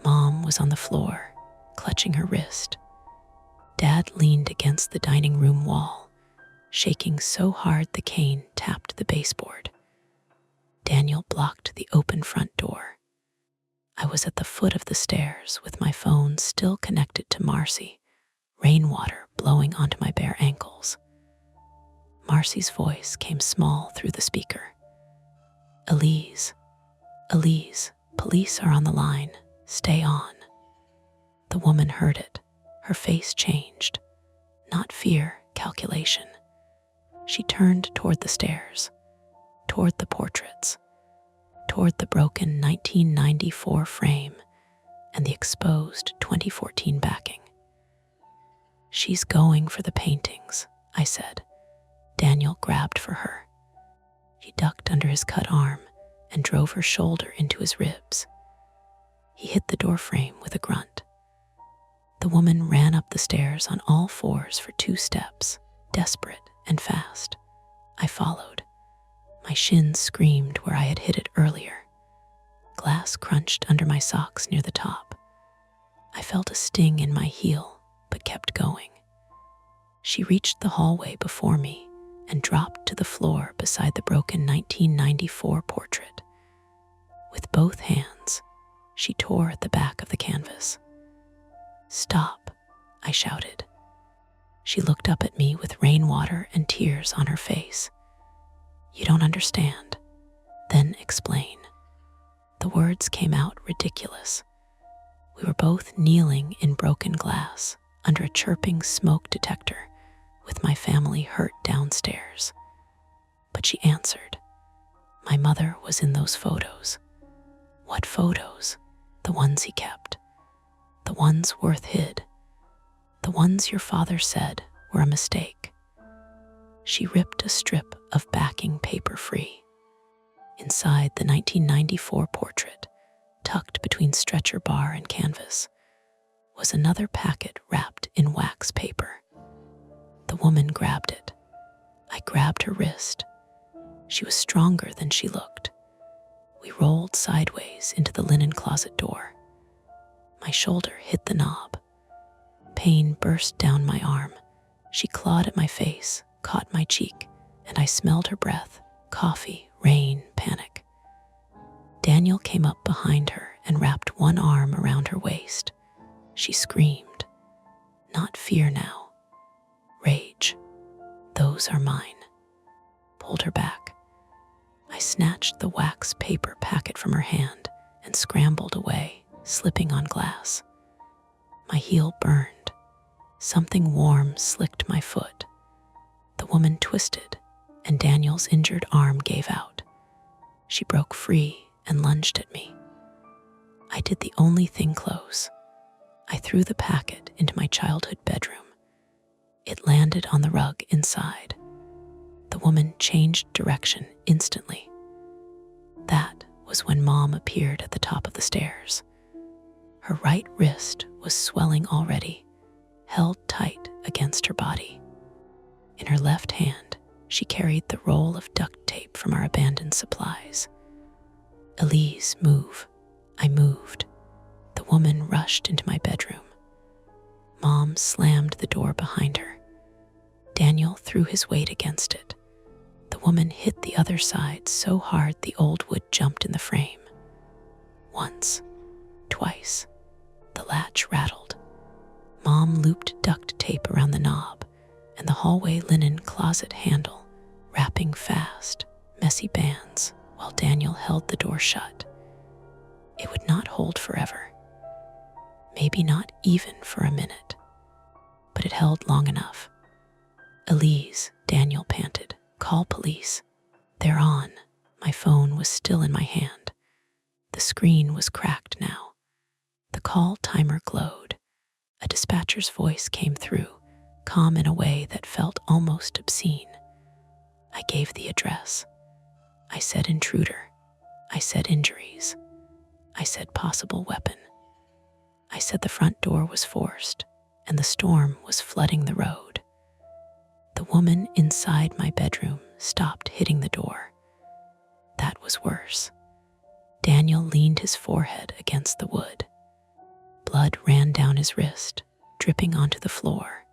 S1: Mom was on the floor, clutching her wrist. Dad leaned against the dining room wall, shaking so hard the cane tapped the baseboard. Daniel blocked the open front door. I was at the foot of the stairs with my phone still connected to Marcy, rainwater blowing onto my bare ankles. Marcy's voice came small through the speaker. "Elise, police are on the line. Stay on." The woman heard it. Her face changed. Not fear, calculation. She turned toward the stairs, toward the portraits, toward the broken 1994 frame and the exposed 2014 backing. "She's going for the paintings," I said. Daniel grabbed for her. She ducked under his cut arm and drove her shoulder into his ribs. He hit the doorframe with a grunt. The woman ran up the stairs on all fours for 2 steps, desperate and fast. I followed. My shins screamed where I had hit it earlier. Glass crunched under my socks near the top. I felt a sting in my heel, but kept going. She reached the hallway before me and dropped to the floor beside the broken 1994 portrait. With both hands, she tore at the back of the canvas. "Stop," I shouted. She looked up at me with rainwater and tears on her face. "You don't understand. Then explain." The words came out ridiculous. We were both kneeling in broken glass under a chirping smoke detector with my family hurt downstairs. But she answered. "My mother was in those photos." "What photos?" "The ones he kept. The ones Worth hid. The ones your father said were a mistake." She ripped a strip of backing paper free. Inside the 1994 portrait, tucked between stretcher bar and canvas, was another packet wrapped in wax paper. The woman grabbed it. I grabbed her wrist. She was stronger than she looked. We rolled sideways into the linen closet door. My shoulder hit the knob. Pain burst down my arm. She clawed at my face, caught my cheek, and I smelled her breath, coffee, rain, panic. Daniel came up behind her and wrapped one arm around her waist. She screamed. Not fear now. Rage. "Those are mine." Pulled her back. I snatched the wax paper packet from her hand and scrambled away, slipping on glass. My heel burned. Something warm slicked my foot. The woman twisted, and Daniel's injured arm gave out. She broke free and lunged at me. I did the only thing close. I threw the packet into my childhood bedroom. It landed on the rug inside. The woman changed direction instantly. That was when Mom appeared at the top of the stairs. Her right wrist was swelling already, held tight against her body. In her left hand, she carried the roll of duct tape from our abandoned supplies. "Elise, move." I moved. The woman rushed into my bedroom. Mom slammed the door behind her. Daniel threw his weight against it. The woman hit the other side so hard the old wood jumped in the frame. Once, twice, the latch rattled. Mom looped duct tape around the knob, and the hallway linen closet handle wrapping fast, messy bands while Daniel held the door shut. It would not hold forever, maybe not even for a minute, but it held long enough. "Elise," Daniel panted, "call police. They're on." My phone was still in my hand. The screen was cracked now. The call timer glowed. A dispatcher's voice came through, calm in a way that felt almost obscene. I gave the address. I said intruder. I said injuries. I said possible weapon. I said the front door was forced and the storm was flooding the road. The woman inside my bedroom stopped hitting the door. That was worse. Daniel leaned his forehead against the wood. Blood ran down his wrist, dripping onto the floor.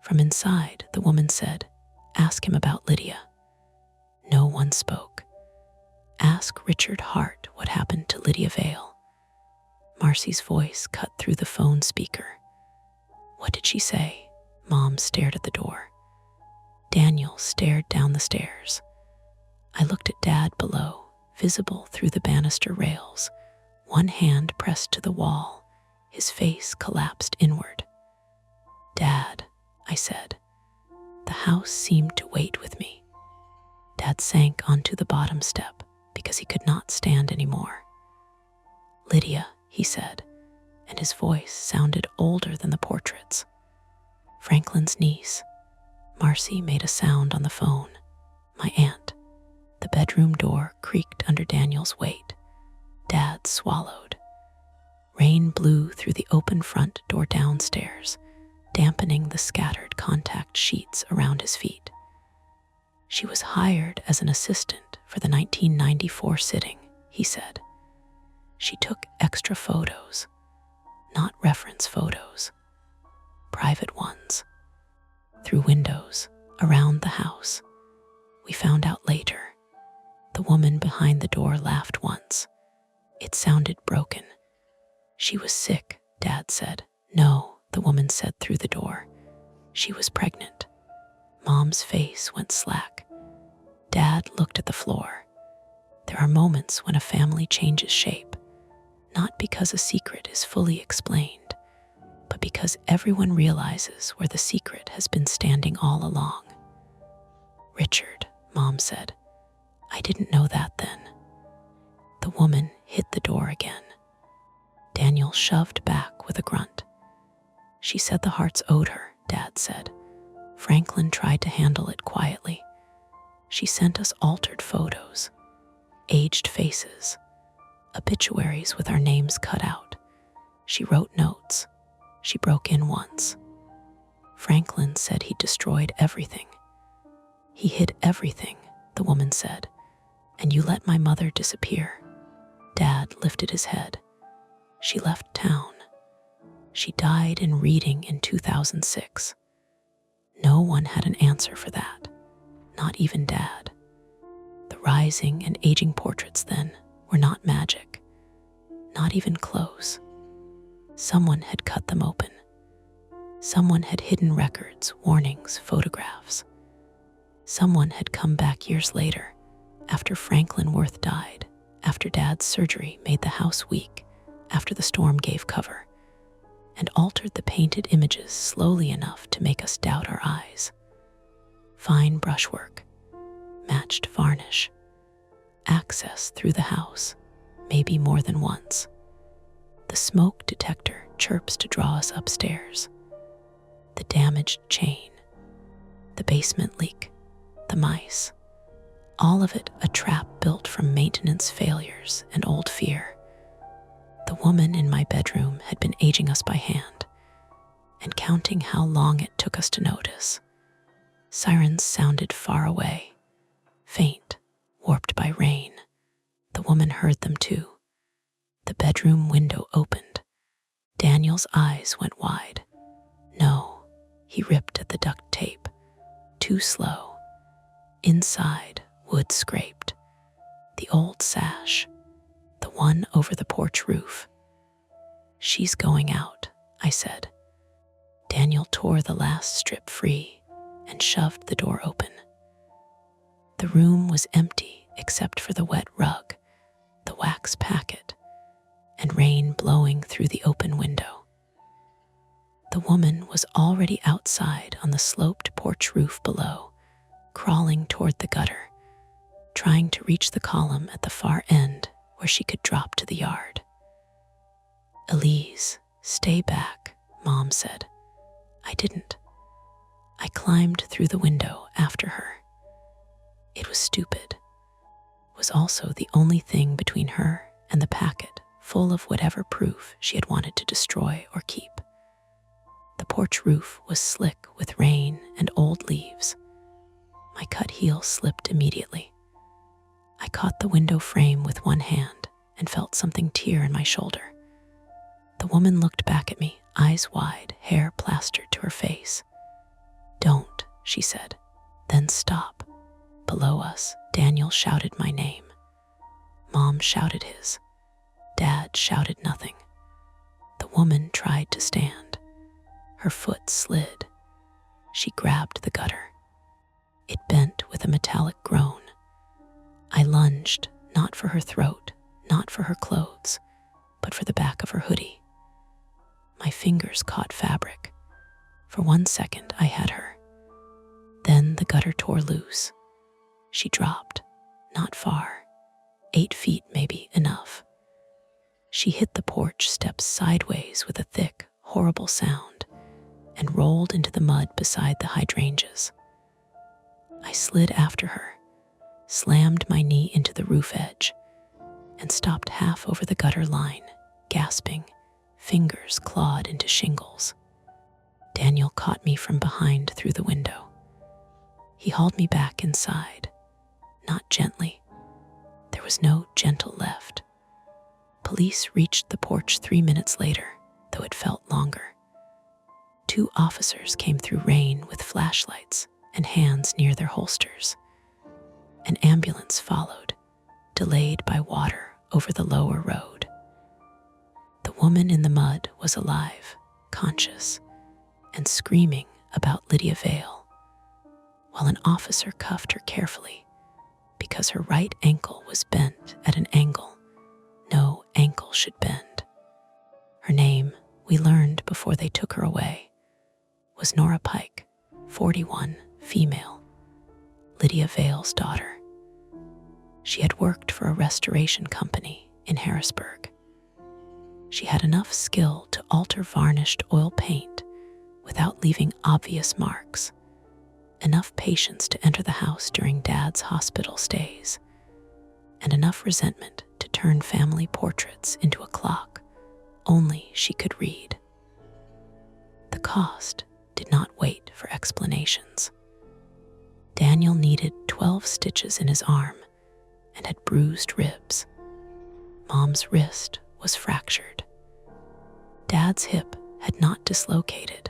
S1: From inside, the woman said, "Ask him about Lydia." No one spoke. "Ask Richard Hart what happened to Lydia Vale." Marcy's voice cut through the phone speaker. "What did she say?" Mom stared at the door. Daniel stared down the stairs. I looked at Dad below, visible through the banister rails, one hand pressed to the wall, his face collapsed inward. "Dad," I said. The house seemed to wait with me. Dad sank onto the bottom step because he could not stand anymore. "Lydia," he said, and his voice sounded older than the portraits. "Franklin's niece." Marcy made a sound on the phone. "My aunt." The bedroom door creaked under Daniel's weight. Dad swallowed. Rain blew through the open front door downstairs, dampening the scattered contact sheets around his feet. "She was hired as an assistant for the 1994 sitting," he said. "She took extra photos, not reference photos, private ones, through windows, around the house. We found out later. The woman behind the door laughed once. It sounded broken. She was sick, Dad said. No, the woman said through the door. She was pregnant. Mom's face went slack. Dad looked at the floor. There are moments when a family changes shape, not because a secret is fully explained, but because everyone realizes where the secret has been standing all along. Richard, Mom said. I didn't know that then. The woman hit the door again. Daniel shoved back with a grunt. She said the Harts owed her, Dad said. Franklin tried to handle it quietly. She sent us altered photos, aged faces, obituaries with our names cut out. She wrote notes. She broke in once. Franklin said he destroyed everything. He hid everything, the woman said, and you let my mother disappear. Dad lifted his head. She left town. She died in Reading in 2006. No one had an answer for that, not even Dad. The rising and aging portraits then were not magic, not even close. Someone had cut them open. Someone had hidden records, warnings, photographs. Someone had come back years later, after Franklin Worth died, after Dad's surgery made the house weak, after the storm gave cover, and altered the painted images slowly enough to make us doubt our eyes. Fine brushwork, matched varnish, access through the house, maybe more than once. The smoke detector chirps to draw us upstairs. The damaged chain, the basement leak, the mice, all of it a trap built from maintenance failures and old fear. The woman in my bedroom had been aging us by hand and counting how long it took us to notice. Sirens sounded far away, faint, warped by rain. The woman heard them too. The bedroom window opened. Daniel's eyes went wide. No, he ripped at the duct tape. Too slow. Inside, wood scraped. The old sash. The one over the porch roof. She's going out, I said. Daniel tore the last strip free, and shoved the door open. The room was empty except for the wet rug, the wax packet, and rain blowing through the open window. The woman was already outside on the sloped porch roof below, crawling toward the gutter, trying to reach the column at the far end where she could drop to the yard. "Elise, stay back," Mom said. I didn't. I climbed through the window after her. It was stupid. It was also the only thing between her and the packet full of whatever proof she had wanted to destroy or keep. The porch roof was slick with rain and old leaves. My cut heel slipped immediately. I caught the window frame with one hand and felt something tear in my shoulder. The woman looked back at me, eyes wide, hair plastered to her face. "Don't," she said. "Then stop." Below us, Daniel shouted my name. Mom shouted his. Dad shouted nothing. The woman tried to stand. Her foot slid. She grabbed the gutter. It bent with a metallic groan. I lunged, not for her throat, not for her clothes, but for the back of her hoodie. My fingers caught fabric. For 1 second, I had her. Then the gutter tore loose. She dropped, not far, 8 feet maybe, enough. She hit the porch steps sideways with a thick, horrible sound and rolled into the mud beside the hydrangeas. I slid after her, slammed my knee into the roof edge, and stopped half over the gutter line, gasping, fingers clawed into shingles. Daniel caught me from behind through the window. He hauled me back inside, not gently. There was no gentle left. Police reached the porch 3 minutes later, though it felt longer. 2 officers came through rain with flashlights and hands near their holsters. An ambulance followed, delayed by water over the lower road. The woman in the mud was alive, conscious, and screaming about Lydia Vale, while an officer cuffed her carefully because her right ankle was bent at an angle no ankle should bend. Her name, we learned before they took her away, was Nora Pike, 41, female, Lydia Vale's daughter. She had worked for a restoration company in Harrisburg. She had enough skill to alter varnished oil paint without leaving obvious marks, enough patience to enter the house during Dad's hospital stays, and enough resentment to turn family portraits into a clock only she could read. The cost did not wait for explanations. Daniel needed 12 stitches in his arm and had bruised ribs. Mom's wrist was fractured. Dad's hip had not dislocated,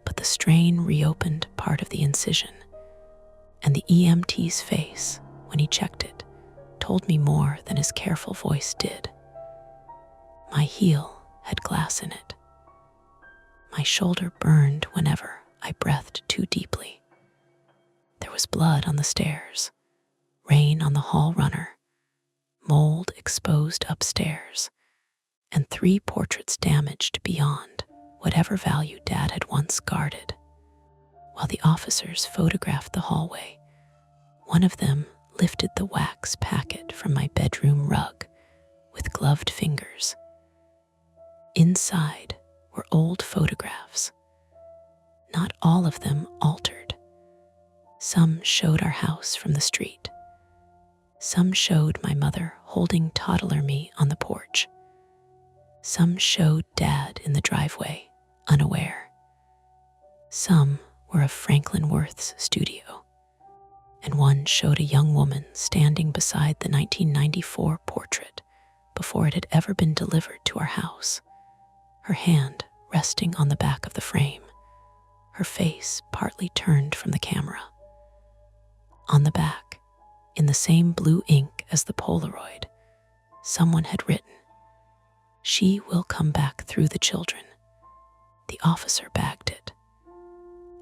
S1: but the strain reopened part of the incision, and the EMT's face, when he checked it, told me more than his careful voice did. My heel had glass in it. My shoulder burned whenever I breathed too deeply. There was blood on the stairs, rain on the hall runner, mold exposed upstairs, and 3 portraits damaged beyond whatever value Dad had once guarded. While the officers photographed the hallway, one of them lifted the wax packet from my bedroom rug with gloved fingers. Inside were old photographs, not all of them altered. Some showed our house from the street. Some showed my mother holding toddler me on the porch. Some showed Dad in the driveway, unaware. Some were of Franklin Worth's studio, and one showed a young woman standing beside the 1994 portrait before it had ever been delivered to our house, her hand resting on the back of the frame, her face partly turned from the camera. On the back, in the same blue ink as the Polaroid, someone had written, "She will come back through the children." The officer bagged it.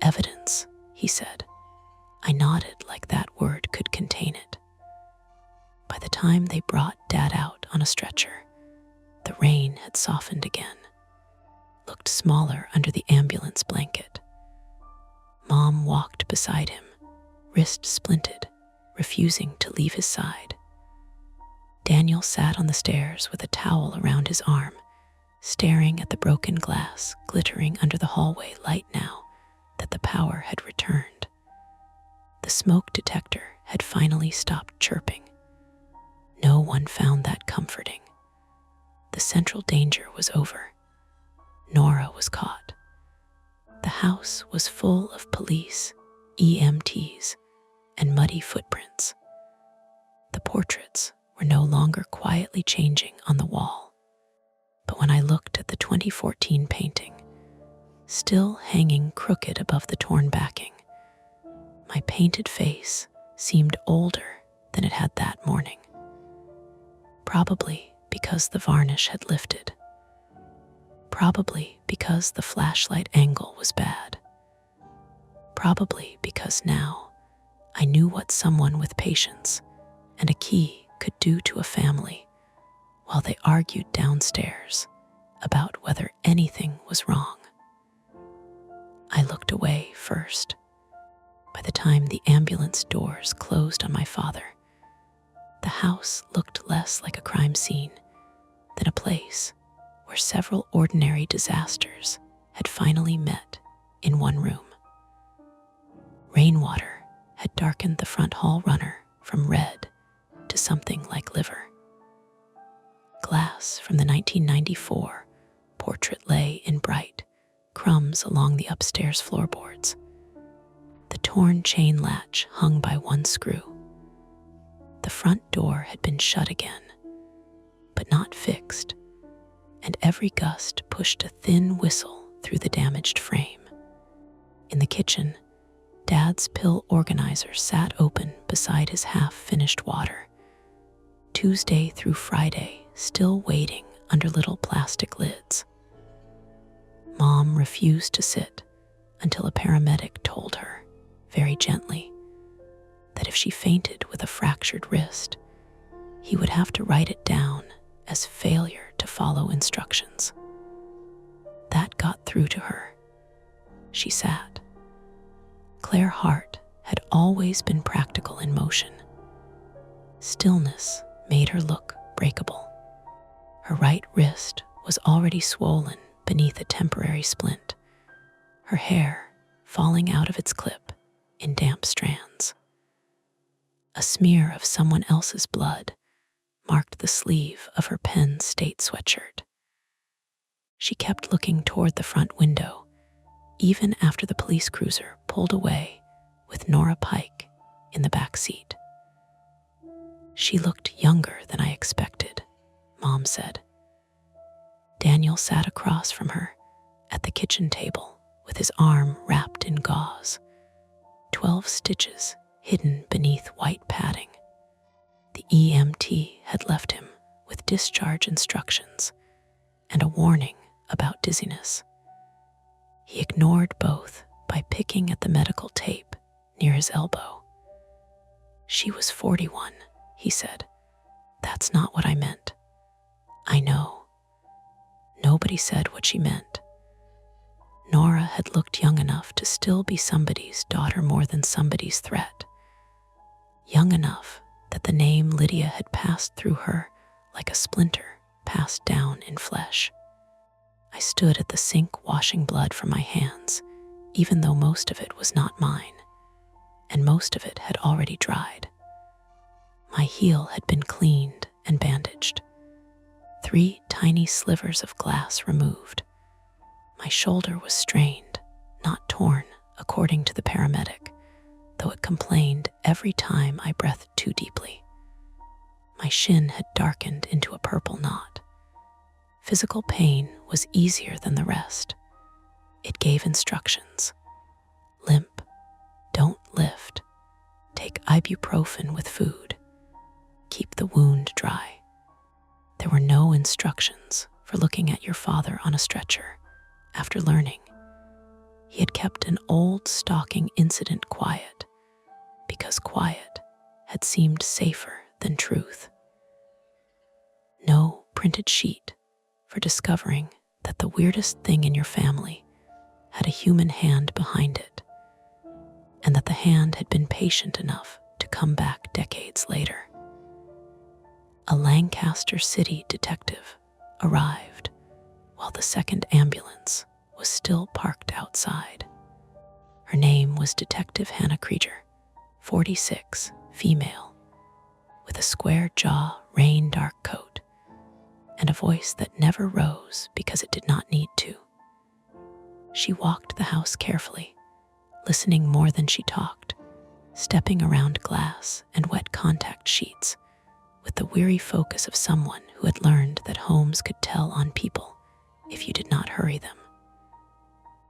S1: Evidence he said. I nodded like that word could contain it. By the time they brought Dad out on a stretcher, the rain had softened again, looked smaller under the ambulance blanket. Mom walked beside him, wrist splinted, refusing to leave his side. Daniel sat on the stairs with a towel around his arm, staring at the broken glass glittering under the hallway light now that the power had returned. The smoke detector had finally stopped chirping. No one found that comforting. The central danger was over. Nora was caught. The house was full of police, EMTs, and muddy footprints. The portraits were no longer quietly changing on the wall. But when I looked at the 2014 painting, still hanging crooked above the torn backing, my painted face seemed older than it had that morning. Probably because the varnish had lifted. Probably because the flashlight angle was bad. Probably because now I knew what someone with patience and a key could do to a family while they argued downstairs about whether anything was wrong. I looked away first. By the time the ambulance doors closed on my father, the house looked less like a crime scene than a place where several ordinary disasters had finally met in one room. Rainwater had darkened the front hall runner from red to something like liver. Glass from the 1994 portrait lay in bright crumbs along the upstairs floorboards. The torn chain latch hung by one screw. The front door had been shut again, but not fixed, and every gust pushed a thin whistle through the damaged frame. In the kitchen, Dad's pill organizer sat open beside his half-finished water, Tuesday through Friday still waiting under little plastic lids. Mom refused to sit until a paramedic told her, very gently, that if she fainted with a fractured wrist, he would have to write it down as failure to follow instructions. That got through to her. She sat. Claire Hart had always been practical in motion. Stillness made her look breakable. Her right wrist was already swollen beneath a temporary splint, her hair falling out of its clip in damp strands. A smear of someone else's blood marked the sleeve of her Penn State sweatshirt. She kept looking toward the front window, even after the police cruiser pulled away with Nora Pike in the back seat. She looked younger than I expected, Mom said. Daniel sat across from her at the kitchen table with his arm wrapped in gauze, 12 stitches hidden beneath white padding. The EMT had left him with discharge instructions and a warning about dizziness. He ignored both by picking at the medical tape near his elbow. She was 41, he said. That's not what I meant. I know. Nobody said what she meant. Nora had looked young enough to still be somebody's daughter more than somebody's threat. Young enough that the name Lydia had passed through her like a splinter passed down in flesh. I stood at the sink washing blood from my hands, even though most of it was not mine, and most of it had already dried. My heel had been cleaned and bandaged. 3 tiny slivers of glass removed. My shoulder was strained, not torn, according to the paramedic, though it complained every time I breathed too deeply. My shin had darkened into a purple knot. Physical pain was easier than the rest. It gave instructions. Limp, don't lift, take ibuprofen with food, keep the wound dry. There were no instructions for looking at your father on a stretcher after learning He had kept an old stalking incident quiet because quiet had seemed safer than truth. No printed sheet for discovering that the weirdest thing in your family had a human hand behind it, and that the hand had been patient enough to come back decades later. A Lancaster City detective arrived while the second ambulance was still parked outside. Her name was Detective Hannah Krieger, 46, female, with a square jaw, rain dark coat, and a voice that never rose because it did not need to. She walked the house carefully, listening more than she talked, stepping around glass and wet contact sheets with the weary focus of someone who had learned that homes could tell on people if you did not hurry them.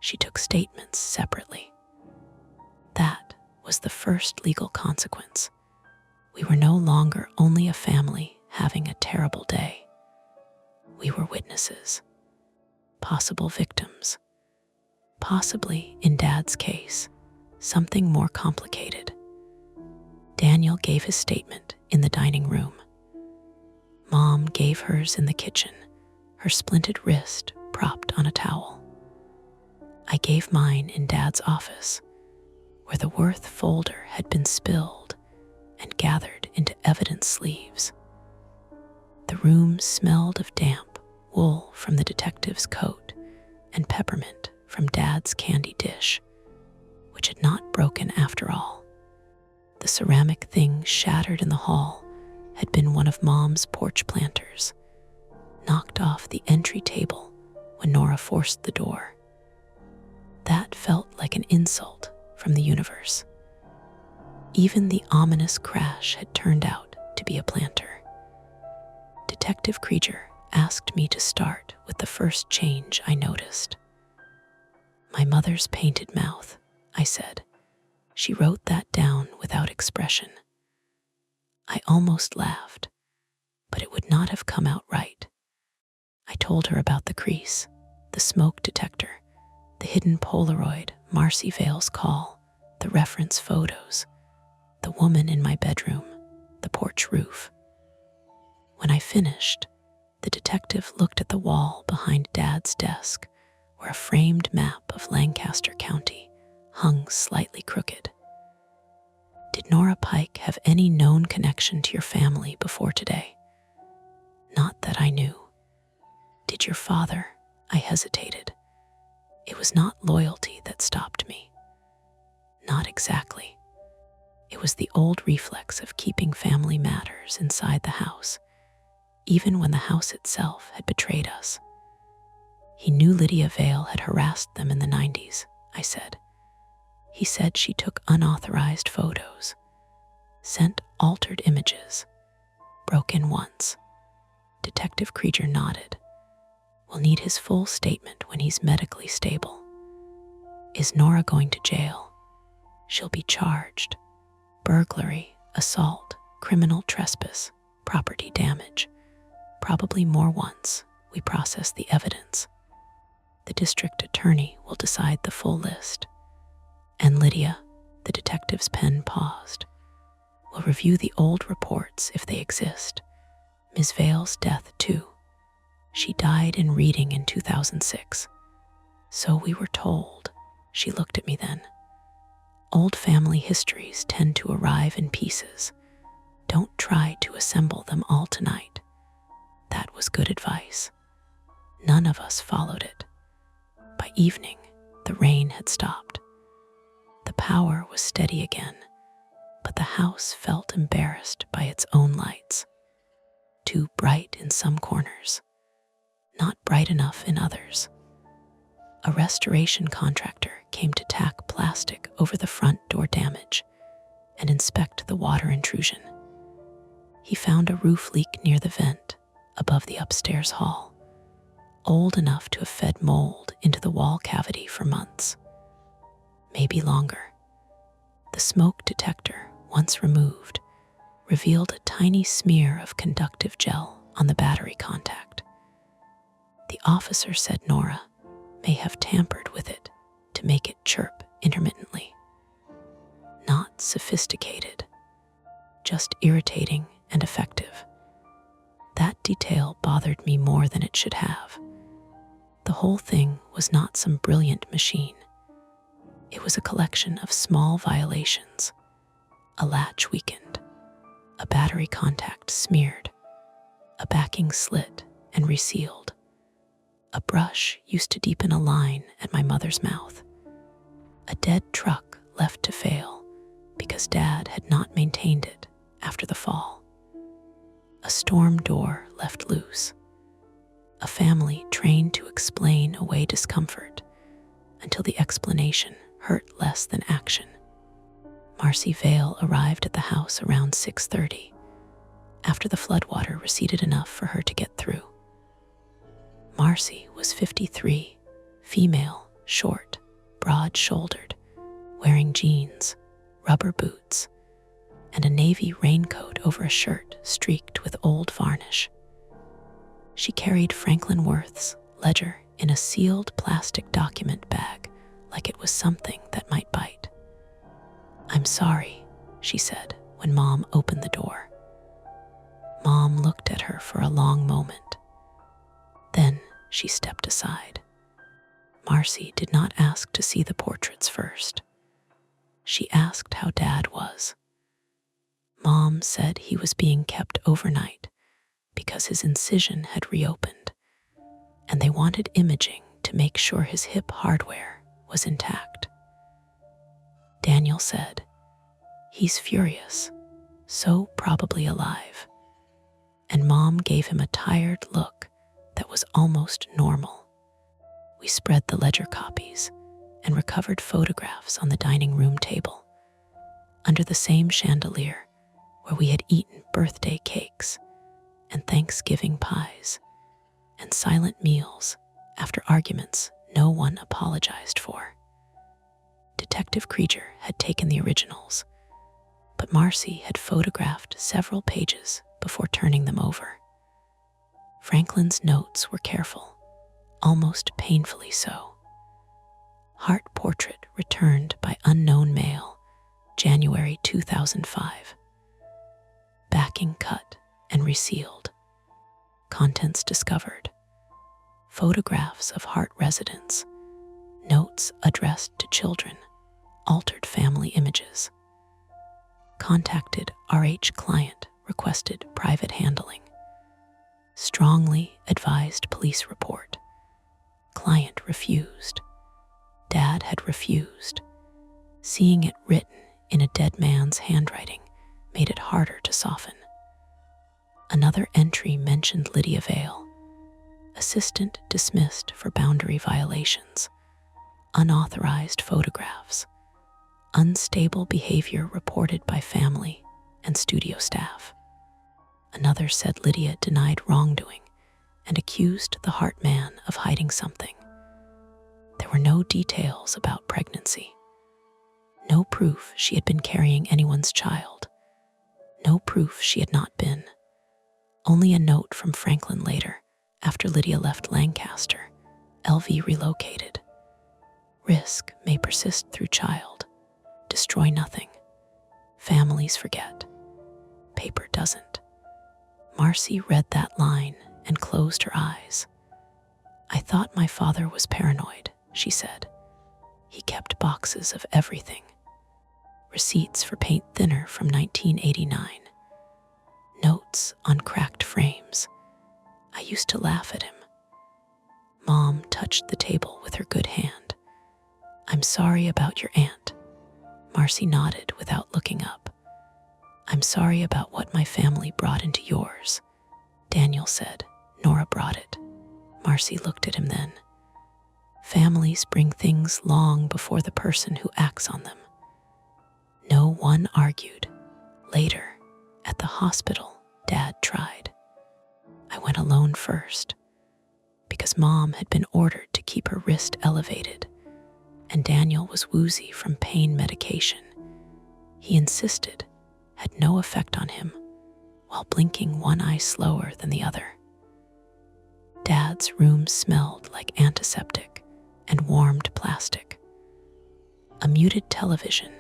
S1: She took statements separately. That was the first legal consequence. We were no longer only a family having a terrible day. We were witnesses, possible victims, possibly, in Dad's case, something more complicated. Daniel gave his statement in the dining room. Mom gave hers in the kitchen, her splinted wrist propped on a towel. I gave mine in Dad's office, where the Worth folder had been spilled and gathered into evidence sleeves. The room smelled of damp wool from the detective's coat and peppermint from Dad's candy dish, which had not broken after all. The ceramic thing shattered in the hall had been one of Mom's porch planters, knocked off the entry table when Nora forced the door. That felt like an insult from the universe. Even the ominous crash had turned out to be a planter. Detective Krieger asked me to start with the first change I noticed. My mother's painted mouth, I said. She wrote that down without expression. I almost laughed, but it would not have come out right. I told her about the crease, the smoke detector, the hidden Polaroid, Marcy Vale's call, the reference photos, the woman in my bedroom, the porch roof. When I finished, the detective looked at the wall behind Dad's desk, where a framed map of Lancaster County hung slightly crooked. Did Nora Pike have any known connection to your family before today? Not that I knew. Did your father? I hesitated. It was not loyalty that stopped me. Not exactly. It was the old reflex of keeping family matters inside the house, even when the house itself had betrayed us. He knew Lydia Vale had harassed them in the 90s, I said. He said she took unauthorized photos, sent altered images, broke in once. Detective Krieger nodded. We'll need his full statement when he's medically stable. Is Nora going to jail? She'll be charged. Burglary, assault, criminal trespass, property damage. Probably more once we process the evidence. The district attorney will decide the full list. And Lydia, the detective's pen paused, will review the old reports if they exist. Ms. Vale's death, too. She died in Reading in 2006. So we were told. She looked at me then. Old family histories tend to arrive in pieces. Don't try to assemble them all tonight. That was good advice. None of us followed it. By evening, the rain had stopped. The power was steady again, but the house felt embarrassed by its own lights. Too bright in some corners, not bright enough in others. A restoration contractor came to tack plastic over the front door damage and inspect the water intrusion. He found a roof leak near the vent above the upstairs hall, old enough to have fed mold into the wall cavity for months, maybe longer. The smoke detector, once removed, revealed a tiny smear of conductive gel on the battery contact. The officer said Nora may have tampered with it to to make it chirp intermittently. Not sophisticated, just irritating and effective. That detail bothered me more than it should have. The whole thing was not some brilliant machine. It was a collection of small violations. A latch weakened, a battery contact smeared, a backing slit and resealed, a brush used to deepen a line at my mother's mouth, a dead truck left to fail because Dad had not maintained it after the fall, a storm door left loose, a family trained to explain away discomfort until the explanation hurt less than action. Marcy Vale arrived at the house around 6:30, after the floodwater receded enough for her to get through. Marcy was 53, female, short, broad-shouldered, wearing jeans, rubber boots, and a navy raincoat over a shirt streaked with old varnish. She carried Franklin Worth's ledger in a sealed plastic document bag like it was something that might bite. "I'm sorry," she said when Mom opened the door. Mom looked at her for a long moment. Then she stepped aside. Marcy did not ask to see the portraits first. She asked how Dad was. Mom said he was being kept overnight because his incision had reopened, and they wanted imaging to make sure his hip hardware was intact. Daniel said, "He's furious, so probably alive." And Mom gave him a tired look that was almost normal. We spread the ledger copies and recovered photographs on the dining room table, under the same chandelier where we had eaten birthday cakes and Thanksgiving pies and silent meals after arguments no one apologized for. Detective Krieger had taken the originals, but Marcy had photographed several pages before turning them over. Franklin's notes were careful, almost painfully so. Heart portrait returned by unknown mail, January 2005. Backing cut and resealed. Contents discovered. Photographs of Hart residents. Notes addressed to children. Altered family images. Contacted RH client, requested private handling. Strongly advised police report. Client refused. Dad had refused. Seeing it written in a dead man's handwriting made it harder to soften. Another entry mentioned Lydia Vale. Assistant dismissed for boundary violations. Unauthorized photographs. Unstable behavior reported by family and studio staff. Another said Lydia denied wrongdoing and accused the Hart man of hiding something. There were no details about pregnancy. No proof she had been carrying anyone's child. No proof she had not been. Only a note from Franklin later, after Lydia left Lancaster, LV relocated. Risk may persist through child. Destroy nothing. Families forget. Paper doesn't. Marcy read that line and closed her eyes. "I thought my father was paranoid," she said. "He kept boxes of everything. Receipts for paint thinner from 1989. Notes on cracked frames. I used to laugh at him." Mom touched the table with her good hand. "I'm sorry about your aunt." Marcy nodded without looking up. "I'm sorry about what my family brought into yours." Daniel said, "Nora brought it." Marcy looked at him then. "Families bring things long before the person who acts on them." No one argued. Later, at the hospital, Dad tried. I went alone first, because Mom had been ordered to keep her wrist elevated, and Daniel was woozy from pain medication. He insisted, had no effect on him, while blinking one eye slower than the other. Dad's room smelled like antiseptic and warmed plastic. A muted television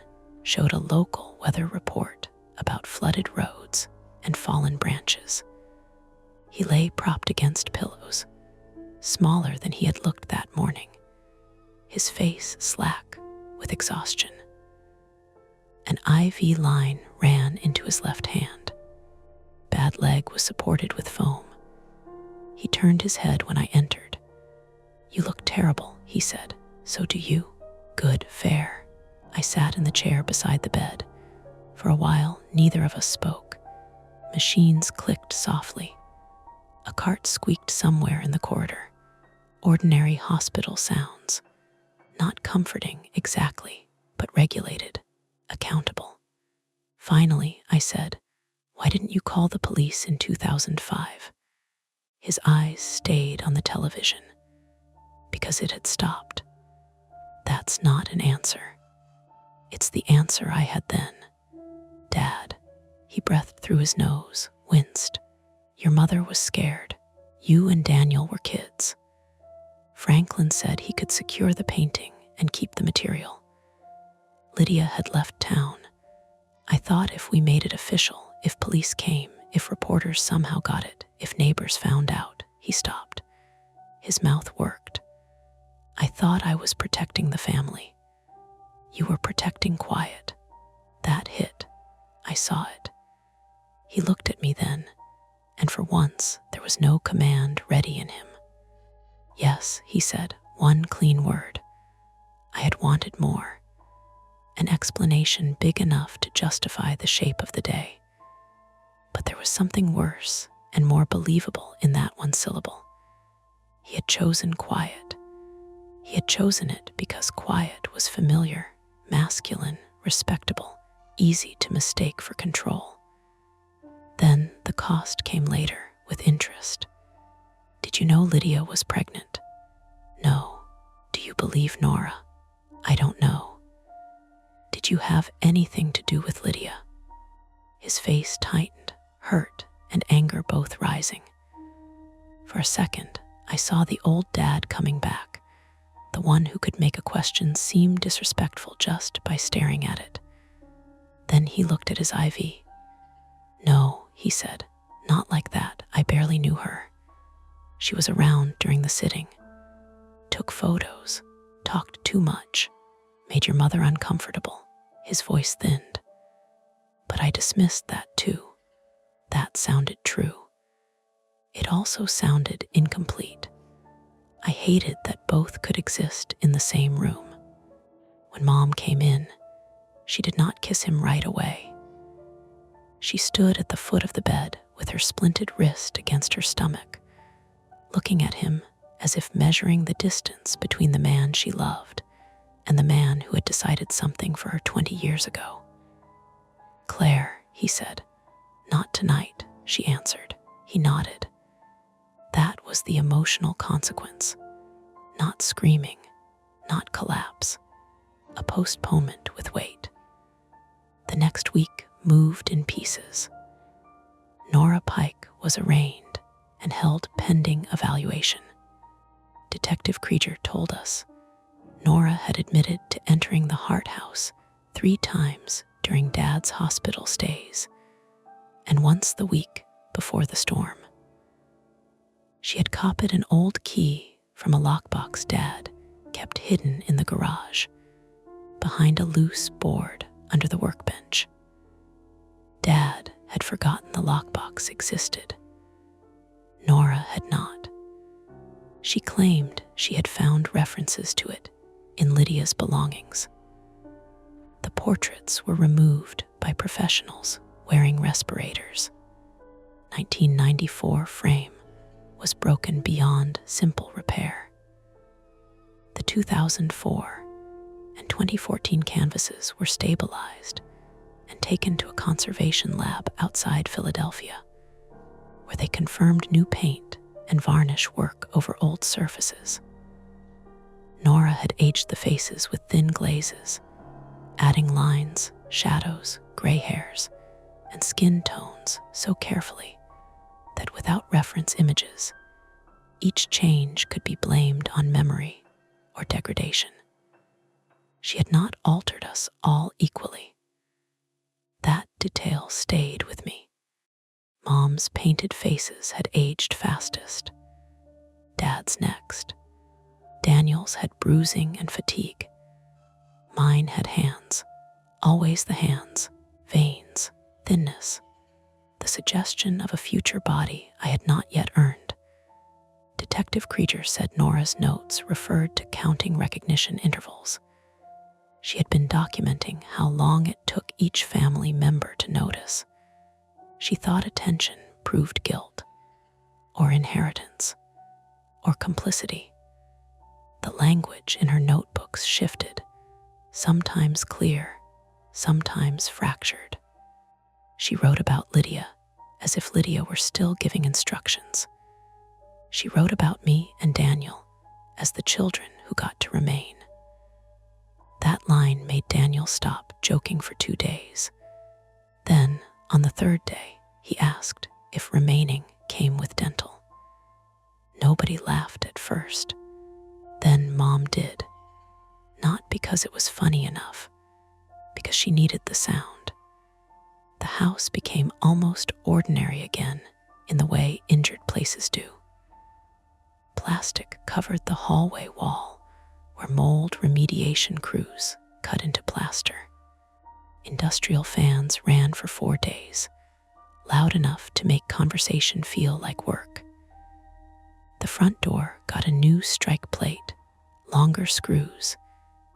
S1: showed a local weather report about flooded roads and fallen branches. He lay propped against pillows, smaller than he had looked that morning, his face slack with exhaustion. An IV line ran into his left hand. Bad leg was supported with foam. He turned his head when I entered. "You look terrible," he said. "So do you." "Good fare." I sat in the chair beside the bed. For a while, neither of us spoke. Machines clicked softly. A cart squeaked somewhere in the corridor. Ordinary hospital sounds. Not comforting exactly, but regulated, accountable. Finally, I said, "Why didn't you call the police in 2005? His eyes stayed on the television. "Because it had stopped." "That's not an answer." "It's the answer I had then." "Dad," he breathed through his nose, winced. "Your mother was scared. You and Daniel were kids. Franklin said he could secure the painting and keep the material. Lydia had left town. I thought if we made it official, if police came, if reporters somehow got it, if neighbors found out." He stopped. His mouth worked. "I thought I was protecting the family. You were protecting quiet." That hit. I saw it. He looked at me then, and for once there was no command ready in him. "Yes," he said, one clean word. I had wanted more. An explanation big enough to justify the shape of the day. But there was something worse and more believable in that one syllable. He had chosen quiet. He had chosen it because quiet was familiar, masculine, respectable, easy to mistake for control. Then the cost came later, with interest. "Did you know Lydia was pregnant?" "No." "Do you believe Nora?" "I don't know." "Did you have anything to do with Lydia?" His face tightened, hurt and anger both rising. For a second, I saw the old dad coming back, the one who could make a question seem disrespectful just by staring at it. Then he looked at his IV. "No," he said, "not like that. I barely knew her. She was around during the sitting. Took photos, talked too much, made your mother uncomfortable." His voice thinned. But I dismissed that too. That sounded true. It also sounded incomplete. I hated that both could exist in the same room. When Mom came in, she did not kiss him right away. She stood at the foot of the bed with her splinted wrist against her stomach, looking at him as if measuring the distance between the man she loved and the man who had decided something for her 20 years ago. "Claire," he said. "Not tonight," she answered. He nodded. That was the emotional consequence. Not screaming, not collapse. A postponement with weight. The next week moved in pieces. Nora Pike was arraigned and held pending evaluation. Detective Krieger told us Nora had admitted to entering the Hart House 3 times during Dad's hospital stays, and once the week before the storm. She had copied an old key from a lockbox Dad kept hidden in the garage, behind a loose board under the workbench. Dad had forgotten the lockbox existed. Nora had not. She claimed she had found references to it in Lydia's belongings. The portraits were removed by professionals wearing respirators. 1994 frame was broken beyond simple repair. The 2004 and 2014 canvases were stabilized and taken to a conservation lab outside Philadelphia, where they confirmed new paint and varnish work over old surfaces. Nora had aged the faces with thin glazes, adding lines, shadows, gray hairs, and skin tones so carefully that without reference images, each change could be blamed on memory or degradation. She had not altered us all equally. That detail stayed with me. Mom's painted faces had aged fastest. Dad's next. Daniel's had bruising and fatigue. Mine had hands, always the hands, veins, thinness, the suggestion of a future body I had not yet earned. Detective Krieger said Nora's notes referred to counting recognition intervals. She had been documenting how long it took each family member to notice. She thought attention proved guilt, or inheritance, or complicity. The language in her notebooks shifted, sometimes clear, sometimes fractured. She wrote about Lydia as if Lydia were still giving instructions. She wrote about me and Daniel as the children who got to remain. That line made Daniel stop joking for 2 days. Then, on the 3rd day, he asked if remaining came with dental. Nobody laughed at first. Then Mom did. Not because it was funny enough, because she needed the sound. The house became almost ordinary again in the way injured places do. Plastic covered the hallway wall where mold remediation crews cut into plaster. Industrial fans ran for 4 days, loud enough to make conversation feel like work. The front door got a new strike plate, longer screws,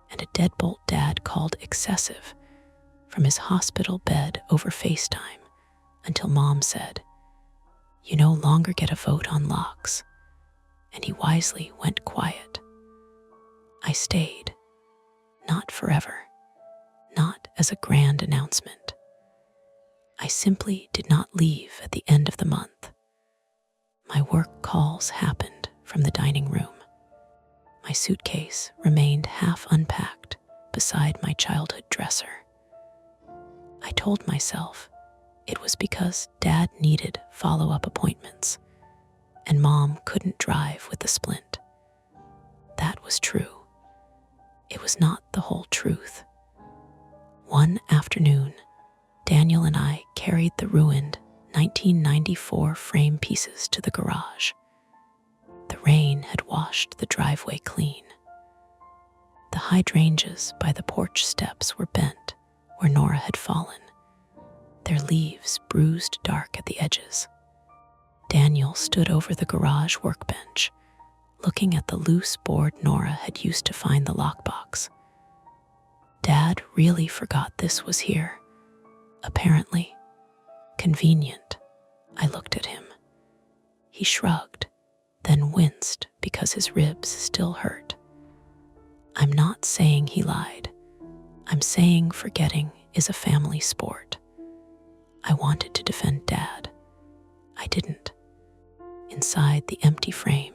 S1: and a deadbolt Dad called excessive from his hospital bed over FaceTime until Mom said, "You no longer get a vote on locks," and he wisely went quiet. I stayed, not forever, not as a grand announcement. I simply did not leave at the end of the month. My work calls happened from the dining room. My suitcase remained half unpacked beside my childhood dresser. I told myself it was because Dad needed follow-up appointments and Mom couldn't drive with the splint. That was true. It was not the whole truth. One afternoon, Daniel and I carried the ruined 1994 frame pieces to the garage. The rain had washed the driveway clean. The hydrangeas by the porch steps were bent where Nora had fallen, their leaves bruised dark at the edges. Daniel stood over the garage workbench, looking at the loose board Nora had used to find the lockbox. Dad really forgot this was here. Apparently. Convenient. I looked at him. He shrugged, then winced because his ribs still hurt. I'm not saying he lied. I'm saying forgetting is a family sport. I wanted to defend Dad. I didn't. Inside the empty frame,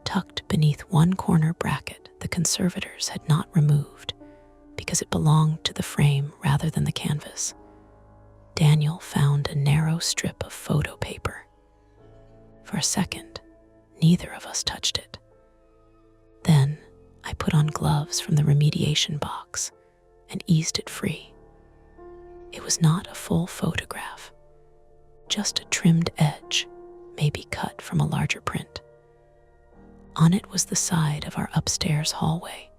S1: tucked beneath one corner bracket the conservators had not removed because it belonged to the frame rather than the canvas, Daniel found a narrow strip of photo paper. For a second, neither of us touched it. Then I put on gloves from the remediation box and eased it free. It was not a full photograph, just a trimmed edge, maybe cut from a larger print. On it was the side of our upstairs hallway,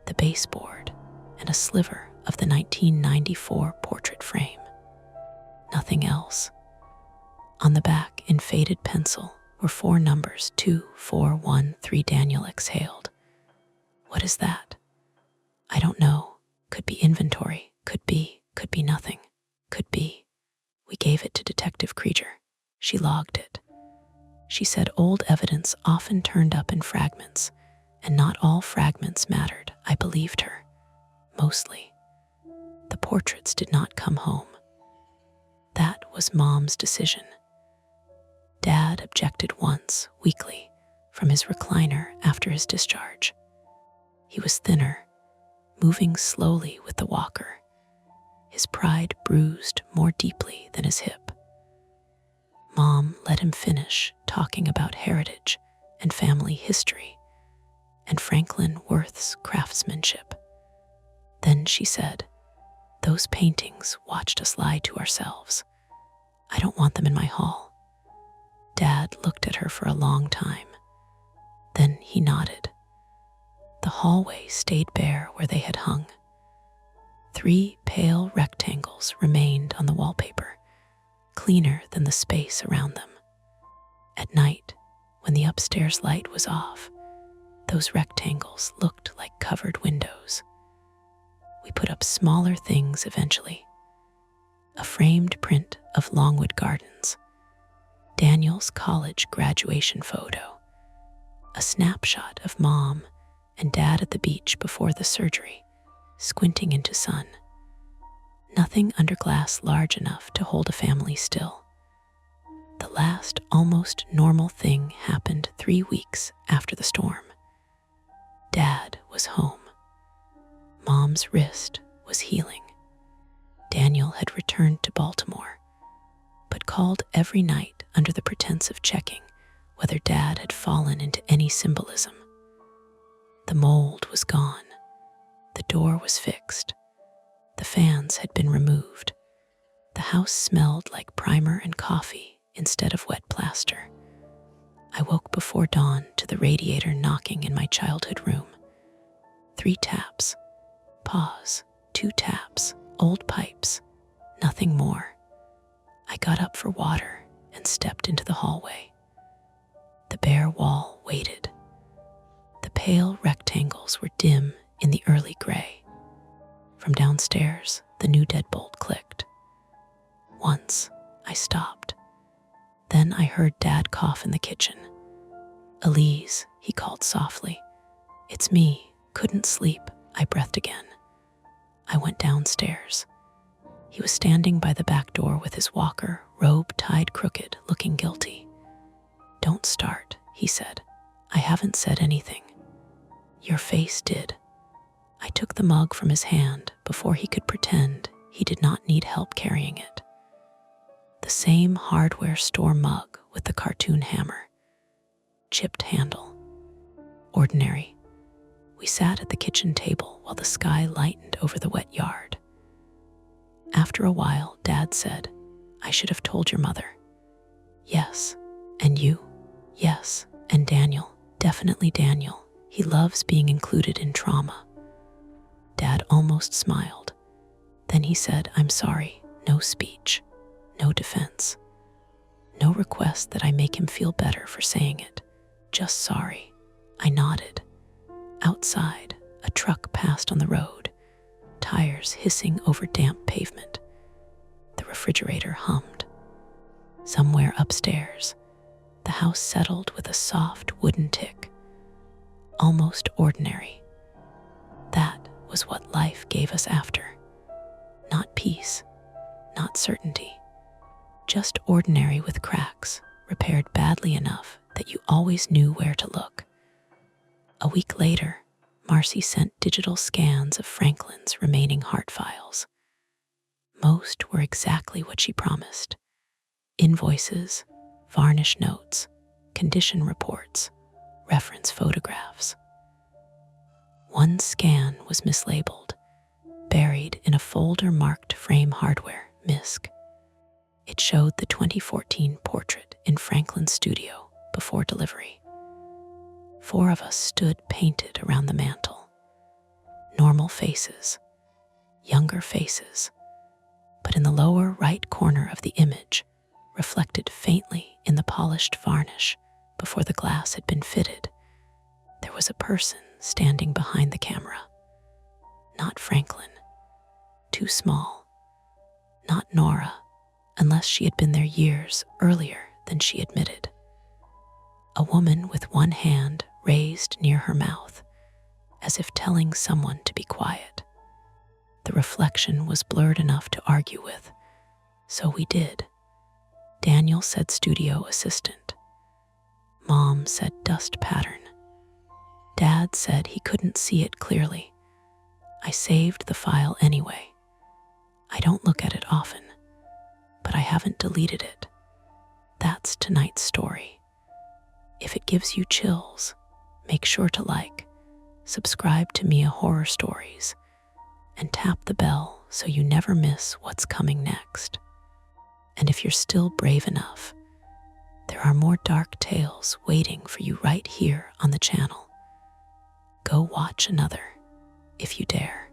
S1: the baseboard, and a sliver of the 1994 portrait frame. Nothing else. On the back, in faded pencil, were 4 numbers, 2413. Daniel exhaled. What is that? I don't know. Could be inventory. Could be nothing. Could be. We gave it to Detective Krieger. She logged it. She said old evidence often turned up in fragments, and not all fragments mattered. I believed her. Mostly. The portraits did not come home. That was Mom's decision. Dad objected once, weakly, from his recliner after his discharge. He was thinner, moving slowly with the walker, his pride bruised more deeply than his hip. Mom let him finish talking about heritage and family history and Franklin Worth's craftsmanship. Then she said, "Those paintings watched us lie to ourselves. I don't want them in my hall." Dad looked at her for a long time. Then he nodded. The hallway stayed bare where they had hung. 3 pale rectangles remained on the wallpaper, cleaner than the space around them. At night, when the upstairs light was off, those rectangles looked like covered windows. We put up smaller things eventually. A framed print of Longwood Gardens, Daniel's college graduation photo, a snapshot of Mom and Dad at the beach before the surgery, squinting into sun. Nothing under glass large enough to hold a family still. The last almost normal thing happened 3 weeks after the storm. Dad was home. Mom's wrist was healing. Daniel had returned to Baltimore, but called every night under the pretense of checking whether Dad had fallen into any symbolism. The mold was gone. The door was fixed. The fans had been removed. The house smelled like primer and coffee instead of wet plaster. I woke before dawn to the radiator knocking in my childhood room. 3 taps. Pause. 2 taps. Old pipes. Nothing more. I got up for water and stepped into the hallway. The bare wall waited. The pale rectangles were dim in the early gray. From downstairs, the new deadbolt clicked. Once, I stopped. Then I heard Dad cough in the kitchen. "Elise," he called softly. "It's me. Couldn't sleep." I breathed again. I went downstairs. He was standing by the back door with his walker, robe tied crooked, looking guilty. "Don't start," he said. "I haven't said anything." "Your face did." I took the mug from his hand before he could pretend he did not need help carrying it. The same hardware store mug with the cartoon hammer. Chipped handle. Ordinary. We sat at the kitchen table while the sky lightened over the wet yard. After a while, Dad said, "I should have told your mother." "Yes." "And you?" "Yes." "And Daniel." "Definitely Daniel. He loves being included in trauma." Dad almost smiled. Then he said, "I'm sorry." No speech. No defense. No request that I make him feel better for saying it. Just sorry. I nodded. Outside, a truck passed on the road, tires hissing over damp pavement. The refrigerator hummed. Somewhere upstairs, the house settled with a soft wooden tick. Almost ordinary. That was what life gave us after. Not peace, not certainty. Just ordinary with cracks, repaired badly enough that you always knew where to look. A week later, Marcy sent digital scans of Franklin's remaining heart files. Most were exactly what she promised. Invoices, varnish notes, condition reports, reference photographs. One scan was mislabeled, buried in a folder marked frame hardware, MISC. It showed the 2014 portrait in Franklin's studio before delivery. 4 of us stood painted around the mantel. Normal faces, younger faces, but in the lower right corner of the image, reflected faintly in the polished varnish before the glass had been fitted, there was a person standing behind the camera. Not Franklin. Too small. Not Nora, unless she had been there years earlier than she admitted. A woman with one hand raised near her mouth, as if telling someone to be quiet. The reflection was blurred enough to argue with, so we did. Daniel said studio assistant. Mom said dust pattern. Dad said he couldn't see it clearly. I saved the file anyway. I don't look at it often, but I haven't deleted it. That's tonight's story. If it gives you chills, make sure to like, subscribe to Mia Horror Stories, and tap the bell so you never miss what's coming next. And if you're still brave enough, there are more dark tales waiting for you right here on the channel. Go watch another if you dare.